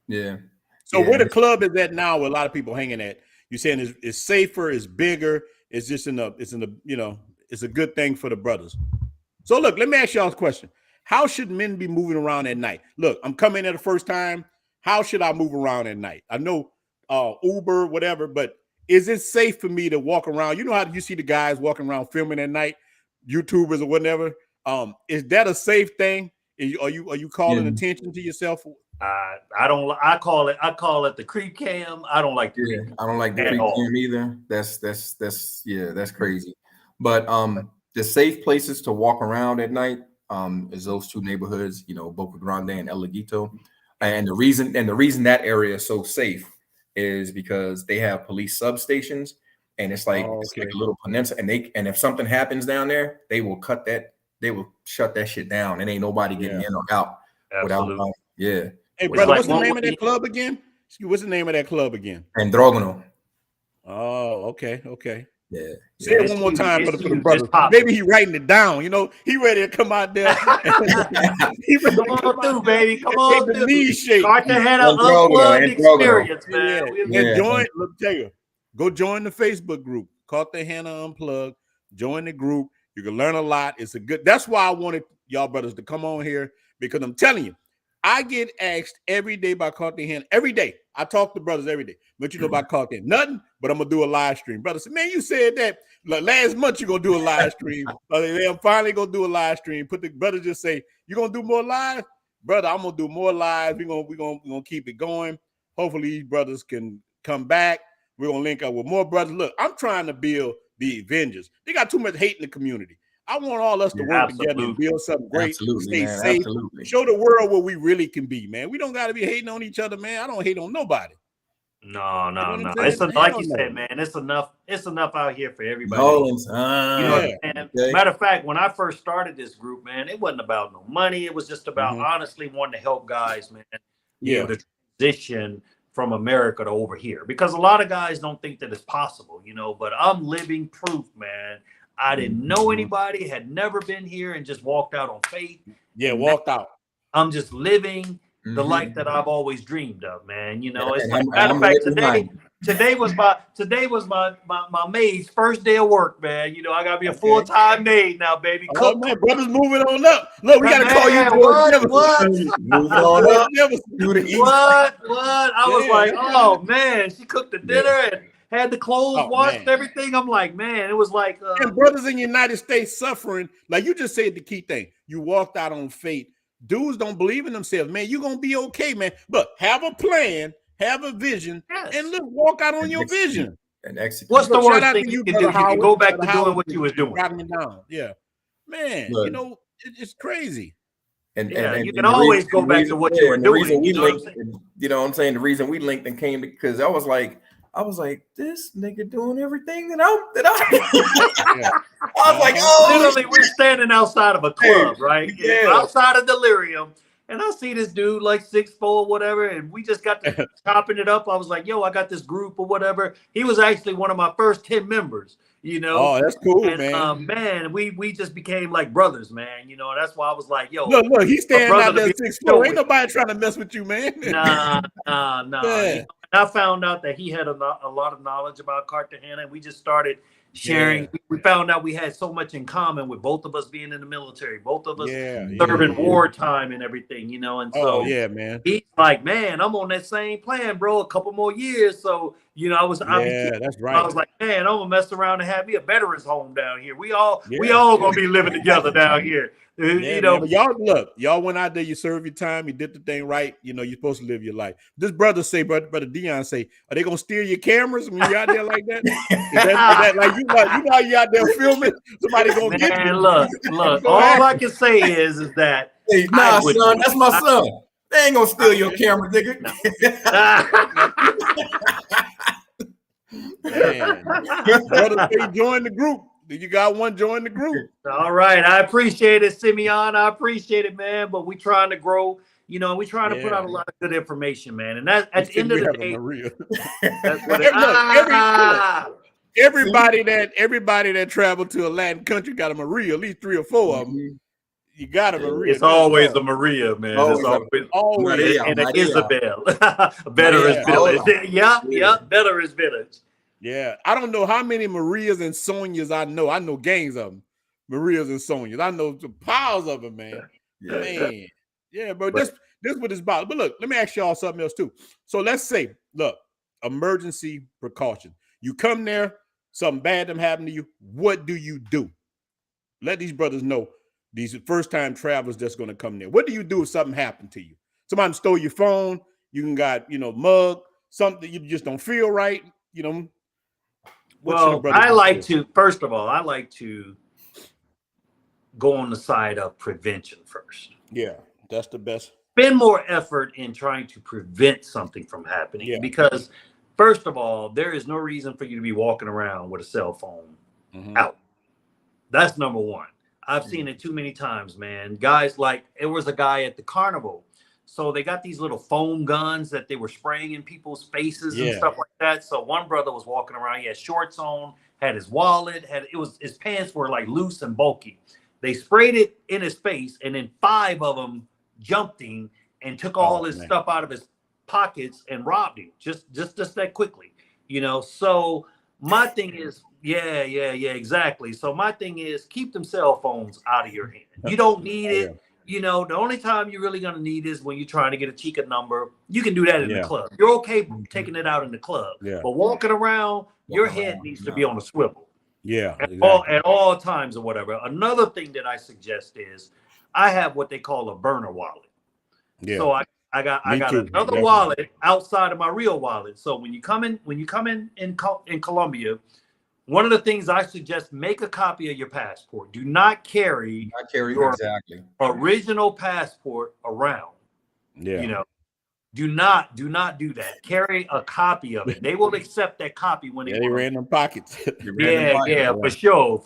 the So where the club is at now, where a lot of people hanging at, you're saying it's safer, it's bigger, it's just it's a good thing for the brothers. So look, let me ask y'all a question. How should men be moving around at night? Look, I'm coming in the first time. How should I move around at night? I know Uber, whatever, but is it safe for me to walk around? You know how you see the guys walking around filming at night, YouTubers or whatever. Is that a safe thing? Are you calling attention to yourself? I don't. I call it the creep cam. I don't like the creep cam. I don't like the creep cam either. That's crazy. But the safe places to walk around at night is those two neighborhoods, Boca Grande and El Laguito. And the reason that area is so safe is because they have police substations, and it's like a little peninsula. And if something happens down there, they will shut that shit down. And ain't nobody getting in or out without. Hey, brother, what's the name of that club again? What's the name of that club again? Andrógeno. Oh, okay. Yeah. Say it one more time for the brother. Maybe he writing it down. He ready to come out there. Come on through, baby. Come on through. Cartagena Unplugged experience, man. Let me tell you, go join the Facebook group, Cartagena Unplugged. Join the group. You can learn a lot. That's why I wanted y'all brothers to come on here, because I'm telling you, I get asked every day by Cartagena. Every day. I talk to brothers every day. But you know about Cartagena? Nothing, but I'm going to do a live stream. Brother said, man, you said that last month you're going to do a live stream. I'm finally going to do a live stream. The brother just say, you going to do more live? Brother, I'm going to do more live. We're going to keep it going. Hopefully these brothers can come back. We're going to link up with more brothers. Look, I'm trying to build the Avengers. They got too much hate in the community. I want all us to work together and build something great, stay safe, show the world what we really can be, man. We don't got to be hating on each other, man. I don't hate on nobody. No. It's like you said, man. It's enough. It's enough out here for everybody. Matter of fact, when I first started this group, man, it wasn't about no money. It was just about honestly wanting to help guys, man. Be able to transition from America to over here, because a lot of guys don't think that it's possible, But I'm living proof, man. I didn't know anybody, had never been here, and just walked out on faith. Yeah, walked out. I'm just living the life that I've always dreamed of, man. It's like, matter of fact, today was my maid's first day of work, man. I gotta be a full-time maid now, baby. Oh man, brothers moving on up. Look, we gotta call you. What? Moving on up. What? I was like, oh man, she cooked the dinner and had the clothes washed, everything. I'm like, man, it was like and brothers in the United States suffering. Like you just said the key thing. You walked out on faith. Dudes don't believe in themselves, man. You're gonna be okay, man. But have a plan, have a vision, and look, walk out on your vision. And execute. What's the worst thing you can do? You can go back to doing what you was doing. Yeah. Man, it's crazy. And you can always go back to what you were doing. You know what I'm saying? The reason we linked and came because I was like, this nigga doing everything that I I was like, literally, we're standing outside of a club, right? Yeah. Outside of Delirium. And I see this dude like 6'4", whatever, and we just got to chopping it up. I was like, yo, I got this group or whatever. He was actually one of my first 10 members, Oh, that's cool, and, man, we just became like brothers, man. And that's why I was like, yo. Look, he's standing out there 6'4". Ain't nobody trying to mess with you, man. Nah. Yeah. I found out that he had a lot of knowledge about Cartagena, and we just started sharing. We found out we had so much in common with both of us being in the military, both of us serving wartime and everything, and so man. He's like, man, I'm on that same plan, bro. A couple more years, so that's right. I was like, man, I'm gonna mess around and have me a veterans home down here. We all gonna be living together down here. Man, y'all went out there, you served your time, you did the thing right. You're supposed to live your life. This brother Dion say, are they gonna steal your cameras when you're out there like that? Is that like you know you out there filming? Somebody gonna get you. Look. All I can say is that son, that's my son. They ain't gonna steal your camera, nigga. Man. Brother say join the group. You got one, join the group. All right. I appreciate it, Simeon. I appreciate it, man. But we trying to grow. You know, we trying to put out a lot of good information, man. And that at the end of the day, that's what everybody that traveled to a Latin country got a Maria, at least 3 or 4 of them. You got a Maria. It's always a Maria, man. It's always Maria, and Maria. Isabel. Better is village. Yeah, better is village. Yeah, I don't know how many Marias and Sonias I know. I know gangs of them, Marias and Sonias. I know piles of them, man. Man, yeah, bro. This what it's about. But look, let me ask y'all something else too. So let's say, look, emergency precaution. You come there, something bad them happen to you. What do you do? Let these brothers know. These first-time travelers that's going to come there. What do you do if something happened to you? Somebody stole your phone. You got, mug, something you just don't feel right. Well, first of all, I like to go on the side of prevention first. Yeah, that's the best. Spend more effort in trying to prevent something from happening because, first of all, there is no reason for you to be walking around with a cell phone out. That's number one. I've seen it too many times, man. Guys, like, it was a guy at the carnival. So they got these little foam guns that they were spraying in people's faces and stuff like that. So one brother was walking around. He had shorts on, had his wallet, his pants were like loose and bulky. They sprayed it in his face, and then 5 of them jumped him and took all his stuff out of his pockets and robbed him just that quickly. So my thing is, exactly. So my thing is, keep them cell phones out of your hand. You don't need it. The only time you're really going to need is when you're trying to get a Chica number. You can do that in the club. You're okay taking it out in the club. But walking around, your head needs to be on a swivel. At all times or whatever. Another thing that I suggest is I have what they call a burner wallet. So I got another wallet outside of my real wallet. So when you come in Colombia, one of the things I suggest, make a copy of your passport. Do not carry your original passport around. Do not do that. Carry a copy of it. They will accept that copy when they ran them pockets. For sure.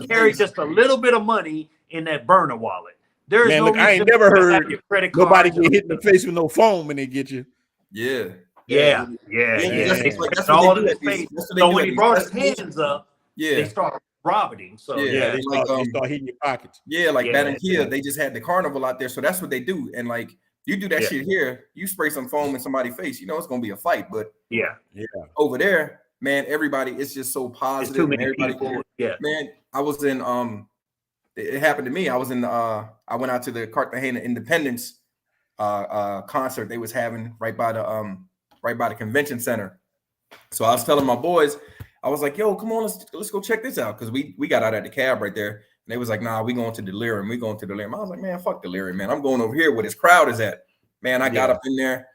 Carry just a little bit of money in that burner wallet. There's no reason I ain't never heard nobody get hit in the face with no phone when they get you. Yeah. All in his face. So when he brought his hands up, they started robbing him. So they start hitting your pockets. Back in here, they just had the carnival out there, so that's what they do. And like, you do that shit here, you spray some foam in somebody's face, it's gonna be a fight. But over there, man, everybody, it's just so positive. Too many people. Man, I was in it happened to me. I was in I went out to the Cartagena Independence concert they was having right by the convention center. So I was telling my boys, I was like, yo, come on, let's go check this out. Because we got out at the cab right there. And they was like, nah, we going to Delirium. I was like, man, fuck Delirium, man. I'm going over here where this crowd is at. Man, I got up in there.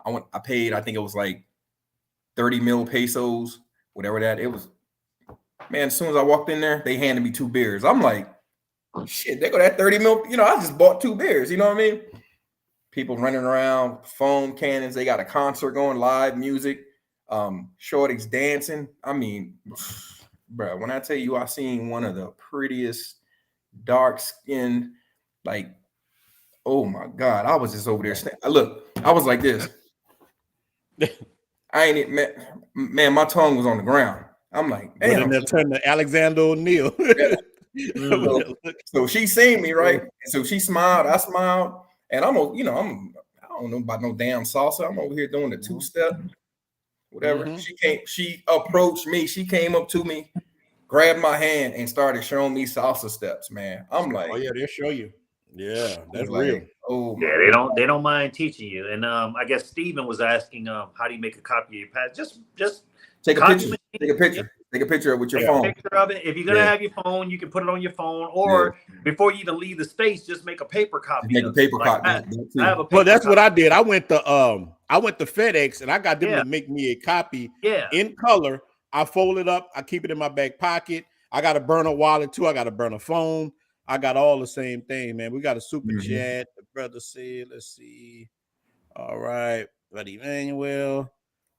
I paid, I think it was like 30 mil pesos, whatever that. It was, man, as soon as I walked in there, they handed me 2 beers. I'm like, shit, they go that 30 mil. I just bought 2 beers. You know what I mean? People running around, foam cannons. They got a concert going, live music. Shorties dancing. I mean, bro, when I tell you I seen one of the prettiest dark-skinned, like, oh my God, I was just over there. Look, I was like this. I ain't man, my tongue was on the ground. I'm like, damn. But turn to Alexander O'Neal. So she seen me, right? So she smiled, I smiled, and I'm, I don't know about no damn salsa. I'm over here doing the 2-step. Whatever. She approached me. She came up to me, grabbed my hand, and started showing me salsa steps, man. I'm like, oh yeah, they'll show you. Yeah, that's real. Like, oh yeah, they don't mind teaching you. And I guess Steven was asking, how do you make a copy of your pass? Just take a picture. Take a picture. Take a picture of it with your phone. Picture of it. If you're gonna have your phone, you can put it on your phone, or before you even leave the space, just make a paper copy. Make a paper copy. I have a paper well, that's copy. what I did. I went to FedEx and I got them to make me a copy in color. I fold it up. I keep it in my back pocket. I got a burner wallet too. I got a burner phone. I got all the same thing, man. We got a super chat. The brother said, let's see. All right, Brother Emmanuel.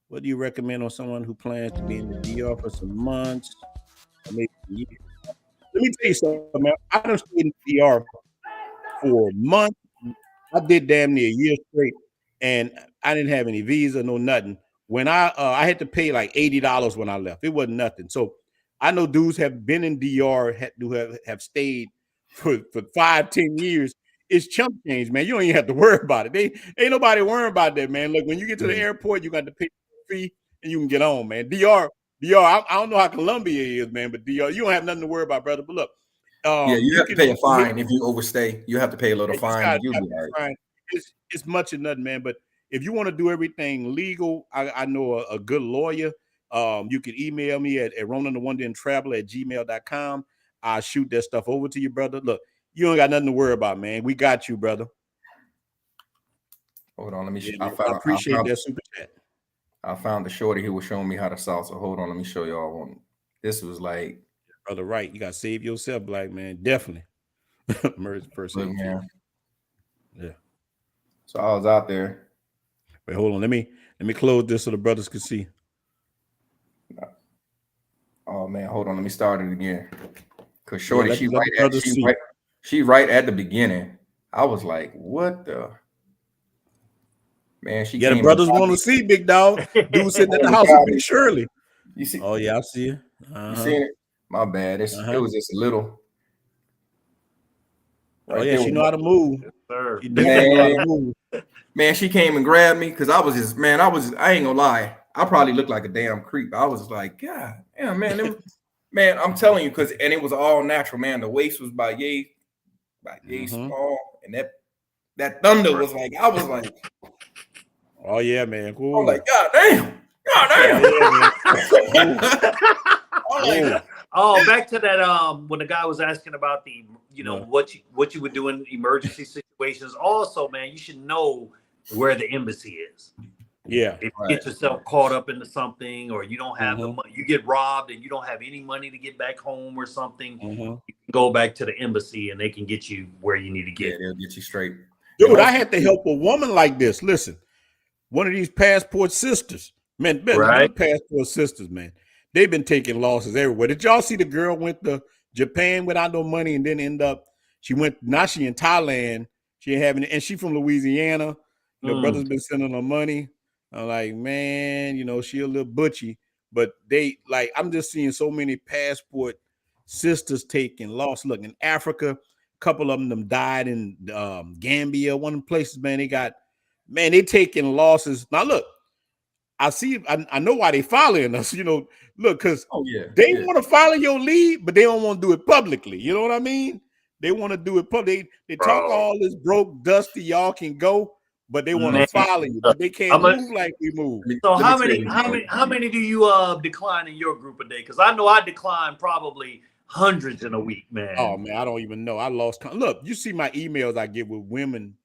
What do you recommend on someone who plans to be in the DR for some months or maybe a year? Let me tell you something, man. I done stayed in the DR for months. I did damn near a year straight, and I didn't have any visa, no nothing. When I had to pay like $80 when I left. It wasn't nothing. So I know dudes have been in DR have stayed for 5-10 years. It's chump change, man. You don't even have to worry about it. They ain't nobody worrying about that, man. Look, when you get to the airport, you got to pay the fee and you can get on, man. DR, I don't know how Colombia is, man, but DR, you don't have nothing to worry about, brother. But look, you have to pay a fine if you overstay. You have to pay a little fine. It's much of nothing, man. But if you want to do everything legal, I know a good lawyer. You can email me at Ronin the Traveler at gmail.com. I'll shoot that stuff over to you, brother. Look, you don't got nothing to worry about, man. We got you, brother. Hold on, let me. I appreciate that super chat. I found the shorty who was showing me how to salsa. Hold on, let me show y'all one. This was like, brother, right? You gotta save yourself, black man. Definitely. Emergency person. Man. Yeah. So I was out there. Wait, hold on. Let me close this so the brothers can see. Oh man, hold on. Let me start it again. Cause shorty, she right at the beginning. I was like, what the man? She the brothers want to see, big dog. Dude sitting in the house with Big Shirley. You see? Oh yeah, I see it. You seen it? My bad. It was just a little. Right, oh yeah, she know how to move. Yes, she definitely know how to move. Man, she came and grabbed me because I ain't gonna lie. I probably looked like a damn creep. I was like, God, yeah, man. Man, I'm telling you, and it was all natural, man. The waist was by yay small, and that thunder was like, I was like, oh yeah, man. Cool. I was like, God damn. Oh, yeah, oh, back to that when the guy was asking about the what you would do in emergency situations. Also, man, you should know where the embassy is. Yeah. If you get yourself caught up into something, or you don't have the money, you get robbed and you don't have any money to get back home or something, you can go back to the embassy and they can get you where you need to get. Yeah, they'll get you straight. Dude, I had to help a woman like this. Listen, one of these passport sisters, man, passport sisters, man. They've been taking losses everywhere. Did y'all see the girl went to Japan without no money and then she in Thailand. She having, and she from Louisiana. Brother's been sending her money. I'm like, man, she a little butchy, but I'm just seeing so many passport sisters taking loss. Look, in Africa, a couple of them died in Gambia. One of the places, man, they taking losses. Now look, I know why they following us, look, because they want to follow your lead, but they don't want to do it publicly. You know what I mean? They want to do it public. They talk all this broke, dusty, y'all can go, but they want to follow you, but they can't move like we move. So how many do you decline in your group a day? Because I know I decline probably hundreds in a week, man. Oh man, I don't even know. I lost. Look, you see my emails I get with women.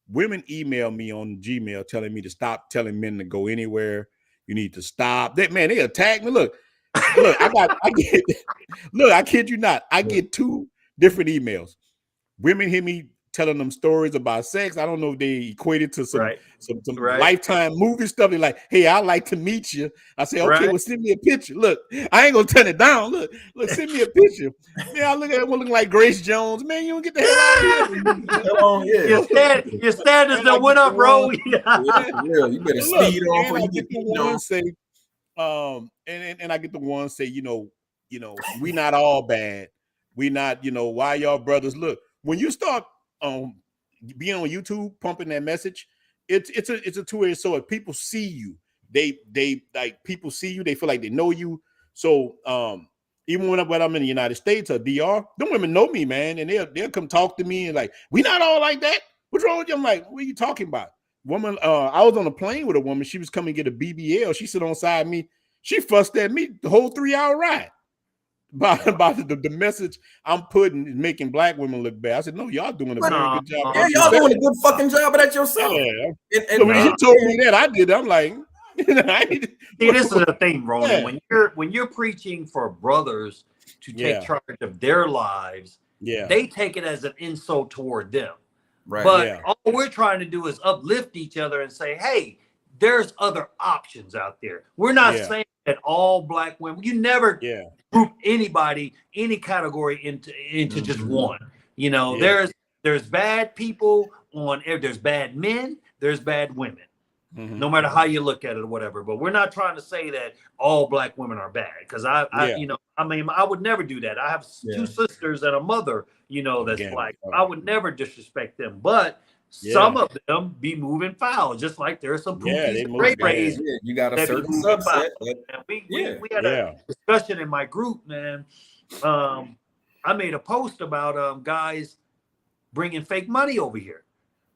Women email me on Gmail telling me to stop telling men to go anywhere. You need to stop. They attack me. Look, I kid you not. I get 2 different emails. Women hear me telling them stories about sex. I don't know if they equate it to some Lifetime movie stuff. They're like, hey, I'd like to meet you. I say, okay, well, send me a picture. Look, I ain't gonna turn it down. Look, send me a picture. Man, I look at one looking like Grace Jones. Man, you don't get the hell out of here. Your standards that went up, bro. Yeah, you better speed off before you get the one say, and I get the one say, we not all bad. We not, why y'all brothers? Look, when you start being on YouTube pumping that message, it's a two-edged sword. People see you, they like people see you, they feel like they know you. So even when I'm in the United States or DR, them women know me, man, and they'll come talk to me and like, we not all like that. What's wrong with you? I'm like, what are you talking about? Woman, I was on a plane with a woman. She was coming to get a BBL. She sit on side me. She fussed at me the whole 3-hour ride about the message I'm putting is making black women look bad. I said, no, y'all doing a very good job. Yeah, y'all doing a good fucking job of that yourself. Yeah. So when he told me that, I did. I'm like, see, this is the thing, Ronin. When you're preaching for brothers to take charge of their lives, they take it as an insult toward them. Right. But all we're trying to do is uplift each other and say, hey, there's other options out there. We're not saying that all black women, you never group anybody, any category into just one. You know, there's bad people on air, there's bad men, there's bad women. No matter how you look at it or whatever, but we're not trying to say that all black women are bad, because I you know, I mean, I would never do that. I have two sisters and a mother, you know, that's black. I would never disrespect them, but some of them be moving foul, just like there are some poopies and ray-rays. You got a certain subset. We had a discussion in my group, man. I made a post about guys bringing fake money over here.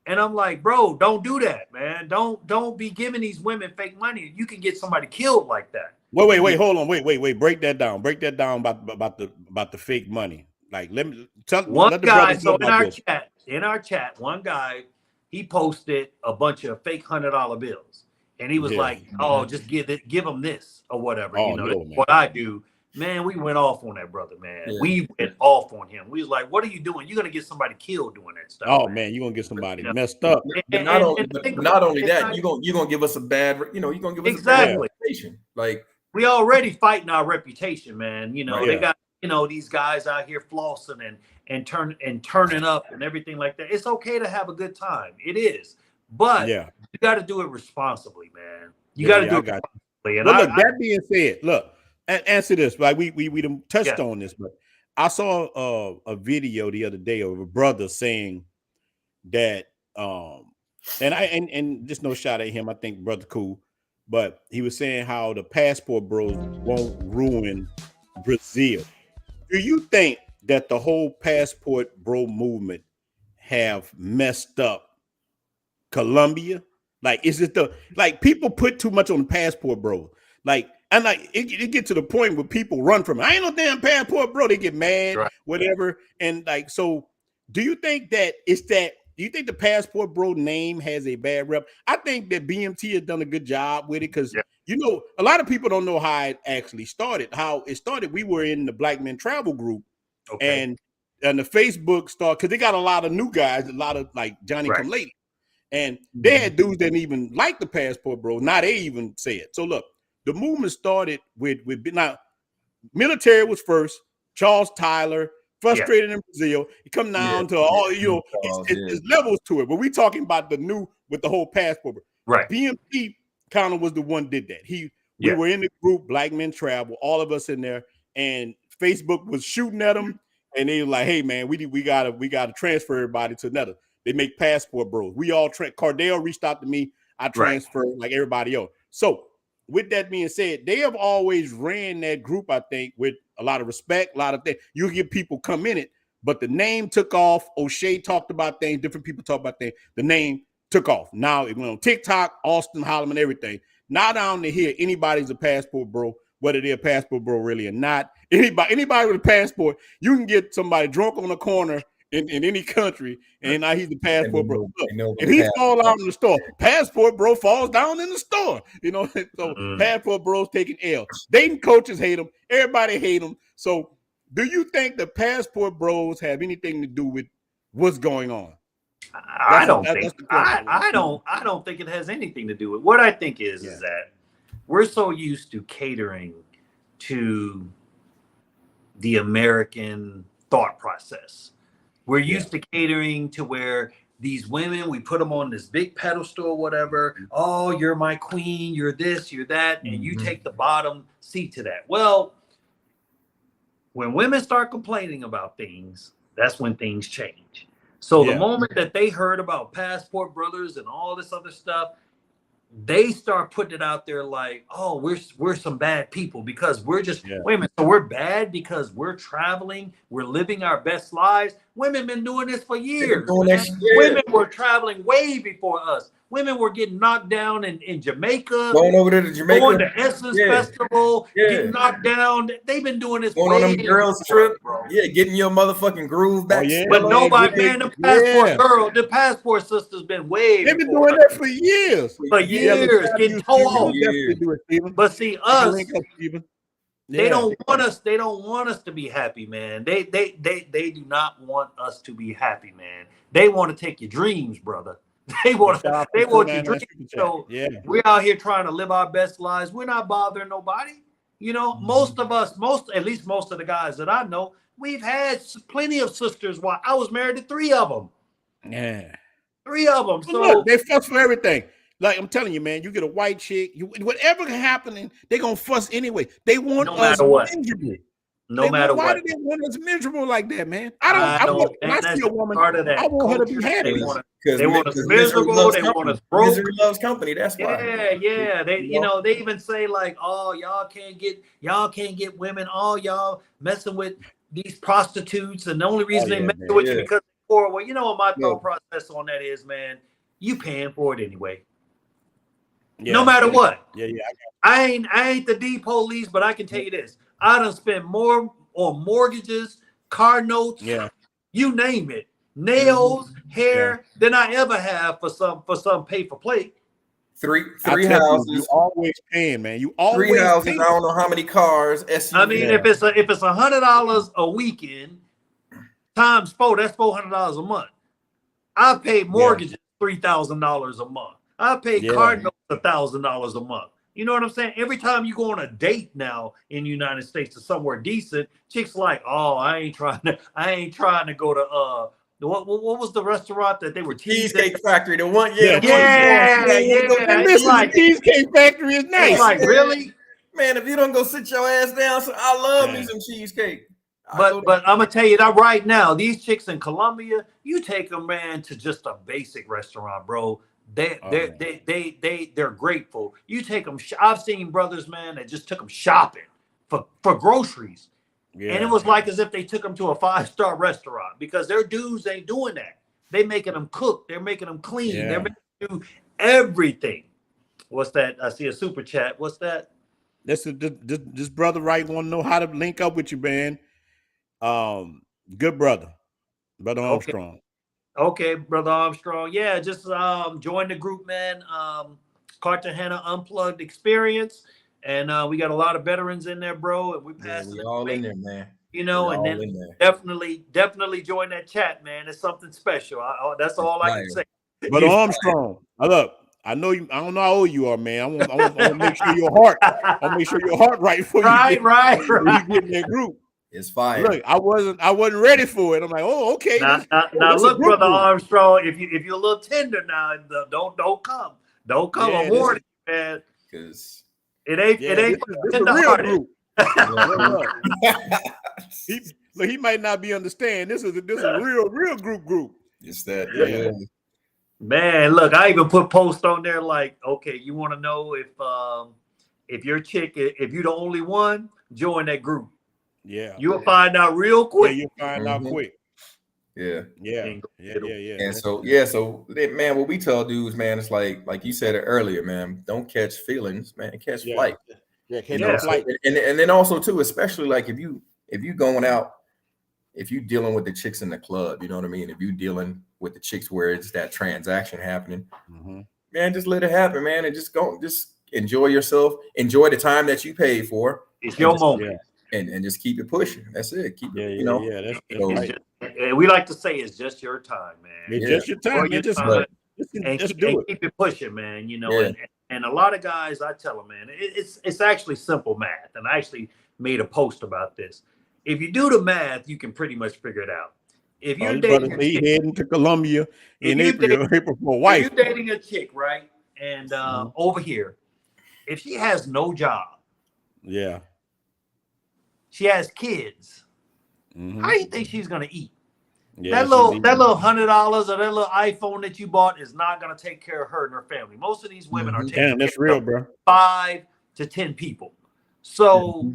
And I'm like, bro, don't do that, man. Don't be giving these women fake money. You can get somebody killed like that. Wait, hold on. Wait. Break that down. Break that down about the fake money. Like, let me tell one let the guy. So in our this. chat, one guy, he posted a bunch of fake $100 bills, and he was like, "Oh, just give them this or whatever." You know, that's what I do. Man, we went off on that brother, man. Yeah. We went off on him. We was like, what are you doing? You're going to get somebody killed doing that stuff. Oh, man, you're going to get somebody messed up. Not only that, you're going to give us a bad, you're going to give us a bad reputation. Like, we already fighting our reputation, man. You know, they got, you know, these guys out here flossing and turning up and everything like that. It's okay to have a good time. It is. But you got to do it responsibly, man. You got to do it responsibly. And look, that being said, look. And answer this, like we touched on this, but I saw a video the other day of a brother saying that and just no shot at him, I think brother cool, but he was saying how the passport bros won't ruin Brazil. Do you think that the whole passport bro movement have messed up Colombia? Like, is it like people put too much on the passport bros? Like, and like it get to the point where people run from it. I ain't no damn passport, bro. They get mad, whatever. And like, so do you think that do you think the passport bro name has a bad rep? I think that BMT has done a good job with it, because you know, a lot of people don't know how it actually started. How it started, we were in the Black Men Travel group, and the Facebook started, because they got a lot of new guys, a lot of like Johnny Come Lately. And they had dudes that didn't even like the passport bro. Now they even say it. So look, the movement started with now military was first, Charles Tyler, frustrated in Brazil. It come down to all, you know, it's levels to it. But we talking about the new with the whole passport. Right. BMT kind of was the one did that. We were in the group, Black Men Travel, all of us in there, and Facebook was shooting at them, and they were like, hey man, we gotta transfer everybody to another. They make passport bros. We all Cardale reached out to me. I transferred like everybody else. So with that being said, they have always ran that group, I think, with a lot of respect, a lot of things. You get people come in it, but the name took off. O'Shea talked about things. Different people talk about things. The name took off. Now it went on TikTok, Austin, Holloman, everything. Now down to here, anybody's a passport bro, whether they're a passport bro really or not. Anybody with a passport, you can get somebody drunk on the corner in any country, and now he's the passport bro. Look, if he fall out in the store, passport bro falls down in the store. You know, so passport bros taking L. Dating coaches hate them. Everybody hate them. So, do you think the passport bros have anything to do with what's going on? I don't think it has anything to do with. What I think is that we're so used to catering to the American thought process. We're used to catering to where these women, we put them on this big pedestal or whatever. Oh, you're my queen, you're this, you're that, and you take the bottom seat to that. Well, when women start complaining about things, that's when things change. So the moment that they heard about passport brothers and all this other stuff, they start putting it out there like, oh, we're some bad people because we're just wait a minute. So we're bad because we're traveling, we're living our best lives. Women been doing this for years. Women were traveling way before us. Women were getting knocked down in Jamaica, going over there to Jamaica, going to Essence Festival, getting knocked down. They've been doing this going on them girls trip, bro. Getting your motherfucking groove back. But nobody, man, the passport girl, the passport sisters been way. They've been doing that for years. For years, getting told. But see, us, They don't want us. They don't want us to be happy, man. They do not want us to be happy, man. They want to take your dreams, brother. They want your dreams. So we're out here trying to live our best lives. We're not bothering nobody. You know, most of us, at least most of the guys that I know, we've had plenty of sisters. While I was married to 3 of them. Yeah, 3 of them. So look, they fuss for everything. Like I'm telling you, man, you get a white chick, whatever happening, they gonna fuss anyway. They want us miserable. No matter what. Why do they want us miserable like that, man? I see a woman, I want her to be happy. They want us miserable. They want us broke. Misery loves company. That's why. Yeah. They, you know, they even say like, oh, y'all can't get women. Oh, y'all messing with these prostitutes, and the only reason they mess with you because they're poor. Well, you know what my thought process on that is, man. You paying for it anyway. No matter what. I ain't the D police, but I can tell you this. I done spent more on mortgages, car notes, you name it, nails, hair than I ever have for some pay for play. Three houses. You always paying, man. You always 3 houses. paying. I don't know how many cars. SUVs. I mean, if it's $100 a weekend times 4, that's $400 a month. I paid mortgages $3,000 a month. I paid car notes $1,000 a month. You know what I'm saying? Every time you go on a date now in the United States to somewhere decent, chicks like, oh, I ain't trying to go to what was the restaurant that they were Cheesecake Factory? The one, It's like Cheesecake Factory is nice. It's like, really? Man, if you don't go sit your ass down, so I love me some cheesecake. But I'm gonna tell you that right now, these chicks in Colombia, you take them, man, to just a basic restaurant, bro. They're grateful. You take them. I've seen brothers, man, that just took them shopping for groceries, and it was like as if they took them to a 5-star restaurant because their dudes ain't doing that. They making them cook. They're making them clean. They're making them do everything. What's that? I see a super chat. What's that? This brother right want to know how to link up with you, man. Good brother Armstrong. Okay, Brother Armstrong. Yeah, just join the group, man. Cartagena Unplugged Experience. And we got a lot of veterans in there, bro. And we're passing all in there, man. You know, and then definitely join that chat, man. It's something special. That's all I can say. But Armstrong, look, I know you. I don't know how old you are, man. I want to make sure your heart. I want to make sure your heart right for you. Right. You get in that group. It's fire. Look, I wasn't ready for it. I'm like, oh, okay. Now look, Brother Armstrong, if you're a little tender now, don't come. Don't come. I'm warning you, man. Because it ain't this a real group. He might not be understanding. This is a real group. It's that. Man, look, I even put posts on there like, okay, you want to know if your chick, if you're the only one, join that group. Yeah, you'll find out real quick. Yeah, you'll find out quick. Yeah. And so man, what we tell dudes, man, it's like you said it earlier, man. Don't catch feelings, man. Catch flight. Flight. And then also too, especially like if you going out, if you dealing with the chicks in the club, you know what I mean. If you dealing with the chicks where it's that transaction happening, man, just let it happen, man, and just enjoy yourself. Enjoy the time that you paid for. It's your moment. And just keep it pushing. That's it. Keep it, that's right. And we like to say it's just your time, man. It's just your time. Just do it. Keep it pushing, man. You know, and a lot of guys, I tell them, man, it's actually simple math. And I actually made a post about this. If you do the math, you can pretty much figure it out. If you're dating a chick, heading to Colombia in April for a wife, if you're dating a chick, right? And over here, if she has no job, she has kids, how do you think she's gonna eat? That little $100 or that little iPhone that you bought is not gonna take care of her and her family. Most of these women are taking that's real, bro. 5 to 10 people. So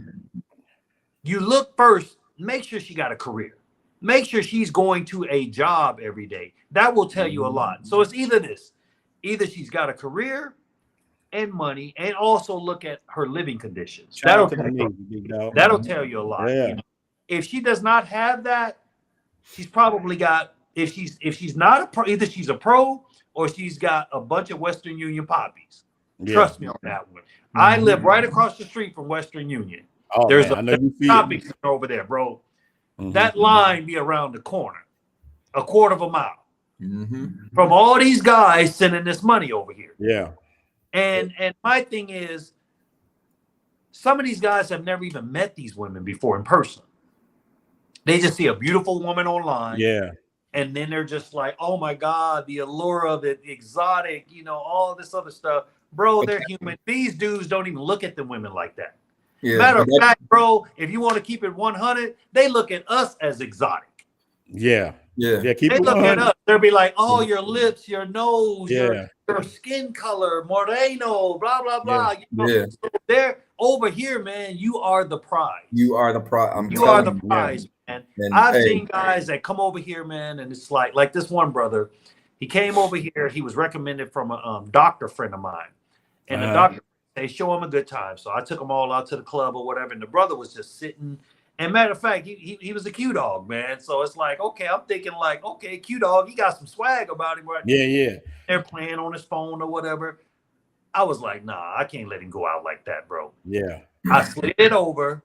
you look first, make sure she got a career. Make sure she's going to a job every day. That will tell you a lot. So it's either she's got a career and money, and also look at her living conditions. That'll tell you a lot. Yeah. You know? If she does not have that, she's probably got, if she's not a pro, either she's a pro or she's got a bunch of Western Union poppies. Trust me on that one. I live right across the street from Western Union. Oh, there's man, I know there's you a see shopping it. center over there, bro. Mhm. That line be around the corner, a quarter of a mile Mm-hmm. from all these guys sending this money over here. Yeah. And my thing is, some of these guys have never even met these women before in person. They just see a beautiful woman online. Yeah. And then they're just like, oh my God, the allure of it, exotic, you know, all this other stuff. Bro, they're human. These dudes don't even look at the women like that. Yeah, Matter of fact, bro, if you want to keep it 100, they look at us as exotic. Yeah. Yeah. Keep They it look 100. at us. They'll be like, oh, your lips, your nose, Yeah. your skin color, moreno, blah, blah, blah. You know? Yeah. So they're over here, man. You are the prize. You are the prize. You are the prize, man. And, I've seen guys that come over here, man, and it's like this one brother. He came over here. He was recommended from a doctor friend of mine, and the doctor, they show him a good time. So I took them all out to the club or whatever, and the brother was just sitting. And matter of fact, he was a Q dog, man. So it's like, okay, I'm thinking like, okay, Q dog, he got some swag about him, right? Yeah. They're playing on his phone or whatever. I was like, nah, I can't let him go out like that, bro. Yeah. I slid it over,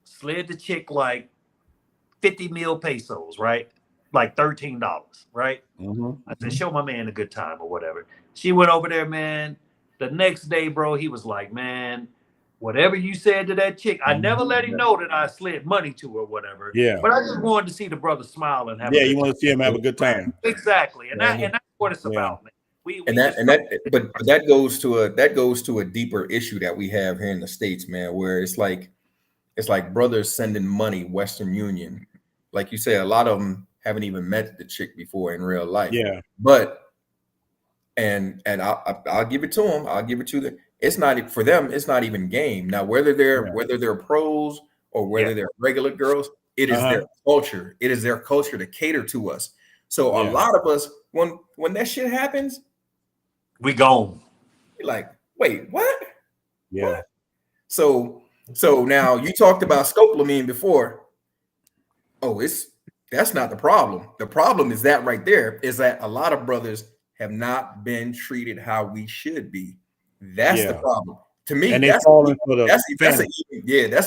slid the chick like 50 mil pesos, right? Like $13, right? I said, show my man a good time or whatever. She went over there, man. The next day, bro, he was like, man, whatever you said to that chick, I never let him know that I slid money to her or whatever. Yeah. But I just wanted to see the brother smile and have you want to see him have a good time. Exactly. And that's what it's about, man. But that goes to a deeper issue that we have here in the States, man, where it's like brothers sending money, Western Union. Like you say, a lot of them haven't even met the chick before in real life. Yeah. But and I'll give it to them. I'll give it to them. It's not for them. It's not even game. Now, whether they're pros or whether they're regular girls, it is their culture. It is their culture to cater to us. So a lot of us, when that shit happens, we gone. You're like, wait, what? Yeah. What? So now you talked about scopolamine before. Oh, that's not the problem. The problem is that right there is that a lot of brothers have not been treated how we should be. That's the problem. To me, and that's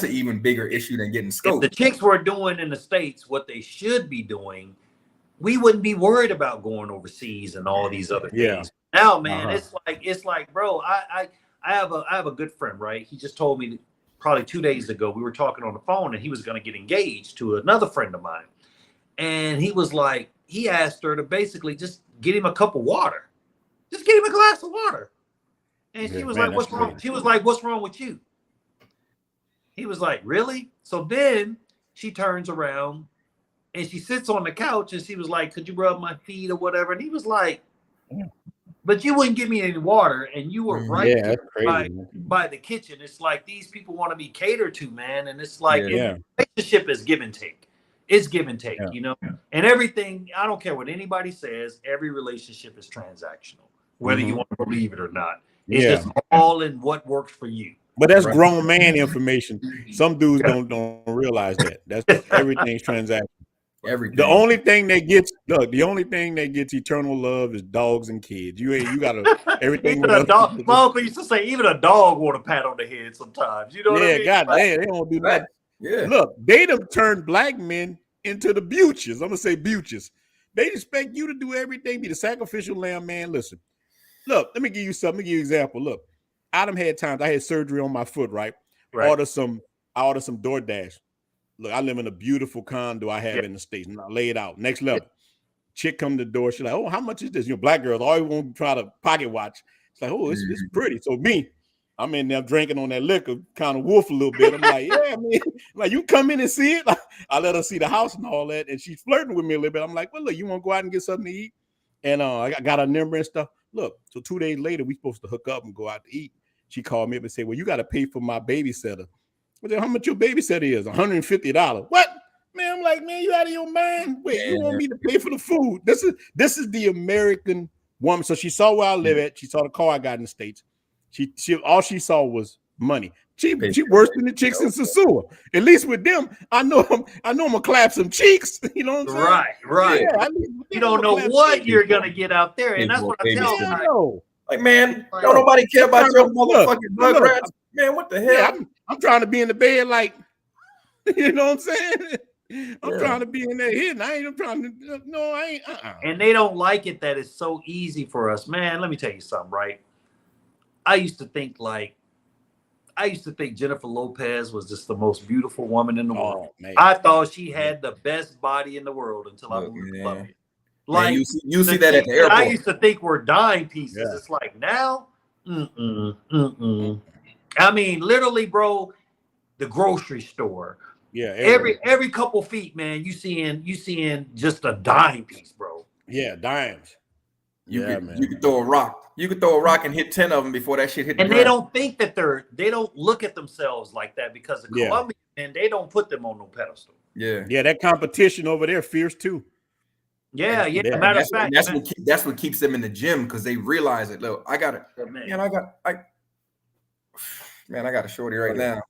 an even bigger issue than getting scoped. If the chicks were doing in the States what they should be doing, we wouldn't be worried about going overseas and all these other things. Now, man, it's like, bro, I have a good friend, right? He just told me probably 2 days ago, we were talking on the phone and he was going to get engaged to another friend of mine. And he was like, he asked her to basically just get him a cup of water. Just get him a glass of water. And she was like, what's wrong? She was like, what's wrong with you? He was like, really? So then she turns around and she sits on the couch and she was like, could you rub my feet or whatever? And he was like, but you wouldn't give me any water, and you were right by the kitchen. It's like these people want to be catered to, man. And it's like relationship is give and take. It's give and take, you know, and everything. I don't care what anybody says. Every relationship is transactional, whether you want to believe it or not. It's just all in what works for you. But that's grown man information. Some dudes don't realize that. That's everything's transactional. Everything. The only thing that gets eternal love is dogs and kids. You gotta everything. Even a dog. My uncle used to say, even a dog want a pat on the head sometimes. You know what I mean? God damn, they don't do that. Yeah. Look, they done turned black men into the butchers. I'm gonna say butchers. They expect you to do everything, be the sacrificial lamb, man. Listen, look, let me give you something. Let me give you an example. Look, I had times I had surgery on my foot, right? I ordered some DoorDash. Look, I live in a beautiful condo I have in the States. And I lay it out. Next level. Chick come to the door. She's like, oh, how much is this? You know, black girls always want to try to pocket watch. It's like, oh, it's pretty. So I'm in there drinking on that liquor, kind of wolf a little bit. I'm like, yeah, man. Like, you come in and see it? I let her see the house and all that. And she's flirting with me a little bit. I'm like, well, look, you want to go out and get something to eat? And I got her number and stuff. Look, so 2 days later, we supposed to hook up and go out to eat. She called me up and said, well, you got to pay for my babysitter. Well, how much your babysitter is? $150. What? Man, I'm like, man, you out of your mind? Wait, you want me to pay for the food? This is the American woman. So she saw where I live at. She saw the car I got in the States. She all she saw was money. She worse than the chicks in Sasua. At least with them, I know I'm gonna clap some cheeks. You know what I'm saying? Right. Yeah, you don't know what you're gonna get out there, and that's what I tell them. Like, man, don't nobody care about your motherfucking blood rats. Man, what the hell? Yeah, I'm trying to be in the bed, like, you know what I'm saying? I'm trying to be in there hitting. I'm trying to. No, I ain't. And they don't like it that it's so easy for us, man. Let me tell you something, right? I used to think Jennifer Lopez was just the most beautiful woman in the world. Man. I thought she had the best body in the world until I moved to Colombia. Like, man, you see that at the airport. I used to think we're dime pieces. Yeah. It's like now, I mean, literally, bro, the grocery store. Yeah, every couple feet, man, you seeing just a dime piece, bro. Yeah, dimes. You could throw a rock. You could throw a rock and hit 10 of them before that shit hit the ground. They don't think that they don't look at themselves like that because of Colombia, and they don't put them on no pedestal. Yeah. Yeah, that competition over there fierce too. Yeah. Matter of fact, that's what keeps them in the gym, because they realize it. Look, I got a shorty right now.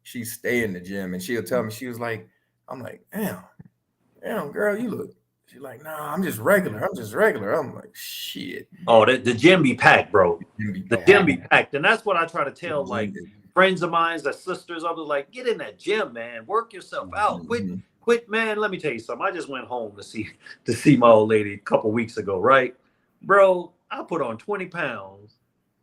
She stay in the gym and she'll tell me, she was like, I'm like, damn, girl, you look. She's like, nah, I'm just regular. I'm like, shit. Oh, the gym be packed, bro. The gym be packed. And that's what I try to tell, like, friends of mine, that sisters, I was like, get in that gym, man. Work yourself out. Quit, man. Let me tell you something. I just went home to see my old lady a couple weeks ago, right? Bro, I put on 20 pounds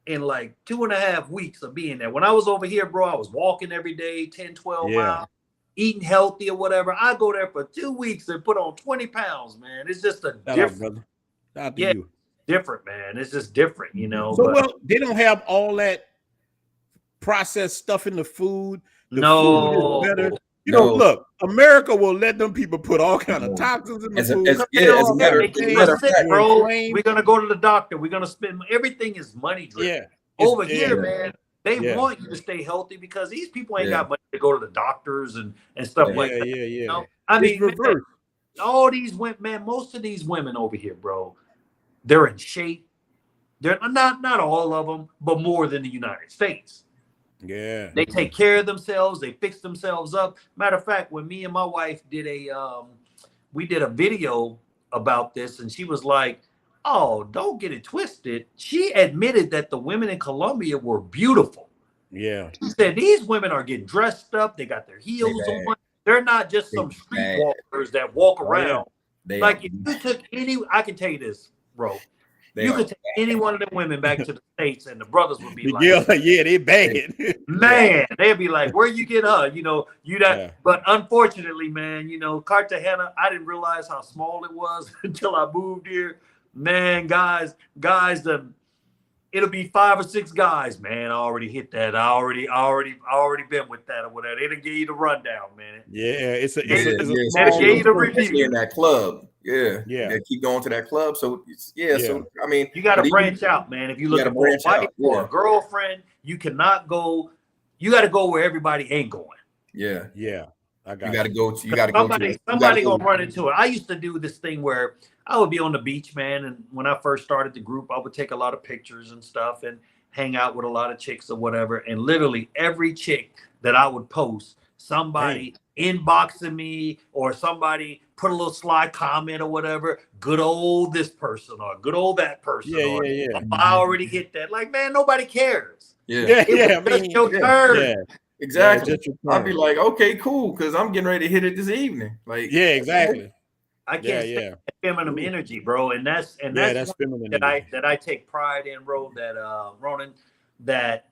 in like 2.5 weeks of being there. When I was over here, bro, I was walking every day, 10, 12 miles. Eating healthy or whatever. I go there for 2 weeks and put on 20 pounds, man. It's just a different, different, man. It's just different, you know. So, well, they don't have all that processed stuff in the food. The food is better. You know, look, America will let them people put all kind of toxins in the food. As a matter of fact, bro, we're gonna go to the doctor. We're gonna spend. Everything is money driven. Yeah. Over here, man. They want you to stay healthy because these people ain't got money to go to the doctors and stuff like that. Yeah. You know? I mean, man, all these women, man, most of these women over here, bro, they're in shape. They're not all of them, but more than the United States. Yeah. They take care of themselves. They fix themselves up. Matter of fact, when me and my wife did we did a video about this, and she was like, oh, don't get it twisted. She admitted that the women in Colombia were beautiful. Yeah. She said these women are getting dressed up. They got their heels on. They're not just some streetwalkers that walk around. Like if you took I can tell you this, bro. You could take any one of the women back to the States and the brothers would be like, they bad. Man, they'd be like, where you get her? You know, but unfortunately, man, you know, Cartagena, I didn't realize how small it was until I moved here. Man, guys, it'll be 5 or 6 guys, man. I already hit that. I already been with that or whatever. They done gave you the rundown, man. Yeah, it's a especially in that club. Yeah. They keep going to that club. So so I mean, you got to branch out, man. If you look for a wife or a girlfriend, you cannot go. You got to go where everybody ain't going. Yeah. You got to go. Somebody gonna run into it. I used to do this thing where I would be on the beach, man, and when I first started the group, I would take a lot of pictures and stuff and hang out with a lot of chicks or whatever. And literally every chick that I would post, somebody inboxing me or somebody put a little sly comment or whatever. Good old this person or good old that person. I already hit that. Like, man, nobody cares. It's your turn. Exactly. I'd be like, okay, cool, because I'm getting ready to hit it this evening. Like, exactly. I can't stand feminine energy, bro, and that's feminine that I take pride in, bro. That Ronin, that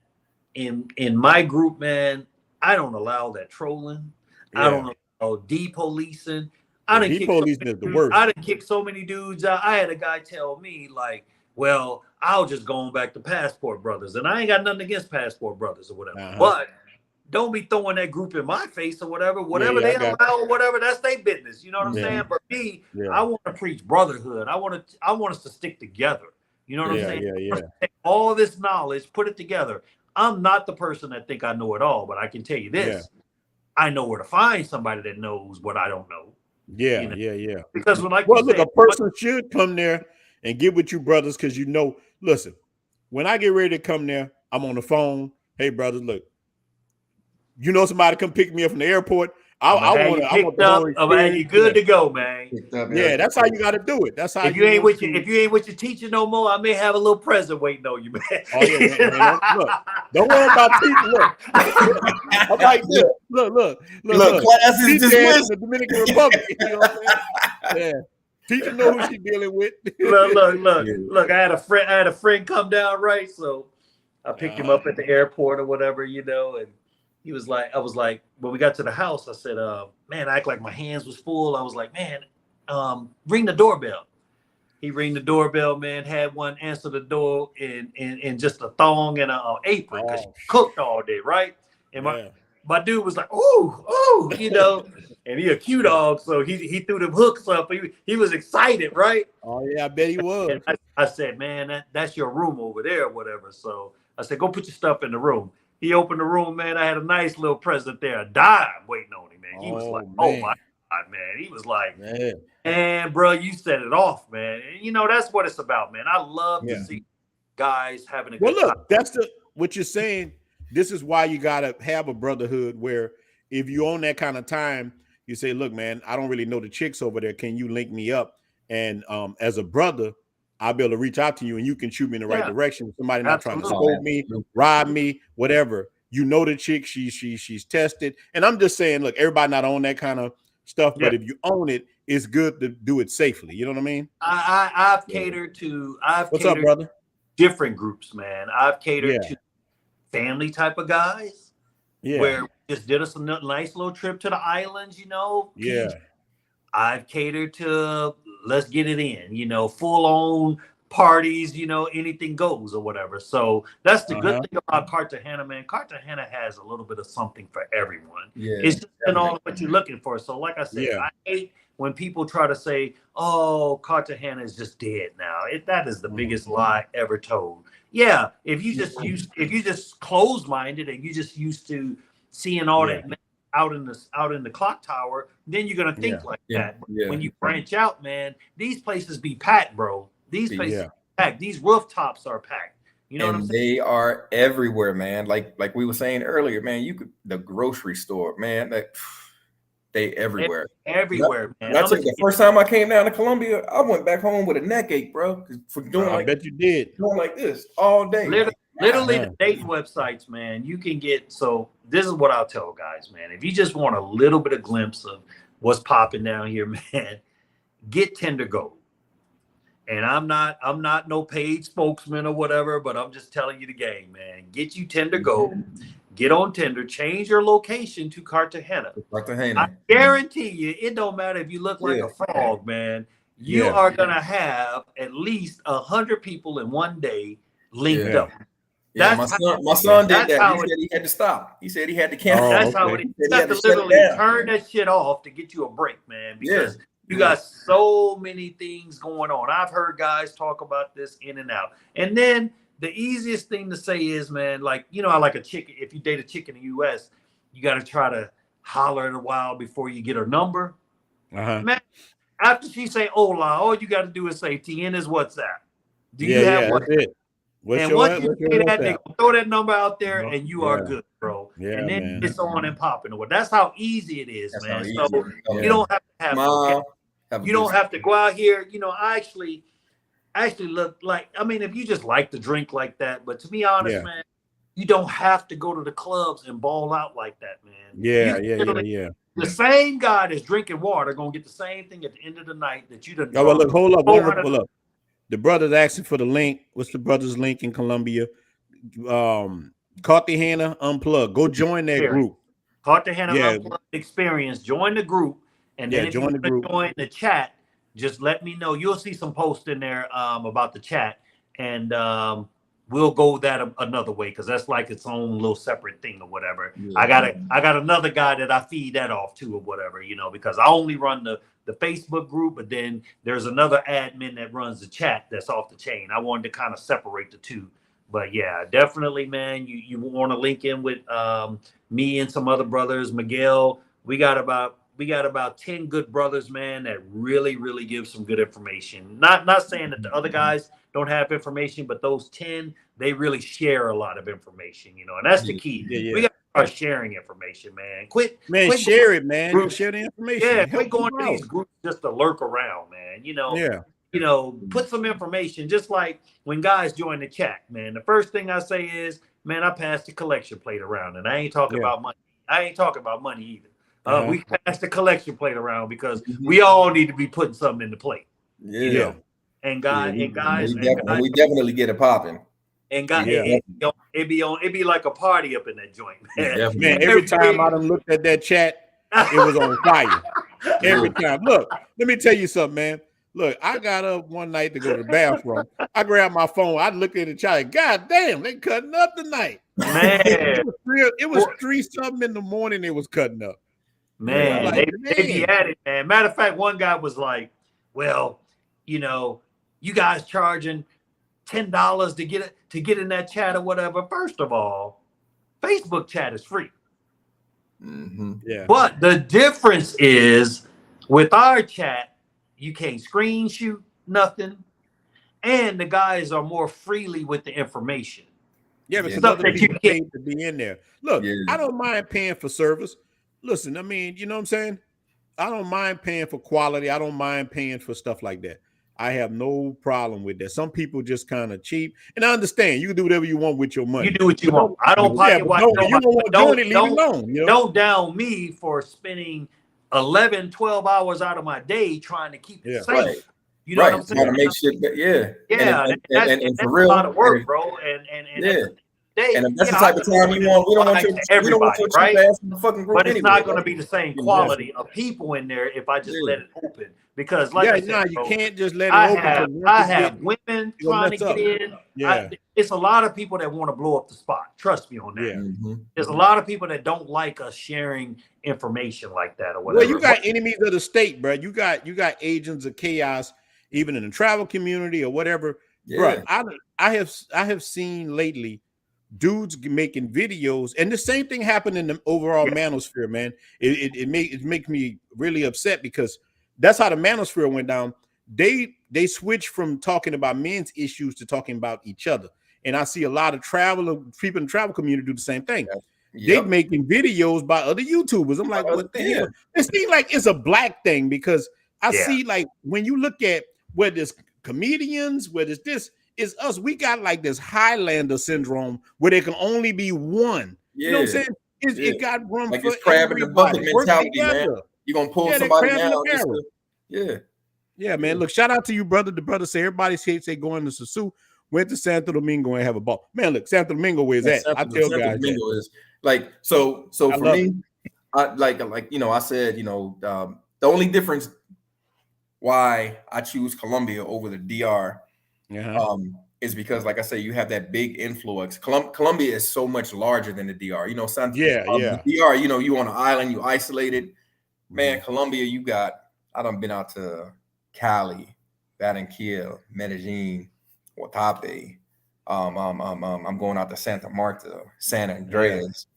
in my group, man, I don't allow that trolling. I don't allow depolicing. Depolicing is the worst. I done kicked so many dudes out. I had a guy tell me like, well, I'll just go on back to Passport Brothers, and I ain't got nothing against Passport Brothers or whatever, but don't be throwing that group in my face or whatever. Whatever they allow or whatever, that's their business. You know what I'm saying? But me, I want to preach brotherhood. I want us to stick together. You know what I'm saying? Take all this knowledge, put it together. I'm not the person that think I know it all, but I can tell you this. I know where to find somebody that knows what I don't know. Because look, a person should come there and get with you brothers, because listen, when I get ready to come there, I'm on the phone. Hey brothers, look. Somebody come pick me up from the airport. I want the whole experience. You good to go, man. Yeah, that's how you got to do it. That's how if you ain't with your teacher no more, I may have a little present waiting on you, man. Oh yeah, man. Look, don't worry about teacher. Look, I'm like this. Look. Class is dismissed. In the Dominican Republic. You know what I'm saying? Yeah. Teacher know who she dealing with. Look. I had a friend come down, right? So I picked him up at the airport or whatever, and he was like, I was like, when we got to the house, I said, man, I act like my hands was full. I was like, man, ring the doorbell. He rang the doorbell, man, had one answer the door in just a thong and an apron because she cooked all day, right? And my dude was like, ooh, and he a cute dog, so he threw them hooks up. He was excited, right? Oh yeah, I bet he was. And I said, man, that's your room over there or whatever. So I said, go put your stuff in the room. He opened the room, man. I had a nice little present there, a dime waiting on him, man. He was like, oh my God, man. He was like, man, bro, you set it off, man. And that's what it's about, man. I love to see guys having a good time. Look, that's what you're saying. This is why you gotta have a brotherhood where if you own that kind of time, you say, look, man, I don't really know the chicks over there. Can you link me up? And as a brother, I'll be able to reach out to you and you can shoot me in the right direction. Somebody not trying to scold me, rob me, whatever. You know the chick, she's tested. And I'm just saying, look, everybody not own that kind of stuff, but if you own it, it's good to do it safely. You know what I mean? I've catered to What's up, brother? Different groups, man. I've catered to family type of guys where we just did us a nice little trip to the islands, I've catered to let's get it in, full on parties, anything goes or whatever. So that's the good thing about Cartagena, man. Cartagena has a little bit of something for everyone. It's just all what you're looking for. So like I said, I hate when people try to say, oh, Cartagena is just dead now. That is the biggest lie ever told. Yeah, if you just closed-minded and you just used to seeing all that out in the clock tower, then you're gonna think like that. But when you branch out, man, these places be packed, bro. These places are packed. These rooftops are packed. You know what I'm saying? They are everywhere, man. Like we were saying earlier, man. The grocery store, man. They everywhere. Everywhere, man. That's the first time I came down to Colombia, I went back home with a neck ache, bro. For doing I bet you did. Doing like this all day. Literally the dating websites, man, you can get. So this is what I'll tell guys, man. If you just want a little bit of glimpse of what's popping down here, man, get Tinder Gold. And I'm not no paid spokesman or whatever, but I'm just telling you the game, man. Get you Tinder Gold. Get on Tinder, change your location to Cartagena. I guarantee you, it don't matter if you look like a frog, man. You are gonna have at least 100 people in one day linked up. Yeah, my son did that. He said he had to stop. He said he had to cancel. That's how it is. You have to literally turn that shit off to get you a break, man. Because you got so many things going on. I've heard guys talk about this in and out. And then the easiest thing to say is, man, like, I like a chick. If you date a chick in the US, you got to try to holler at a while before you get her number. Man, after she say hola, all you got to do is say, "Tienes WhatsApp." Do you have WhatsApp? That's it. And once you say that, they gonna throw that number out there, and you are good, bro. And then it's on and popping. That's how easy it is, man. So you don't have to have. You don't have to go out here. I actually look like. I mean, if you just like to drink like that, but to be honest, man, you don't have to go to the clubs and ball out like that, man. Yeah. The same guy that's drinking water gonna get the same thing at the end of the night that you done. Oh, well, look, hold up. The brother's asking for the link. What's the brother's link in Colombia? Cartagena Unplugged. Go join that group. Cartagena Unplugged Experience. Join the group, and then if you want to join the chat, just let me know. You'll see some posts in there about the chat, and we'll go that another way because that's like its own little separate thing or whatever. I got another guy that I feed that off to or whatever, because I only run the Facebook group, but then there's another admin that runs the chat that's off the chain. I wanted to kind of separate the two. But yeah, definitely, man, you want to link in with me and some other brothers. Miguel, we got about about 10 good brothers, man, that really give some good information. Not saying that the other guys don't have information, but those 10, they really share a lot of information, you know, and that's the key. We got to start sharing information, man. Quit share it, man. Share the information. Yeah, quit going to these groups just to lurk around, man. You know, put some information. Just like when guys join the chat, man. The first thing I say is, man, I passed the collection plate around, and I ain't talking about money. I ain't talking about money either. We pass the collection plate around because we all need to be putting something in the plate. Yeah. You know? And guys, we definitely get it popping. And guys, it be like a party up in that joint, man. Man, every time I done looked at that chat, it was on fire. Every time. Look, let me tell you something, man. Look, I got up one night to go to the bathroom. I grabbed my phone. I looked at the chat. God damn, they cutting up tonight. Man, it was 3 something in the morning. It was cutting up. Man, like, they be at it, man. Matter of fact, one guy was like, well, you know, you guys charging $10 to get in that chat or whatever. First of all, Facebook chat is free. Yeah. But the difference is with our chat, you can't screen shoot nothing. And the guys are more freely with the information. Yeah, because other people pay to be in there. Look, I don't mind paying for service. Listen, I mean, you know what I'm saying? I don't mind paying for quality. I don't mind paying for stuff like that. I have no problem with that. Some people just kind of cheap, and I understand you can do whatever you want with your money. You do what you want. I don't pocket watch. Don't down me for spending 11, 12 hours out of my day trying to keep it safe. Right. You know what I'm saying? Trying to make sure that, and for real, a lot of work, bro. And if that's the type of time you want, we don't want your right? ass in the fucking group. But it's not going to be the same quality of people in there if I just let it open. Because like I said, you can't just let it open. I have women trying to get in. Yeah. It's a lot of people that want to blow up the spot. Trust me on that. Yeah. There's a lot of people that don't like us sharing information like that or whatever. Well, you got enemies of the state, bro. You got agents of chaos, even in the travel community or whatever. Yeah. Bro, I have seen lately dudes making videos, and the same thing happened in the overall manosphere, man. It makes me really upset because that's how the manosphere went down. They switched from talking about men's issues to talking about each other. And I see a lot of people in the travel community do the same thing. They making videos by other YouTubers. I'm like, what the hell? It seems like it's a black thing because I see, like, when you look at whether it's comedians, whether it's this, it's us. We got like this Highlander syndrome where there can only be one. You know what I'm saying? It got room like for it's crab in the bucket mentality, man. You're gonna pull somebody down. Man. Look, shout out to you, brother. The brother say everybody say going to Susu, went to Santo Domingo and have a ball. Man, look, Santo Domingo, where's that? I tell guys Domingo is like so for me, I like you know, I said, you know, the only difference why I choose Colombia over the DR is because, like I say, you have that big influence. Colombia is so much larger than the DR. You know, the DR, you know, you on an island, you isolated. Man, Colombia, you got. I done been out to Cali, Barranquilla, Medellin, Guatape. I'm going out to Santa Marta, San Andreas.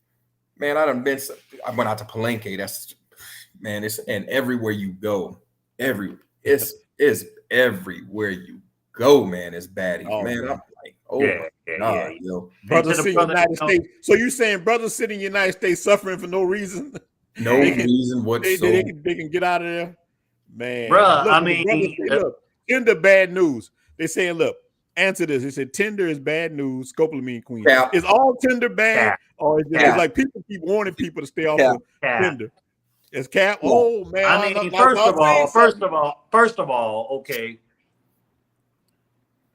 Man, I went out to Palenque. That's, man, it's, and everywhere you go, it's everywhere you go, man, it's baddies. Man, I'm like, yo. Brothers sit in the United States. So you saying brothers sit in the United States suffering for no reason? No reason whatsoever. They can get out of there. Man, bruh, look, I mean, look, Tinder bad news. They saying, look, answer this. They said Tinder is bad news. Scopolamine queen. Cap. Is all Tinder bad, or is it like people keep warning people to stay off of Tinder? It's cap. Oh man. I mean, first of all, okay.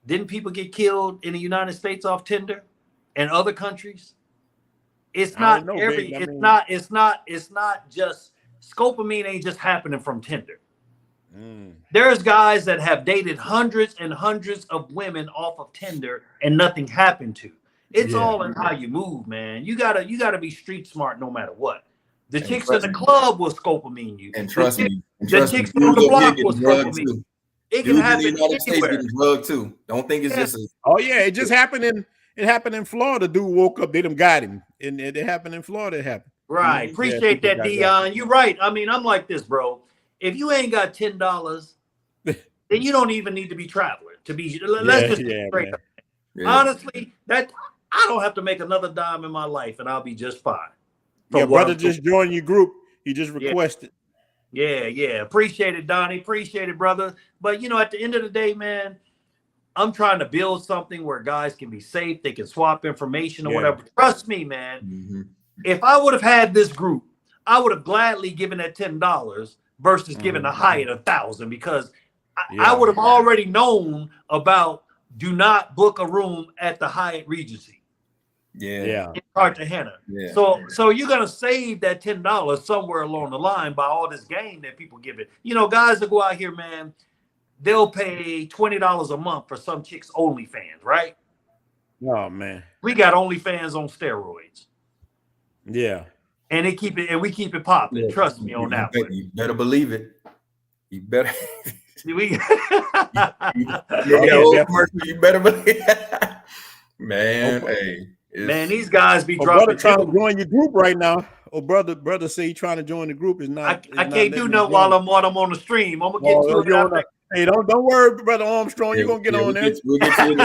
Didn't people get killed in the United States off Tinder and other countries? It's not it's not just Scopolamine ain't just happening from Tinder. There's guys that have dated hundreds and hundreds of women off of Tinder and nothing happened to. It's all in how you move, man. You gotta be street smart no matter what. The chicks in the club will Scopolamine you. And trust me, the chicks on the block will Scopolamine. It can happen in the United States getting drugged too. Don't think it's just it just happened in Florida. Dude woke up, they done got him. And it happened in Florida, it happened. Right. Appreciate that, Dion. You're right. I mean, I'm like this, bro. If you ain't got $10, then you don't even need to be traveling. Let's just straight up. Honestly, that I don't have to make another dime in my life, and I'll be just fine. Yeah, brother, just joined your group. He just requested. Yeah. Appreciate it, Donnie. Appreciate it, brother. But at the end of the day, man, I'm trying to build something where guys can be safe. They can swap information or whatever. Trust me, man. If I would have had this group, I would have gladly given that $10 versus giving the Hyatt $1,000 because I would have already known about do not book a room at the Hyatt Regency. In Cartagena. So you're gonna save that $10 somewhere along the line by all this game that people give it. Guys that go out here, man, they'll pay $20 a month for some chicks OnlyFans, right? Oh man, we got OnlyFans on steroids. Yeah, and we keep it popping. Trust me on that one. You better believe it. You better. You better believe it. Man, hey. Man, these guys be dropping. Brother trying to join your group right now. Brother say he trying to join the group is not. I can't do nothing while I'm on the stream. I'm gonna get to it. Hey, don't worry, brother Armstrong. You're gonna get on there. We'll get you in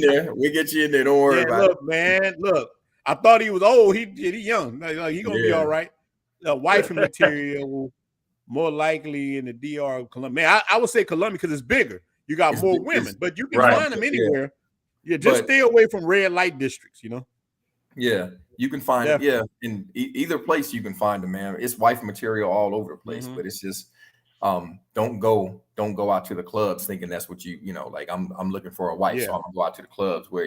there. We'll get you in there. Don't worry about it. Man, look. I thought he was old. He young. Like, he gonna be all right. Wifey material, more likely in the DR Colombia. Man, I would say Colombia because it's bigger. You got more women, but you can find them anywhere. Yeah, just stay away from red light districts, Yeah, you can find it. Yeah, in either place you can find them, man. It's wife material all over the place, but it's just don't go out to the clubs thinking that's what like I'm looking for a wife, so I'm gonna go out to the clubs where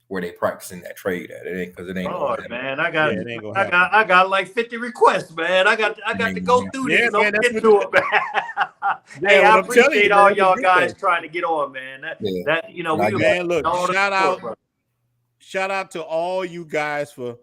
where they practicing that trade at. It ain't because it ain't. Oh man, I got like 50 requests, man. I got to go through these. I'm getting to it, man. Hey, I appreciate all y'all guys trying to get on, man. Shout out to all you guys for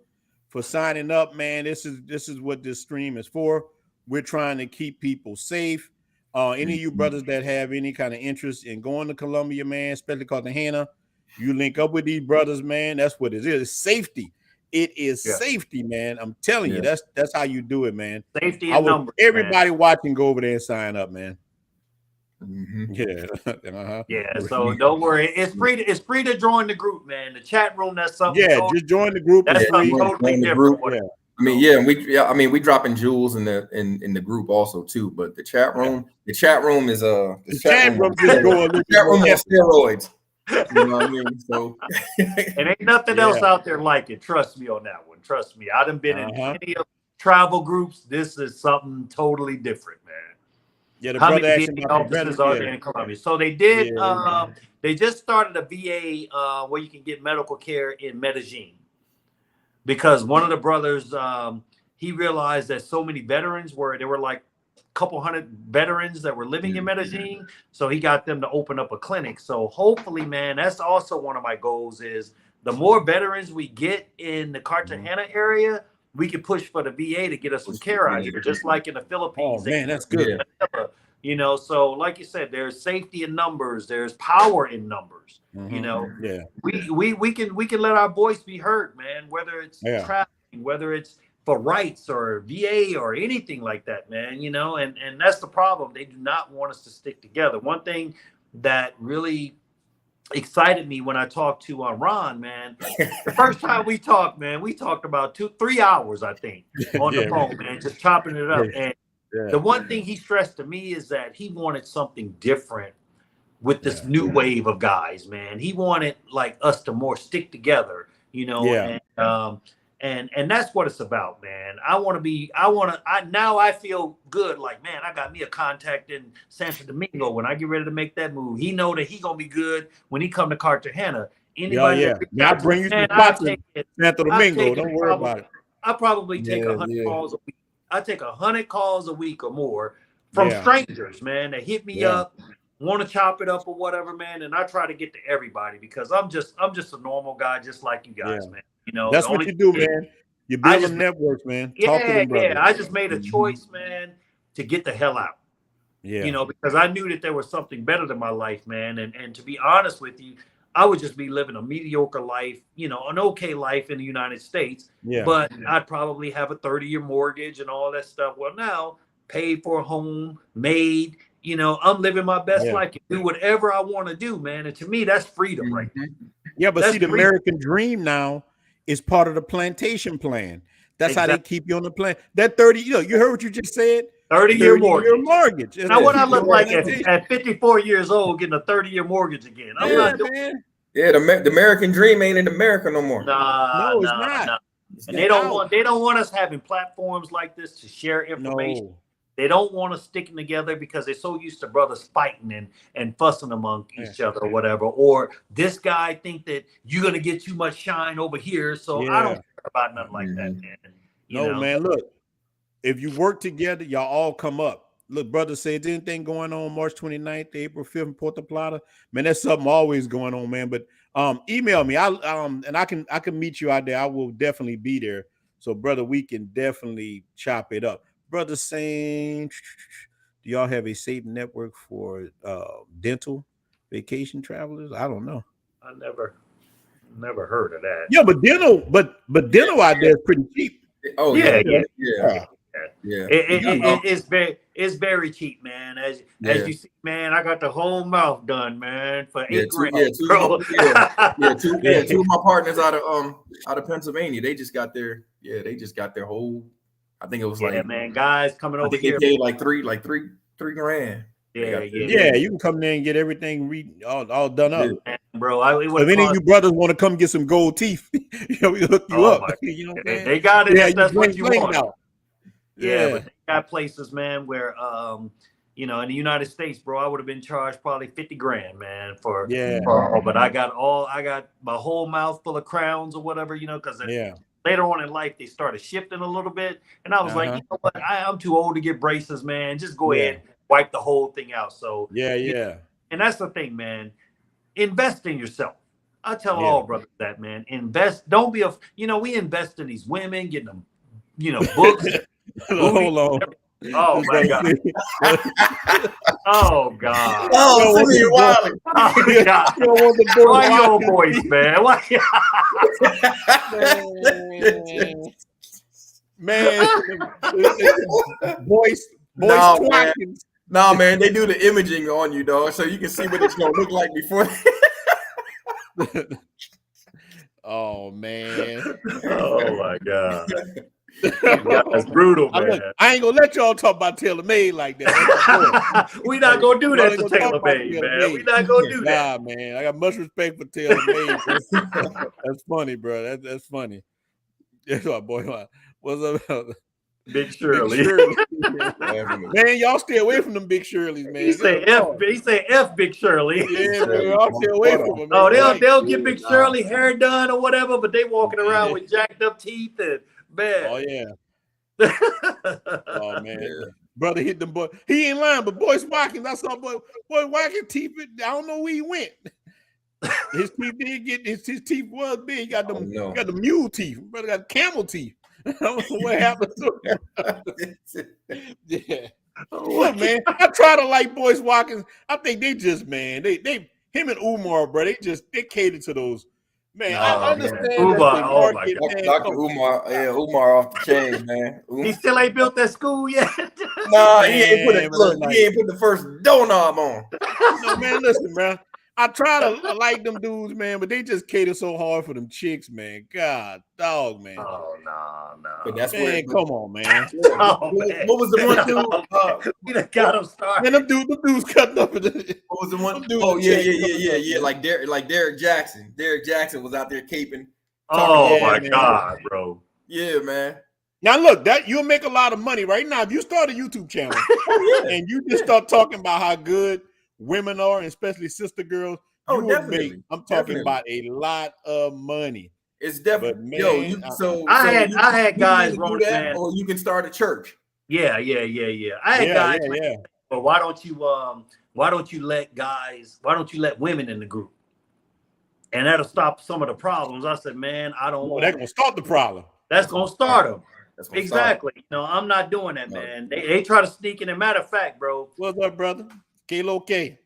signing up, man. This is what this stream is for. We're trying to keep people safe. Any of you brothers that have any kind of interest in going to Colombia, man, especially Cartagena, you link up with these brothers, man. That's what it is. It's safety. It is safety, man. I'm telling you, that's how you do it, man. Safety and numbers. Everybody watching, go over there and sign up, man. Yeah. So don't worry. It's free to join the group, man. The chat room. That's something. Yeah, just join the group. That's something totally different. We dropping jewels in the group also too. But the chat room is on steroids. You know what I mean? So and ain't nothing else out there like it. Trust me on that one. Trust me. I done been in many travel groups. This is something totally different, man. Yeah, the brother actually offices are there in Colombia. So they did. They just started a VA where you can get medical care in Medellin, because one of the brothers he realized that so many veterans there were like a couple hundred veterans that were living in Medellin, so he got them to open up a clinic. So hopefully, man, that's also one of my goals is the more veterans we get in the Cartagena area, we can push for the VA to get us some care out here, just like in the Philippines. Oh man, that's good. So like you said, there's safety in numbers, there's power in numbers. We can let our voice be heard, man, whether it's traveling, whether it's for rights or VA or anything like that, man, and that's the problem. They do not want us to stick together. One thing that really excited me when I talked to Ron, man, the first time we talked, man, we talked about 2-3 hours, I think, on the phone, man, just chopping it up. And the one thing he stressed to me is that he wanted something different with this new wave of guys, man. He wanted like us to more stick together, and that's what it's about, man. Now I feel good. Like, man, I got me a contact in Santo Domingo. When I get ready to make that move, he know that he gonna be good when he come to Cartagena. Anybody I bring you some spots in Santo Domingo. Don't worry about it. I probably take 100 calls a week. I take 100 calls a week or more from strangers, man, that hit me up, want to chop it up or whatever, man. And I try to get to everybody because I'm just a normal guy, just like you guys, man. That's what you do, man. You build them networks, man. Talk to them, brothers. I just made a choice, man, to get the hell out. Because I knew that there was something better than my life, man. And to be honest with you, I would just be living a mediocre life, you know, an okay life in the United States. Yeah. But I'd probably have a 30-year mortgage and all that stuff. Well, now paid for a home, made, you know, I'm living my best life, can do whatever I want to do, man. And to me, that's freedom right there. Yeah, but that's see, the American dream now is part of the plantation plan. That's how they keep you on the plan. That 30, you know, you heard what you just said. 30-year mortgage. Now, now, what I look like at 54 years old getting a 30-year mortgage again? I'm not doing it. Yeah, the American dream ain't in America no more. No, it's not. Nah. And they don't want us having platforms like this to share information. No. They don't want us sticking together because they're so used to brothers fighting and fussing among each other or whatever. Or this guy think that you're gonna get too much shine over here, so I don't care about nothing like that, man. You know? Man, look. If you work together, y'all all come up. Look, brother, say, is anything going on March 29th, April 5th in Puerto Plata? Man, that's something always going on, man. But email me. And I can meet you out there. I will definitely be there. So, brother, we can definitely chop it up. Brother saying, do y'all have a safe network for dental vacation travelers? I don't know. I never heard of that. Yeah, but dental out there is pretty cheap. Oh yeah. It's very cheap, man. As you see, man, I got the whole mouth done, man, for $8 grand. Two of my partners out of Pennsylvania, they just got their whole. I think it was man, guys coming over here. They paid like three grand. Yeah. You can come there and get everything all done up, man, bro. If any of you brothers want to come get some gold teeth, we can hook you up. You know what I'm saying? They got it. That's what you want. Out. Yeah, but they got places, man, where you know, in the United States, bro, I would have been charged probably 50 grand, man, for but I got my whole mouth full of crowns or whatever, you know, because later on in life they started shifting a little bit, and I was like, you know what, I'm too old to get braces, man. Just go ahead, wipe the whole thing out. So and that's the thing, man. Invest in yourself. I tell all brothers that, man. Invest. Don't be we invest in these women, getting them, you know, books. Hold on. Oh my God. Oh God. Oh, Simeon Wiley. Oh God. Why your voice, man? Why? Man, voice No, man, they do the imaging on you, dog, so you can see what it's gonna look like before. Oh man. Oh my God. That's brutal, man. I ain't gonna let y'all talk about tailor-made like that. We're not gonna do that to tailor-made, man. We're not gonna do that. Nah, man. I got much respect for tailor-made. That's funny, bro. That's funny. That's my boy. What's up? Big Shirley. Man, y'all stay away from them Big Shirleys, man. He say F Big Shirley. Yeah, man, y'all stay away from them. Oh, they'll get Big Shirley hair done or whatever, but they walking around with jacked up teeth and man. Oh yeah. Oh man. Yeah. Brother hit them boy. He ain't lying, but Boyce Watkins, I saw boy Watkins teeth. I don't know where he went. His teeth did get his teeth was big. He got them got the mule teeth. Brother got camel teeth. I don't know what happened to him. Yeah. Look, man, I try to like Boyce Watkins. I think they just, man, they him and Umar, bro, they cater to those. Man, I understand. Umar, oh my God. Dr. Umar off the chain, man. He still ain't built that school yet. Nah, he ain't put the first doorknob on. No, man, listen, man. I try to like them dudes, man, but they just cater so hard for them chicks, man. God, dog, man. Oh no. But that's come on, man. What was the one dude? We done got him started. Man, them dudes cutting up. What was the one? Oh yeah. Like Derek Jackson. Derek Jackson was out there caping. Oh my God, bro. Yeah, man. Now look, that you'll make a lot of money right now if you start a YouTube channel and you just start talking about how good women are, and especially sister girls. I'm talking about a lot of money. It's definitely I had guys wrote that, or you can start a church. Yeah. I had guys. Yeah. But why don't you let women in the group? And that'll stop some of the problems. I said, man, I don't want. That's gonna start the problem. That's gonna start them. Exactly. No, I'm not doing that, man. They try to sneak in. As a matter of fact, bro. What's up, brother? K-Lo K.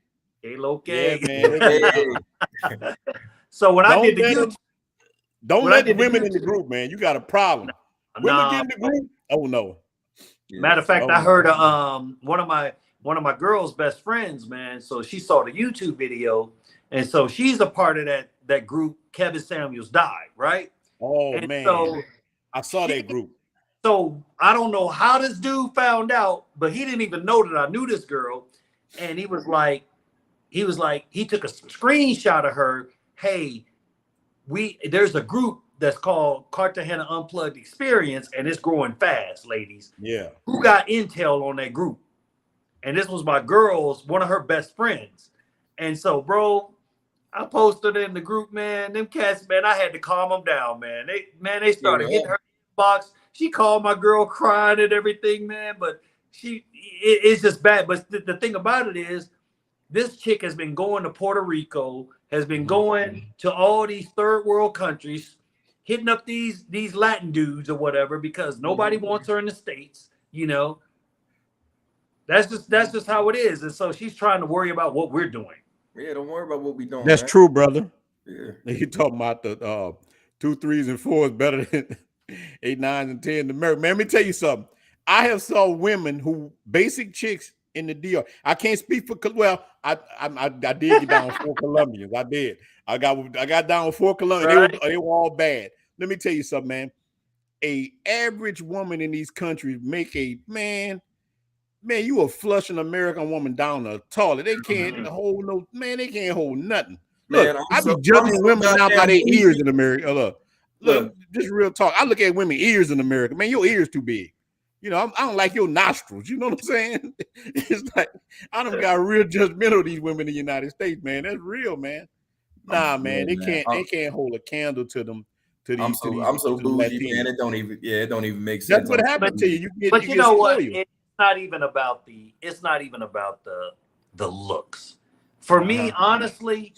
Hey, locale. Yeah, man. So when I did the YouTube, don't let the women in the group, man. You got a problem. Women get in the group. Oh no. Matter of fact, I heard one of my girl's best friends, man. So she saw the YouTube video, and so she's a part of that group. Kevin Samuels died, right? Oh, and man. So I saw that group. So I don't know how this dude found out, but he didn't even know that I knew this girl. And he took a screenshot of her. Hey, there's a group that's called Cartagena Unplugged Experience, and it's growing fast, ladies. Yeah. Who got intel on that group? And this was my girl's, one of her best friends. And so, bro, I posted in the group, man. Them cats, man, I had to calm them down, man. They started hitting her box. She called my girl crying and everything, man. But it's just bad. But the thing about it is, this chick has been going to Puerto Rico, has been going to all these third world countries, hitting up these Latin dudes or whatever, because nobody wants her in the States, you know. That's just how it is. And so she's trying to worry about what we're doing. Yeah, don't worry about what we're doing. That's true, brother. Yeah. You talking about the 2 3s and 4s better than 8 9s and 10. Man, let me tell you something. I have saw women who basic chicks in the DR. I can't speak for I did get down with 4 Colombians. I did. I got down with 4 Colombians. Right. They were all bad. Let me tell you something, man. A average woman in these countries make man, you a flushing American woman down the toilet. They can't hold they can't hold nothing. Look, Man, I be judging women now by their ears in America. Look, just real talk. I look at women ears in America. Man, your ears too big. You know, I don't like your nostrils. You know what I'm saying? It's like I don't got real judgmental of these women in the United States, man. That's real, man. Nah, man, they can't hold a candle to them. I'm so bougie, man. It don't even make sense. That's what happened to you. But you know what? It's not even about the looks. For me, honestly,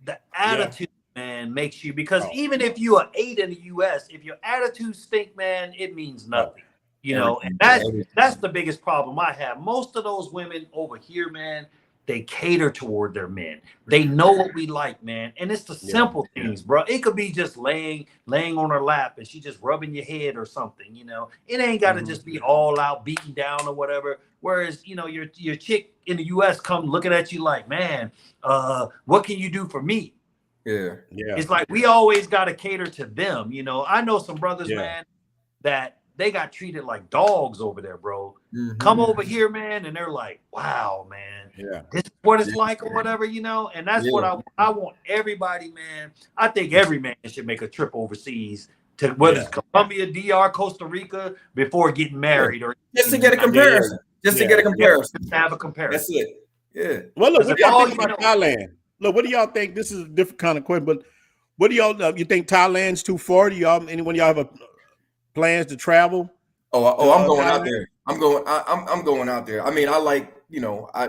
the attitude, man, makes you, because even if you are 8 in the US, if your attitude stink, man, it means nothing. You know, and that's the biggest problem I have. Most of those women over here, man, they cater toward their men. They know what we like, man. And it's the simple things, bro. It could be just laying on her lap and she just rubbing your head or something, you know. It ain't got to just be all out beaten down or whatever. Whereas, you know, your chick in the US come looking at you like, man, what can you do for me? Yeah. It's like we always got to cater to them, you know. I know some brothers, man, that they got treated like dogs over there, bro. Come over here, man, and they're like, wow, man, this is what it's like or whatever, you know. And that's what I want everybody, man. I think every man should make a trip overseas to whether it's Colombia, DR, Costa Rica, before getting married, or just to get a comparison. Just to get a comparison. Just to have a comparison. That's it. Yeah. Well, look, what do y'all think about Thailand? Look, what do y'all think? This is a different kind of question, but what do y'all you think Thailand's too far? Do y'all anyone y'all have plans to travel? I'm going out there. I'm going out there. I mean, I like, you know, I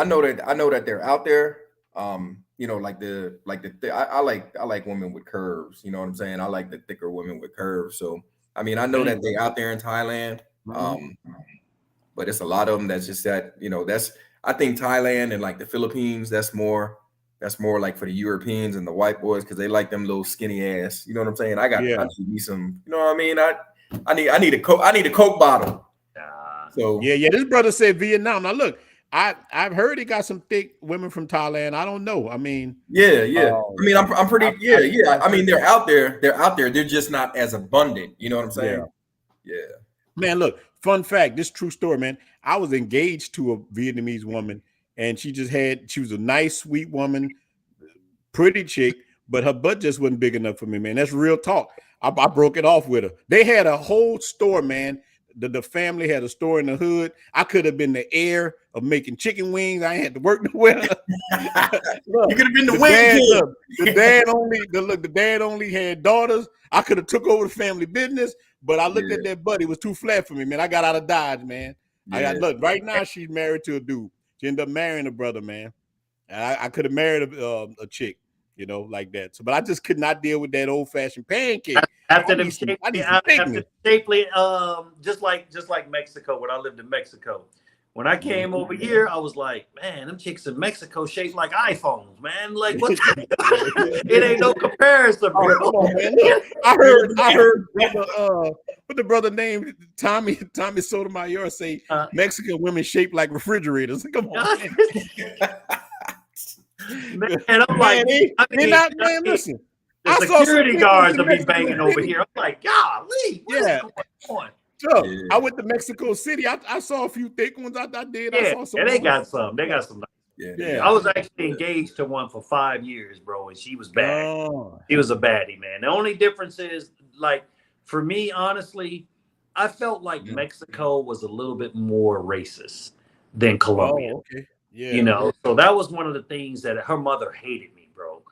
know that they're out there. You know, I like women with curves. You know what I'm saying? I like the thicker women with curves. So I mean, I know that they're out there in Thailand. But it's a lot of them that's just that, you know, I think Thailand and like the Philippines, that's more like for the Europeans and the white boys, because they like them little skinny ass. You know what I'm saying? I need some, you know what I mean? I need a Coke bottle. So this brother said Vietnam. Now look, I've heard he got some thick women from Thailand. I don't know. I mean, I mean, I'm pretty. I mean, they're out there. They're just not as abundant. You know what I'm saying? Yeah. Man, look. Fun fact. This true story, man. I was engaged to a Vietnamese woman, and she was a nice, sweet woman, pretty chick, but her butt just wasn't big enough for me, man. That's real talk. I broke it off with her. They had a whole store, man. The family had a store in the hood. I could have been the heir of making chicken wings. I ain't had to work nowhere. Look, you could have been the wing. The dad only had daughters. I could have took over the family business, but I looked at that butt. It was too flat for me, man. I got out of Dodge, man. Look, right now she's married to a dude. She ended up marrying a brother, man. And I could have married a chick, you know, like that. So, but I just could not deal with that old-fashioned pancake. After them shapely, just like Mexico, when I lived in Mexico, When I came over here, I was like, man, them chicks in Mexico shaped like iPhones, man. Like, what? It ain't no comparison, bro. Come on, man. Look, I heard what the brother named Tommy Sotomayor say Mexican women shaped like refrigerators. Come on, man. I'm like, man, listen. The security guards will be banging over here. I'm like, golly, what is going on? So, I went to Mexico City. I saw a few thick ones. I did. I saw some. They got some. They got some. Yeah. I was actually engaged to one for 5 years, bro, and she was bad. She was a baddie, man. The only difference is, like, for me, honestly, I felt like Mexico was a little bit more racist than Colombia. Okay. Yeah. You know, so that was one of the things that her mother hated me, bro.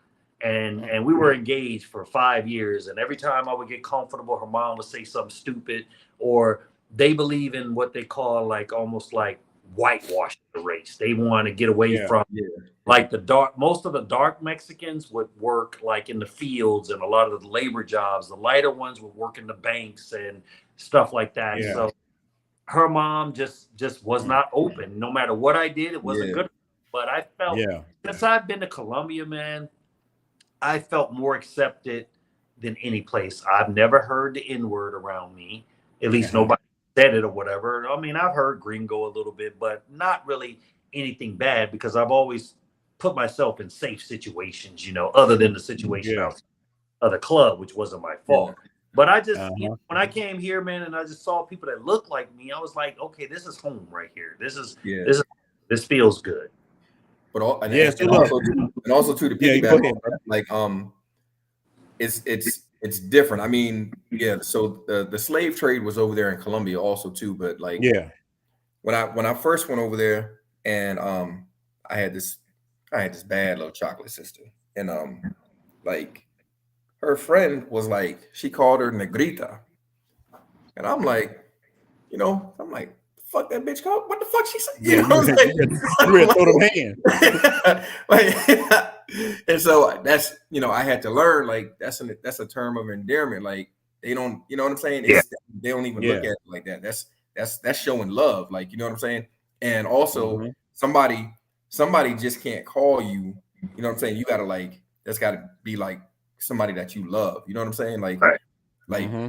And we were engaged for 5 years, and every time I would get comfortable, her mom would say something stupid, or they believe in what they call like almost like whitewashing the race. They want to get away from like most of the dark Mexicans would work like in the fields and a lot of the labor jobs. The lighter ones would work in the banks and stuff like that. Yeah. So her mom just was not open. No matter what I did, it wasn't good. But I felt since I've been to Colombia, man, I felt more accepted than any place. I've never heard the N-word around me. At least nobody said it or whatever. I mean, I've heard gringo a little bit, but not really anything bad because I've always put myself in safe situations, you know, other than the situation of the club, which wasn't my fault. But I just, you know, when I came here, man, and I just saw people that looked like me, I was like, okay, this is home right here. This feels good. But also to the piggyback, like it's different. I mean, so the slave trade was over there in Colombia also too, but like when I first went over there and I had this bad little chocolate sister, and like her friend was like, she called her negrita, and I'm like, fuck that bitch called. What the fuck she said? You know what I'm saying? And so that's, I had to learn, like, that's a term of endearment. Like, they don't, you know what I'm saying? They don't even look at it like that. That's showing love. Like, you know what I'm saying? And also somebody just can't call you, you know what I'm saying? You gotta that's gotta be like somebody that you love. You know what I'm saying? Like,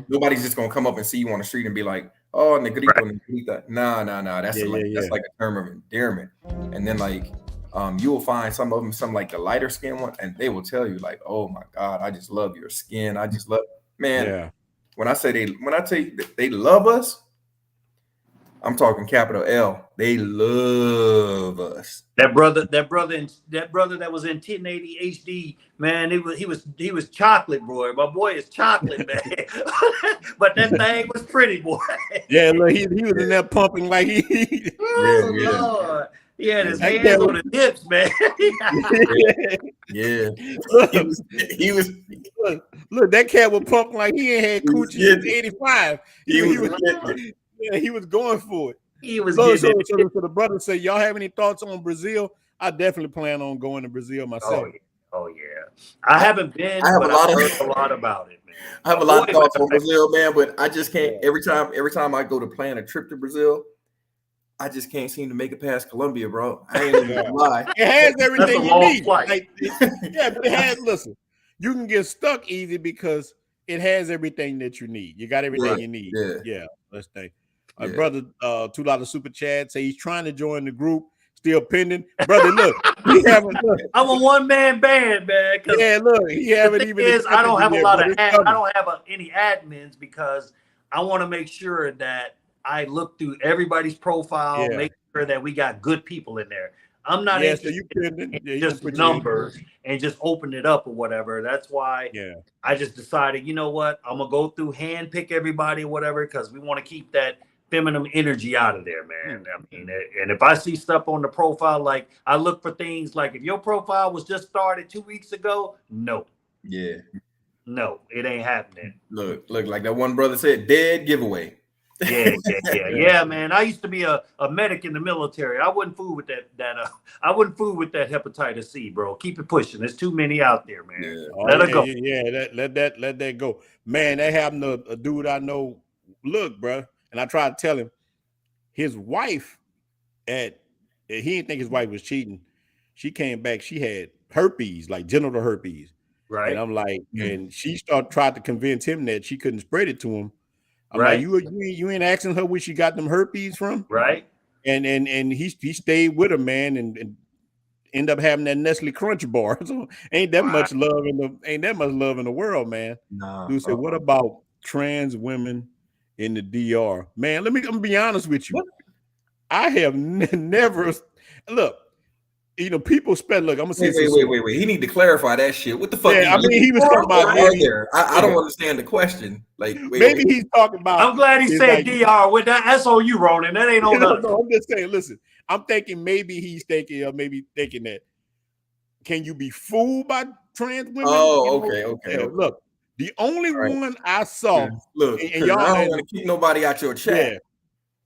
nobody's just gonna come up and see you on the street and be like, oh, negrito, negrita. Nah. That's like a term of endearment. And then like, you will find some of them, some like the lighter skin one, and they will tell you like, oh my God, I just love your skin. I just love, man. Yeah. When I tell you that they love us, I'm talking capital L. They love us. That brother that was in 1080 HD, man. He was chocolate, boy. My boy is chocolate, man. But that thing was pretty, boy. Yeah, look, he was in there pumping like he. Lord. He had his hands on his hips, man. He was. Look, that cat was pumping like he ain't had coochie since '85. He was going for it. He was so the brother say, y'all have any thoughts on Brazil? I definitely plan on going to Brazil myself. Oh yeah. I haven't been, but I've heard a lot about it, man. I have a lot of thoughts on Brazil, man, but I just can't. Every time I go to plan a trip to Brazil, I just can't seem to make it past Colombia, bro. I ain't even gonna lie. It has everything you need. But it has. Listen, you can get stuck easy because it has everything that you need. You got everything you need. Yeah. Let's think. My brother, $2 super chat, say he's trying to join the group, still pending. Brother, look, I'm a one-man band, man. Look, he haven't even. I don't have a lot of. I don't have any admins because I want to make sure that I look through everybody's profile, make sure that we got good people in there. I'm not interested in just numbers and just open it up or whatever. That's why I just decided, you know what, I'm gonna go through, hand pick everybody or whatever, because we want to keep that feminine energy out of there, man. I mean, and if I see stuff on the profile, like I look for things like if your profile was just started 2 weeks ago, no, it ain't happening. Look, like that one brother said, dead giveaway. Yeah, man. I used to be a medic in the military. I wouldn't fool with that. I wouldn't fool with that hepatitis C, bro. Keep it pushing. There's too many out there, man. Let it go. Let that go, man. That happened to a dude I know. Look, bro, and I tried to tell him, his wife he didn't think his wife was cheating. She came back, she had herpes, like genital herpes. Right. And I'm like, and she tried to convince him that she couldn't spread it to him. I'm right. like, you ain't asking her where she got them herpes from? Right. And he stayed with her, man, and end up having that Nestle Crunch bar. So ain't that much love in the world, man. Nah. Dude said, what about trans women in the DR? Man, let me be honest with you. What? I have never look. You know, people spend. Look, I'm gonna say. Wait. He need to clarify that shit. What the fuck? Yeah, I mean, he was talking about there. I don't understand the question. Like, maybe he's talking about. I'm glad he said like, DR. With that's on you, Ronin. That ain't on us. No, I'm just saying. Listen, I'm thinking maybe he's thinking, or maybe thinking that. Can you be fooled by trans women? Oh, okay. Look, the only one I saw. Look, and y'all I don't want to keep nobody out your chat.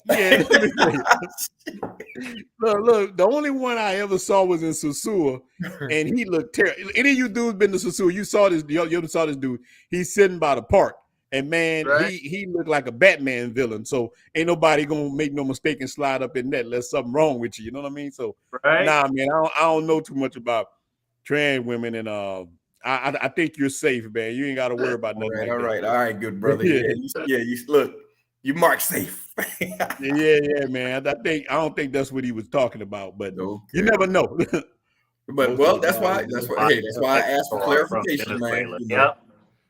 Yeah. Look, the only one I ever saw was in Sosua, and he looked terrible. Any of you dudes been to Sosua? You saw this. You saw this dude. He's sitting by the park, and man, he looked like a Batman villain. So ain't nobody gonna make no mistake and slide up in that unless something wrong with you. You know what I mean? So nah, man, I don't know too much about trans women, and I think you're safe, man. You ain't got to worry about nothing. All right, good brother. You look. You mark safe. yeah, man. I don't think that's what he was talking about, but you never know. But that's why I asked for clarification, man.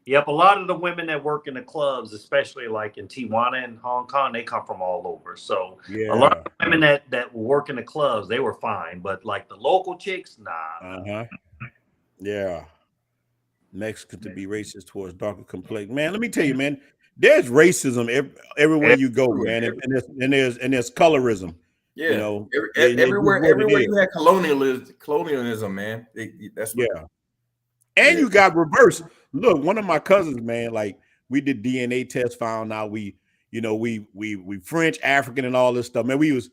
Yep. A lot of the women that work in the clubs, especially like in Tijuana and Hong Kong, they come from all over. So a lot of women that work in the clubs, they were fine, but like the local chicks, nah. Yeah. Mexicans to be racist towards darker complexion. Man, let me tell you, man. There's racism everywhere you go, man, and there's colorism. Yeah, you know, everywhere you had colonialism, man. That's what, and you got reverse. Look, one of my cousins, man, like we did DNA tests, found out we French, African, and all this stuff. Man, we was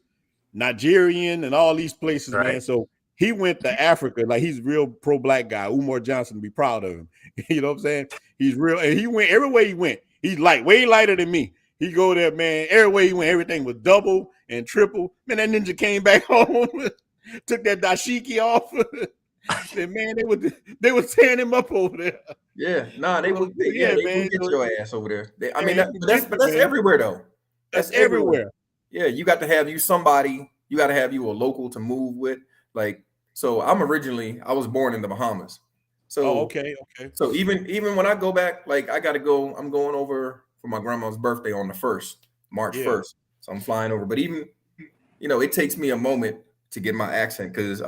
Nigerian and all these places, man. So he went to Africa, like he's a real pro-black guy. Umar Johnson, be proud of him. You know what I'm saying? He's real, and he went everywhere he went. He's way lighter than me. He go there, man. Everywhere he went, everything was double and triple. Man, that ninja came back home, took that dashiki off. And man, they were tearing him up over there. Yeah, they would get your ass over there. That's everywhere though. That's everywhere. Yeah, you got to have somebody. You got to have a local to move with. Like, so I was born in the Bahamas. So okay. So even when I go back, like I'm going over for my grandma's birthday on the 1st, March 1st. So I'm flying over. But even, it takes me a moment to get my accent because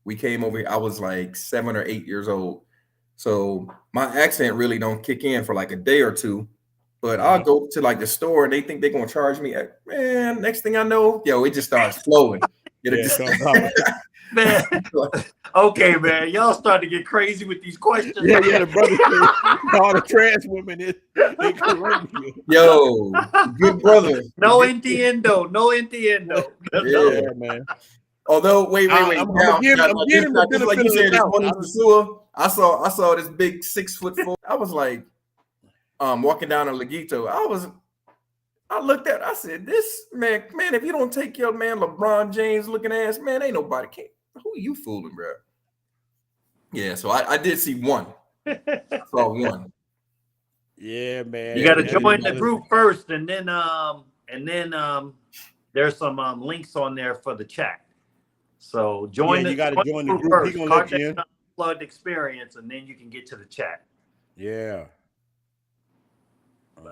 we came over. I was like 7 or 8 years old. So my accent really don't kick in for like a day or two. But I'll go to like the store and they think they're gonna charge me. Man, next thing I know, it just starts flowing. Man. Okay, man. Y'all starting to get crazy with these questions. Yeah, the brother said all the trans women in Colombia. Yo, good brother. No entiendo. Yeah, man. Although, wait. Just like you said, I saw this big 6'4". I was like, walking down a Laguito. I looked at it, I said, this man, if you don't take your man LeBron James looking ass, man, ain't nobody can. Who are you fooling, bro? Yeah, so I did see one. I saw one. Yeah, man. You got to join the group first, and then there's some links on there for the chat. So join. You got to join the group. He's gonna let you in. Flood experience, and then you can get to the chat. Yeah.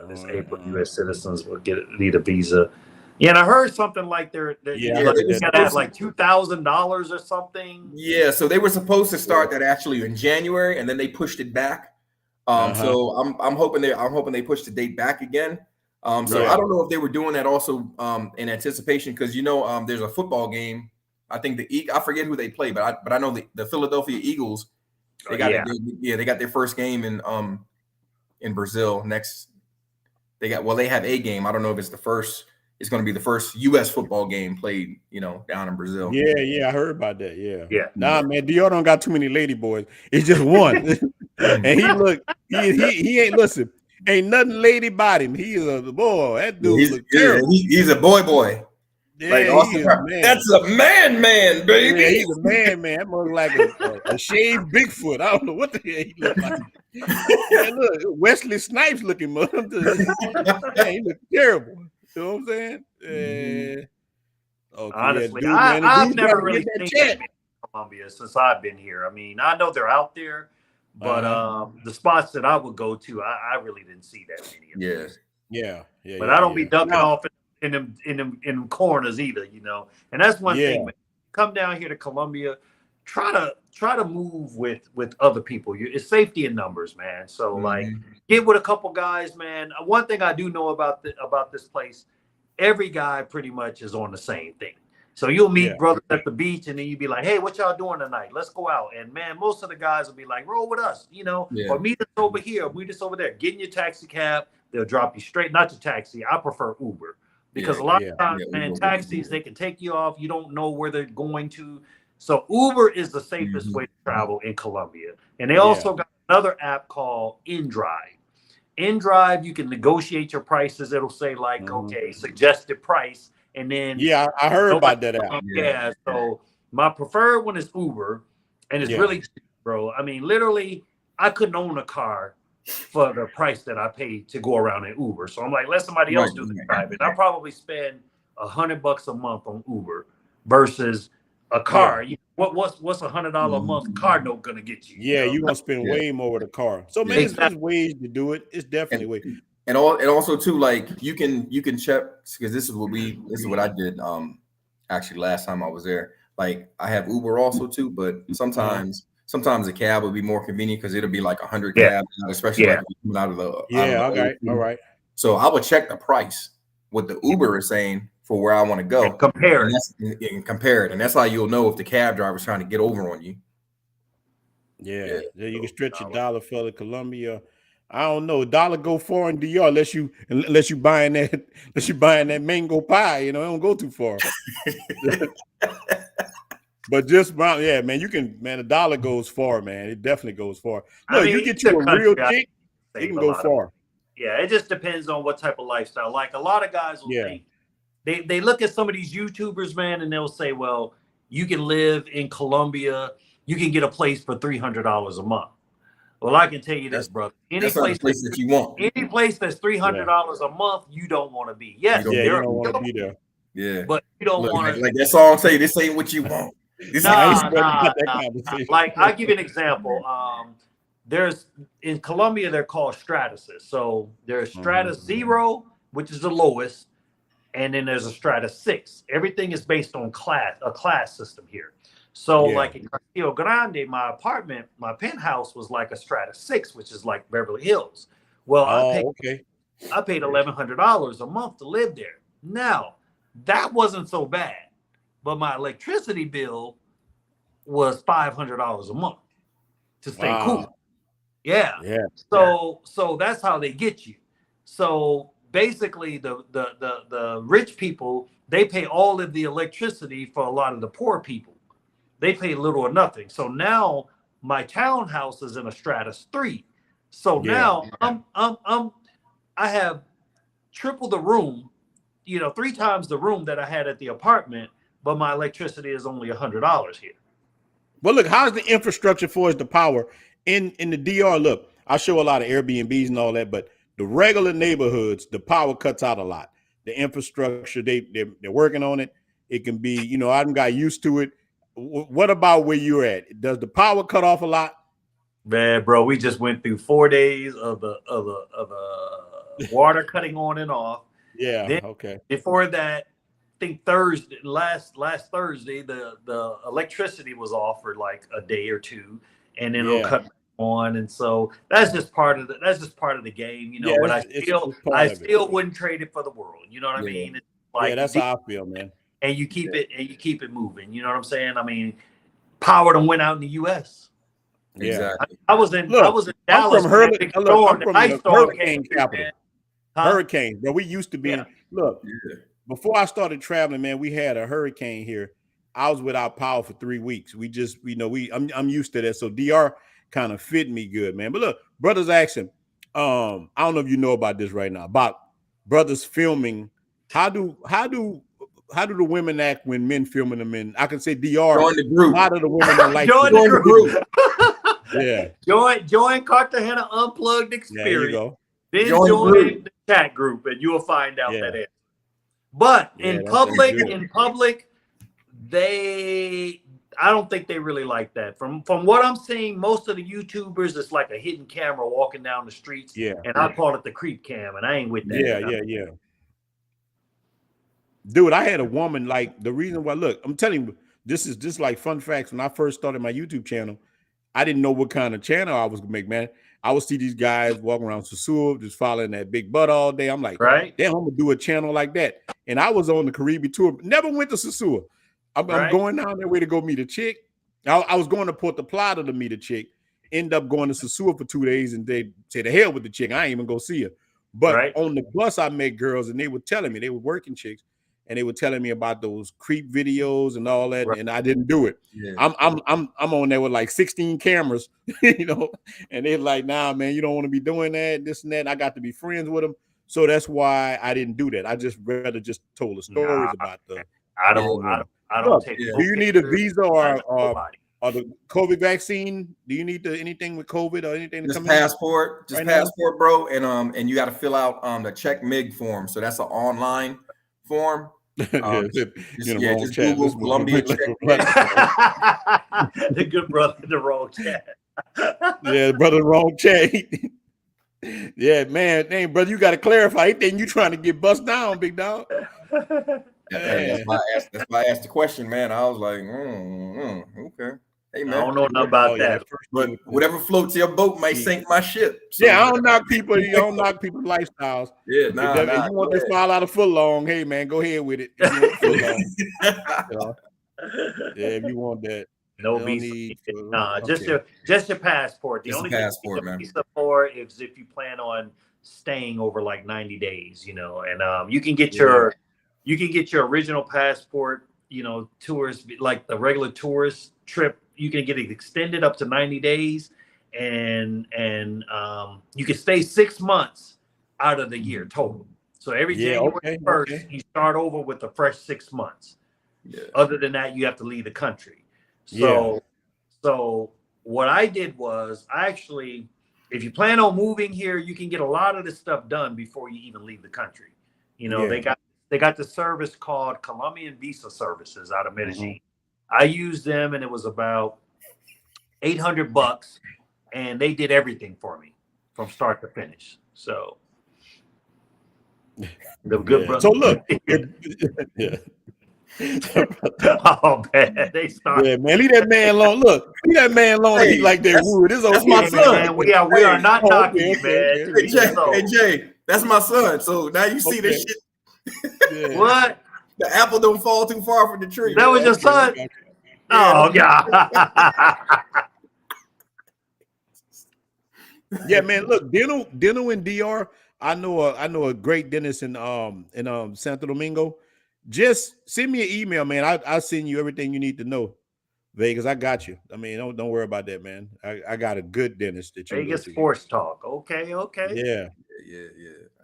This April, U.S. citizens will need a visa. Yeah, and I heard something like they got to have like $2,000 or something. Yeah, so they were supposed to start that actually in January, and then they pushed it back. So I'm hoping they pushed the date back again. So I don't know if they were doing that also in anticipation because there's a football game. I think I forget who they play, but I know the Philadelphia Eagles. They got their first game in Brazil next. They have a game. I don't know if it's the first. It's going to be the first U.S. football game played, down in Brazil. Yeah, I heard about that. Yeah. Nah, man, Dior don't got too many lady boys. It's just one, and he ain't listen. Ain't nothing lady about him. He is a boy. That dude look terrible. He's a boy. Yeah, Like he is, man. That's a man, baby. Yeah, he's a man. That mother like a shaved Bigfoot. I don't know what the hell he look like. Man, look, Wesley Snipes looking mother. Man, he look terrible. You know what I'm saying? Okay, Honestly, yeah, dude, man. The I've dude's never trying to really get that seen chat. that many in Colombia since I've been here. I mean, I know they're out there, but the spots that I would go to, I really didn't see that many of these. Yeah. But I don't be ducking Now, off in them corners either, you know. And that's one thing, man. Come down here to Colombia, try to move with other people. It's safety in numbers, man. So like, get with a couple guys, man. One thing I do know about this place, every guy pretty much is on the same thing. So you'll meet brothers at the beach, and then you'll be like, "Hey, what y'all doing tonight? Let's go out." And man, most of the guys will be like, "Roll with us," you know, or meet us over here, meet us over there. Get in your taxi cab. They'll drop you straight. Not your taxi. I prefer Uber because a lot of times, man, taxis they can take you off. You don't know where they're going to. So Uber is the safest way to travel in Colombia. And they also got another app called in-Drive. In-Drive, you can negotiate your prices. It'll say like, okay, suggested price. And then I heard about that app. Yeah. So my preferred one is Uber, and it's really cheap, bro. I mean, literally, I couldn't own a car for the price that I paid to go around in Uber. So I'm like, let somebody else do the driving. I probably spend $100 a month on Uber versus a car. What's $100 a month car note gonna get you? Yeah, you gonna spend way more with a car. So man, there's ways to do it. It's definitely ways. And also too, like you can check, because this is what I did actually last time I was there. Like I have Uber also too, but sometimes a cab would be more convenient because it'll be like 100 cabs, especially like coming out of the all right. So I would check the price, what the Uber is saying for where I want to go, and compare it, and that's how you'll know if the cab driver's trying to get over on you. Yeah, you can stretch your dollar for the Colombia. I don't know. $1 go far in DR unless you buying that mango pie. You know, it don't go too far. But just man, you can $1 goes far, man. It definitely goes far. Look, you get you a real chick, it can go far. Yeah, it just depends on what type of lifestyle. Like a lot of guys will think they look at some of these YouTubers, man, and they'll say, well, you can live in Colombia, you can get a place for $300 a month. Well, I can tell you this, brother. Any place that you want. Any place that's $300 a month, you don't want to be. Yes, you don't want to be there. Yeah, but you don't want to. Like that song say, this ain't what you want. Nah. Like I give you an example. There's in Colombia they're called stratuses. So there's stratus 0, which is the lowest, and then there's a stratus 6. Everything is based on a class system here. So like in Castillo Grande, my apartment, my penthouse was like a stratus 6, which is like Beverly Hills. Well, I paid $1,100 a month to live there. Now, that wasn't so bad, but my electricity bill was $500 a month to stay cool. Yeah. So that's how they get you. So basically, the rich people, they pay all of the electricity for a lot of the poor people. They pay little or nothing. So now my townhouse is in a stratus 3. So now I have triple the room, 3 times the room that I had at the apartment, but my electricity is only $100 here. Well, look, how's the infrastructure for the power in the DR? Look, I show a lot of Airbnbs and all that, but the regular neighborhoods, the power cuts out a lot. The infrastructure, they're working on it. It can be, I got used to it. What about where you're at? Does the power cut off a lot? Man, bro, we just went through 4 days of the water cutting on and off. Yeah. Then, okay. Before that, I think Thursday, last Thursday, the electricity was off for like a day or two, and then it'll cut on. And so that's just part of the game, But I still wouldn't trade it for the world. You know what I mean? It's like, that's how I feel, man. And you keep it moving. You know what I'm saying? I mean, power done went out in the U.S. Yeah, exactly. I was in Dallas. I'm from the hurricane capital. Huh? Hurricanes, but we used to be. Before I started traveling, man, we had a hurricane here. I was without power for 3 weeks. We just, I'm used to that. So DR kind of fit me good, man. But look, brothers asking, I don't know if you know about this right now, about brothers filming. How do the women act when men filming them in? I can say DR. Join the group. A lot of the women don't like Join the group. Yeah. Join Cartagena Unplugged Experience. There you go. Then join the chat group, and you will find out that answer. But in public, I don't think they really like that. From what I'm seeing, most of the YouTubers, it's like a hidden camera walking down the streets. Yeah. And I call it the creep cam, and I ain't with that. Yeah. Dude, I had a woman, like, the reason why, look, I'm telling you, this is just like fun facts. When I first started my YouTube channel, I didn't know what kind of channel I was gonna make, man. I would see these guys walking around Sasua, just following that big butt all day. I'm like, damn, I'm gonna do a channel like that. And I was on the Caribbean tour, never went to Sasua. I'm going down that way to go meet a chick. I was going to Port La Plata to meet a chick. End up going to Sasua for 2 days, and they said, the hell with the chick. I ain't even go see her. But on the bus, I met girls, and they were telling me, they were working chicks, and they were telling me about those creep videos and all that, and I didn't do it. Yeah. I'm on there with like 16 cameras, you know, and they're like, nah, man, you don't want to be doing that, this and that. And I got to be friends with them, so that's why I didn't do that. I just rather just told the stories about the. I don't take. Do you need a visa or the COVID vaccine? Do you need anything with COVID or anything? Just passport, passport, bro, and you got to fill out the check MIG form. So that's an online form. Just Google Colombia check. The good brother in the wrong chat. Yeah, brother, wrong chat. Yeah, man, dang, brother, you got to clarify anything you trying to get bust down, big dog. That's why I asked the question, man. I was like, okay. Hey, man. I don't know nothing about that. But whatever floats your boat might sink my ship. So, yeah, I don't knock people. You don't knock people's lifestyles. Yeah, if you want this file out of foot long, hey, man, go ahead with it. If you want if you want that. No visa. Just your passport. The only passport, thing visa for is if you plan on staying over like 90 days, you know, and you can get your original passport, you know, tours like the regular tourist trip. You can get it extended up to 90 days, and you can stay 6 months out of the year total. So every January 1st, you start over with a fresh 6 months. Yeah. Other than that, you have to leave the country. So what I did was if you plan on moving here, you can get a lot of this stuff done before you even leave the country. You know, they got the service called Colombian Visa Services out of Medellin. I used them, and it was about $800, and they did everything for me from start to finish. So the good brother. So look, oh man, they started. Yeah, man, leave that man alone. Look, leave that man alone. He like that wood. That's my son. Man. We are not knocking you, man. Hey Jay, that's my son. So now you see this shit. Yeah. What? The apple don't fall too far from the tree. That was your son. Oh God. Yeah, man. Look, dental in DR. I know a great dentist in Santo Domingo. Just send me an email, man. I'll send you everything you need to know. Vegas, I got you. I mean, don't worry about that, man. I got a good dentist that you Vegas Force Talk. Okay. Yeah.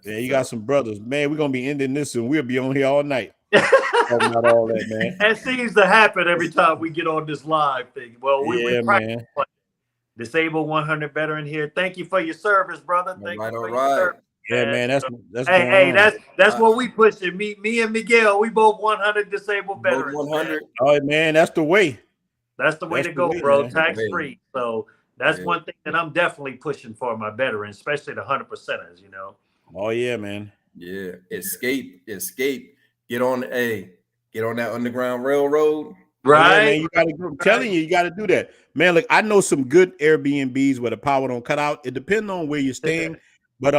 Yeah, you got some brothers. Man, we're gonna be ending this and we'll be on here all night. Talking about all that, man. That seems to happen every time we get on this live thing. Well, we practice. Disabled 100 veteran here. Thank you for your service, brother. Thank you for your service. Yeah, man, that's that's what we pushing. Me and Miguel, we both 100 disabled veterans. 100. Oh man, that's the way. That's the way to go, bro. Tax free. So that's one thing that I'm definitely pushing for my veterans, especially the 100%ers. You know. Oh yeah, man. Yeah, escape. Get on that Underground Railroad. Right. Yeah, man, I'm telling you, you got to do that, man. Look, I know some good Airbnbs where the power don't cut out. It depends on where you're staying, but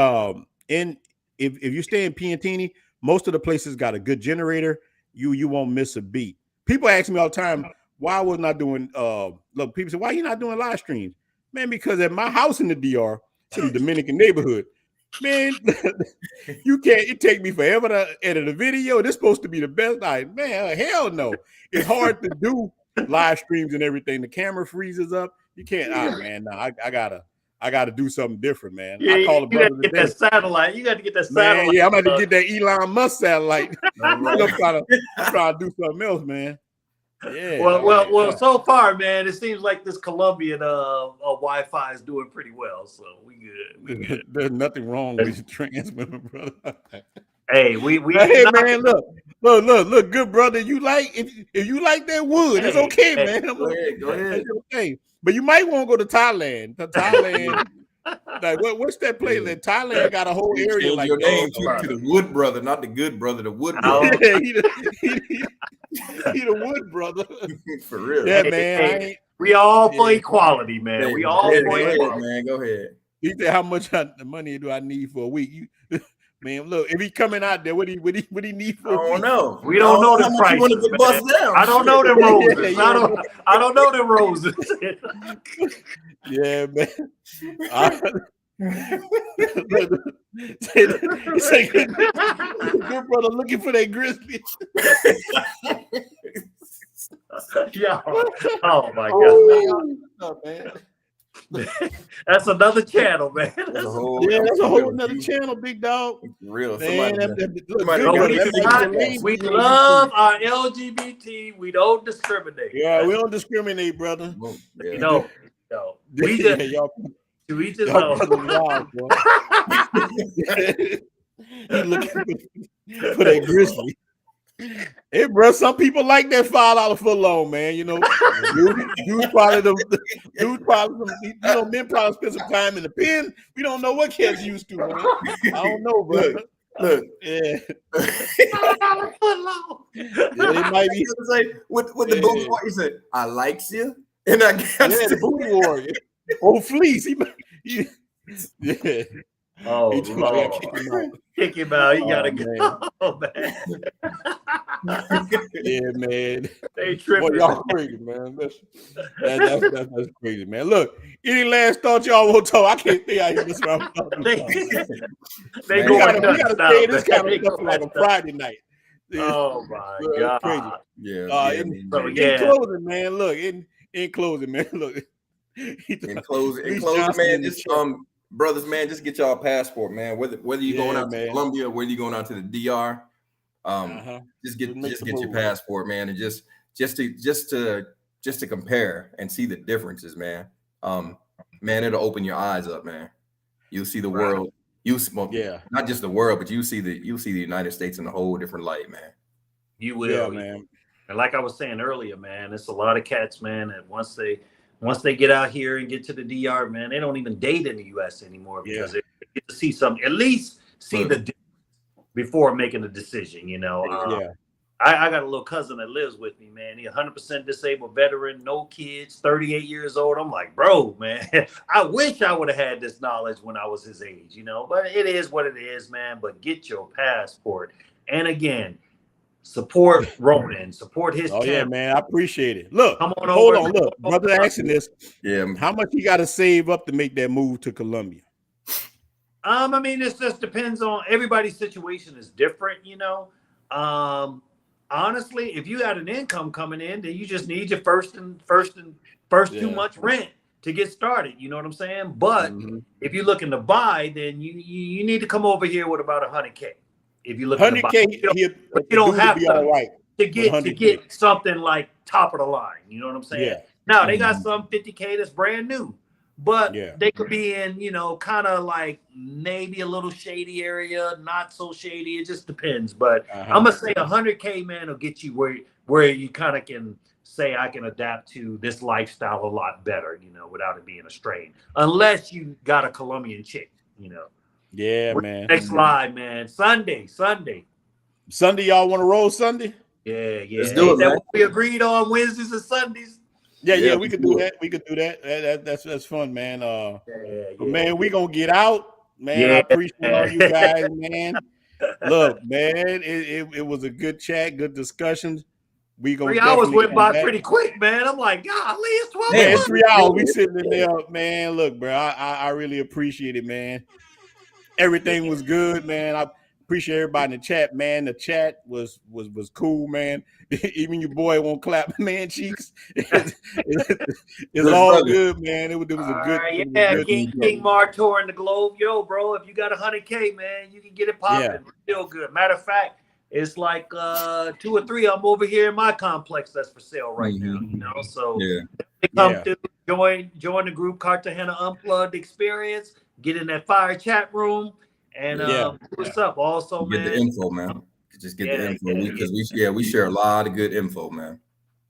if you stay in Piantini, most of the places got a good generator. You won't miss a beat. People ask me all the time, why wasn't I doing? Look, people say, why you not doing live streams, man? Because at my house in the DR, it's in the Dominican neighborhood. Man, you can't. It take me forever to edit a video. This supposed to be the best night, man. Hell no, it's hard to do live streams and everything. The camera freezes up. You can't. Man, no, I I got to do something different, man. Yeah, I call a you got brother to get today. that satellite. You got to get that Man, satellite. yeah, I'm about to get that Elon Musk satellite. Right. I'm trying to do something else, man. Yeah. Well. So far, man, it seems like this Colombian Wi-Fi is doing pretty well. So we good. There's nothing wrong with your transmitter, brother. Hey, we hey man, look, good brother. You like if you like that wood, it's okay, man. Go ahead. It's okay. But you might want to go to Thailand. Thailand, like what's that place? That Thailand got a whole area change like your that. name to the Wood Brother, not the Good Brother. The Wood Brother. Yeah, he the Wood Brother. For real. Yeah, man. We all for equality, man. Hey, we all for equality. man. Go ahead. He said, "How much money do I need for a week?" Man, look, if he coming out there, what he need for? I don't know. We don't know the price. I don't know the roses. I don't know the roses. Yeah, man. Say, good brother looking for that grizzly. Yeah. Oh my God. Oh, man. That's another channel, man. That's a whole another channel, big dog. Real. Man, we love our LGBT. We don't discriminate. Yeah, we don't discriminate, brother. Yeah. No. We just know. He looking for that grizzly. Hey, bro, some people like that $5 foot long, man. You know, dude probably men probably spend some time in the pen. We don't know what cats used to, man. I don't know, bro. Look, yeah. $5 foot long. It might be say with the booty warrior. He said, "I likes you," and I guess the booty warrior. Oh, fleece. Yeah. Oh, kick him out. You gotta go, man. Yeah, man. They tripping. Boy, y'all crazy, man. That's crazy, man. Look, any last thought y'all want to talk? I can't think I hear this around. They we gotta say this kind of stuff like a Friday night. Oh my God. Crazy. Yeah. In closing, man. Look, in closing, man. Look. In closing, man. Just brothers, man, just get y'all a passport, man. Whether you're going out to Colombia, whether you're going out to the DR, just get your passport, man, and just to compare and see the differences, man. Man, it'll open your eyes up, man. You'll see the world. Not just the world, but you see the United States in a whole different light, man. You will, man. And like I was saying earlier, man, it's a lot of cats, man, and once they get out here and get to the DR, man, they don't even date in the US anymore because they get to see something, at least see the difference before making a decision, you know. I got a little cousin that lives with me, man. He 100% disabled veteran, no kids, 38 years old. I'm like, bro, man, I wish I would have had this knowledge when I was his age, you know, but it is what it is, man. But get your passport. And again, support Ronin, support his channel. Yeah, man, I appreciate it. Look, come on, hold on, look, brother asking this. Yeah, how much you got to save up to make that move to Colombia? I mean, it just depends on everybody's situation is different, you know. Honestly, if you had an income coming in, then you just need your first 2 months rent to get started. You know what I'm saying? But if you're looking to buy, then you need to come over here with about $100K. If you look at $100K, but you don't have to get something like top of the line. You know what I'm saying? Yeah. Now they got some 50K that's brand new, but they could be in, you know, kind of like maybe a little shady area, not so shady. It just depends. But I'm gonna say $100K, man, will get you where you kind of can say I can adapt to this lifestyle a lot better, you know, without it being a strain. Unless you got a Colombian chick, you know. Yeah, man. Next live, man. Sunday. Y'all want to roll Sunday? Yeah. Let's do it, man. We agreed on Wednesdays and Sundays. Yeah, we could do that. We could do that. That's fun, man. But man, we gonna get out, man. I appreciate all you guys, man. Look, man, it was a good chat, good discussions. We gonna 3 hours went by pretty quick, man. I'm like, golly, it's 12 hours. Man, 3 hours. We sitting in there, man. Look, bro, I really appreciate it, man. Everything was good, man. Appreciate everybody in the chat, man. The chat was cool, man. Even your boy won't clap, man. Cheeks. It's all good, man. It was a good. Yeah, King Martor in the Globe, yo, bro. If you got 100K, man, you can get it popping. Still good. Matter of fact, it's like 2 or 3 of them over here in my complex that's for sale right now. You know, so come through, join the group Cartagena Unplugged Experience. Get in that fire chat room. And what's up? Also, get the info, man. Just get the info because we share a lot of good info, man.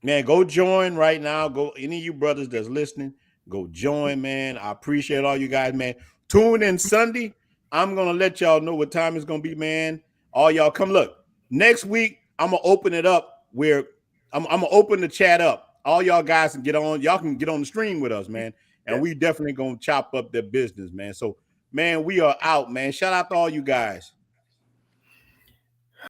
Man, go join right now. Go, any of you brothers that's listening, go join, man. I appreciate all you guys, man. Tune in Sunday. I'm gonna let y'all know what time it's gonna be, man. All y'all come look. Next week, I'm gonna open it up where I'm gonna open the chat up. All y'all guys can get on. Y'all can get on the stream with us, man. And we definitely gonna chop up their business, man. So. Man, we are out, man. Shout out to all you guys.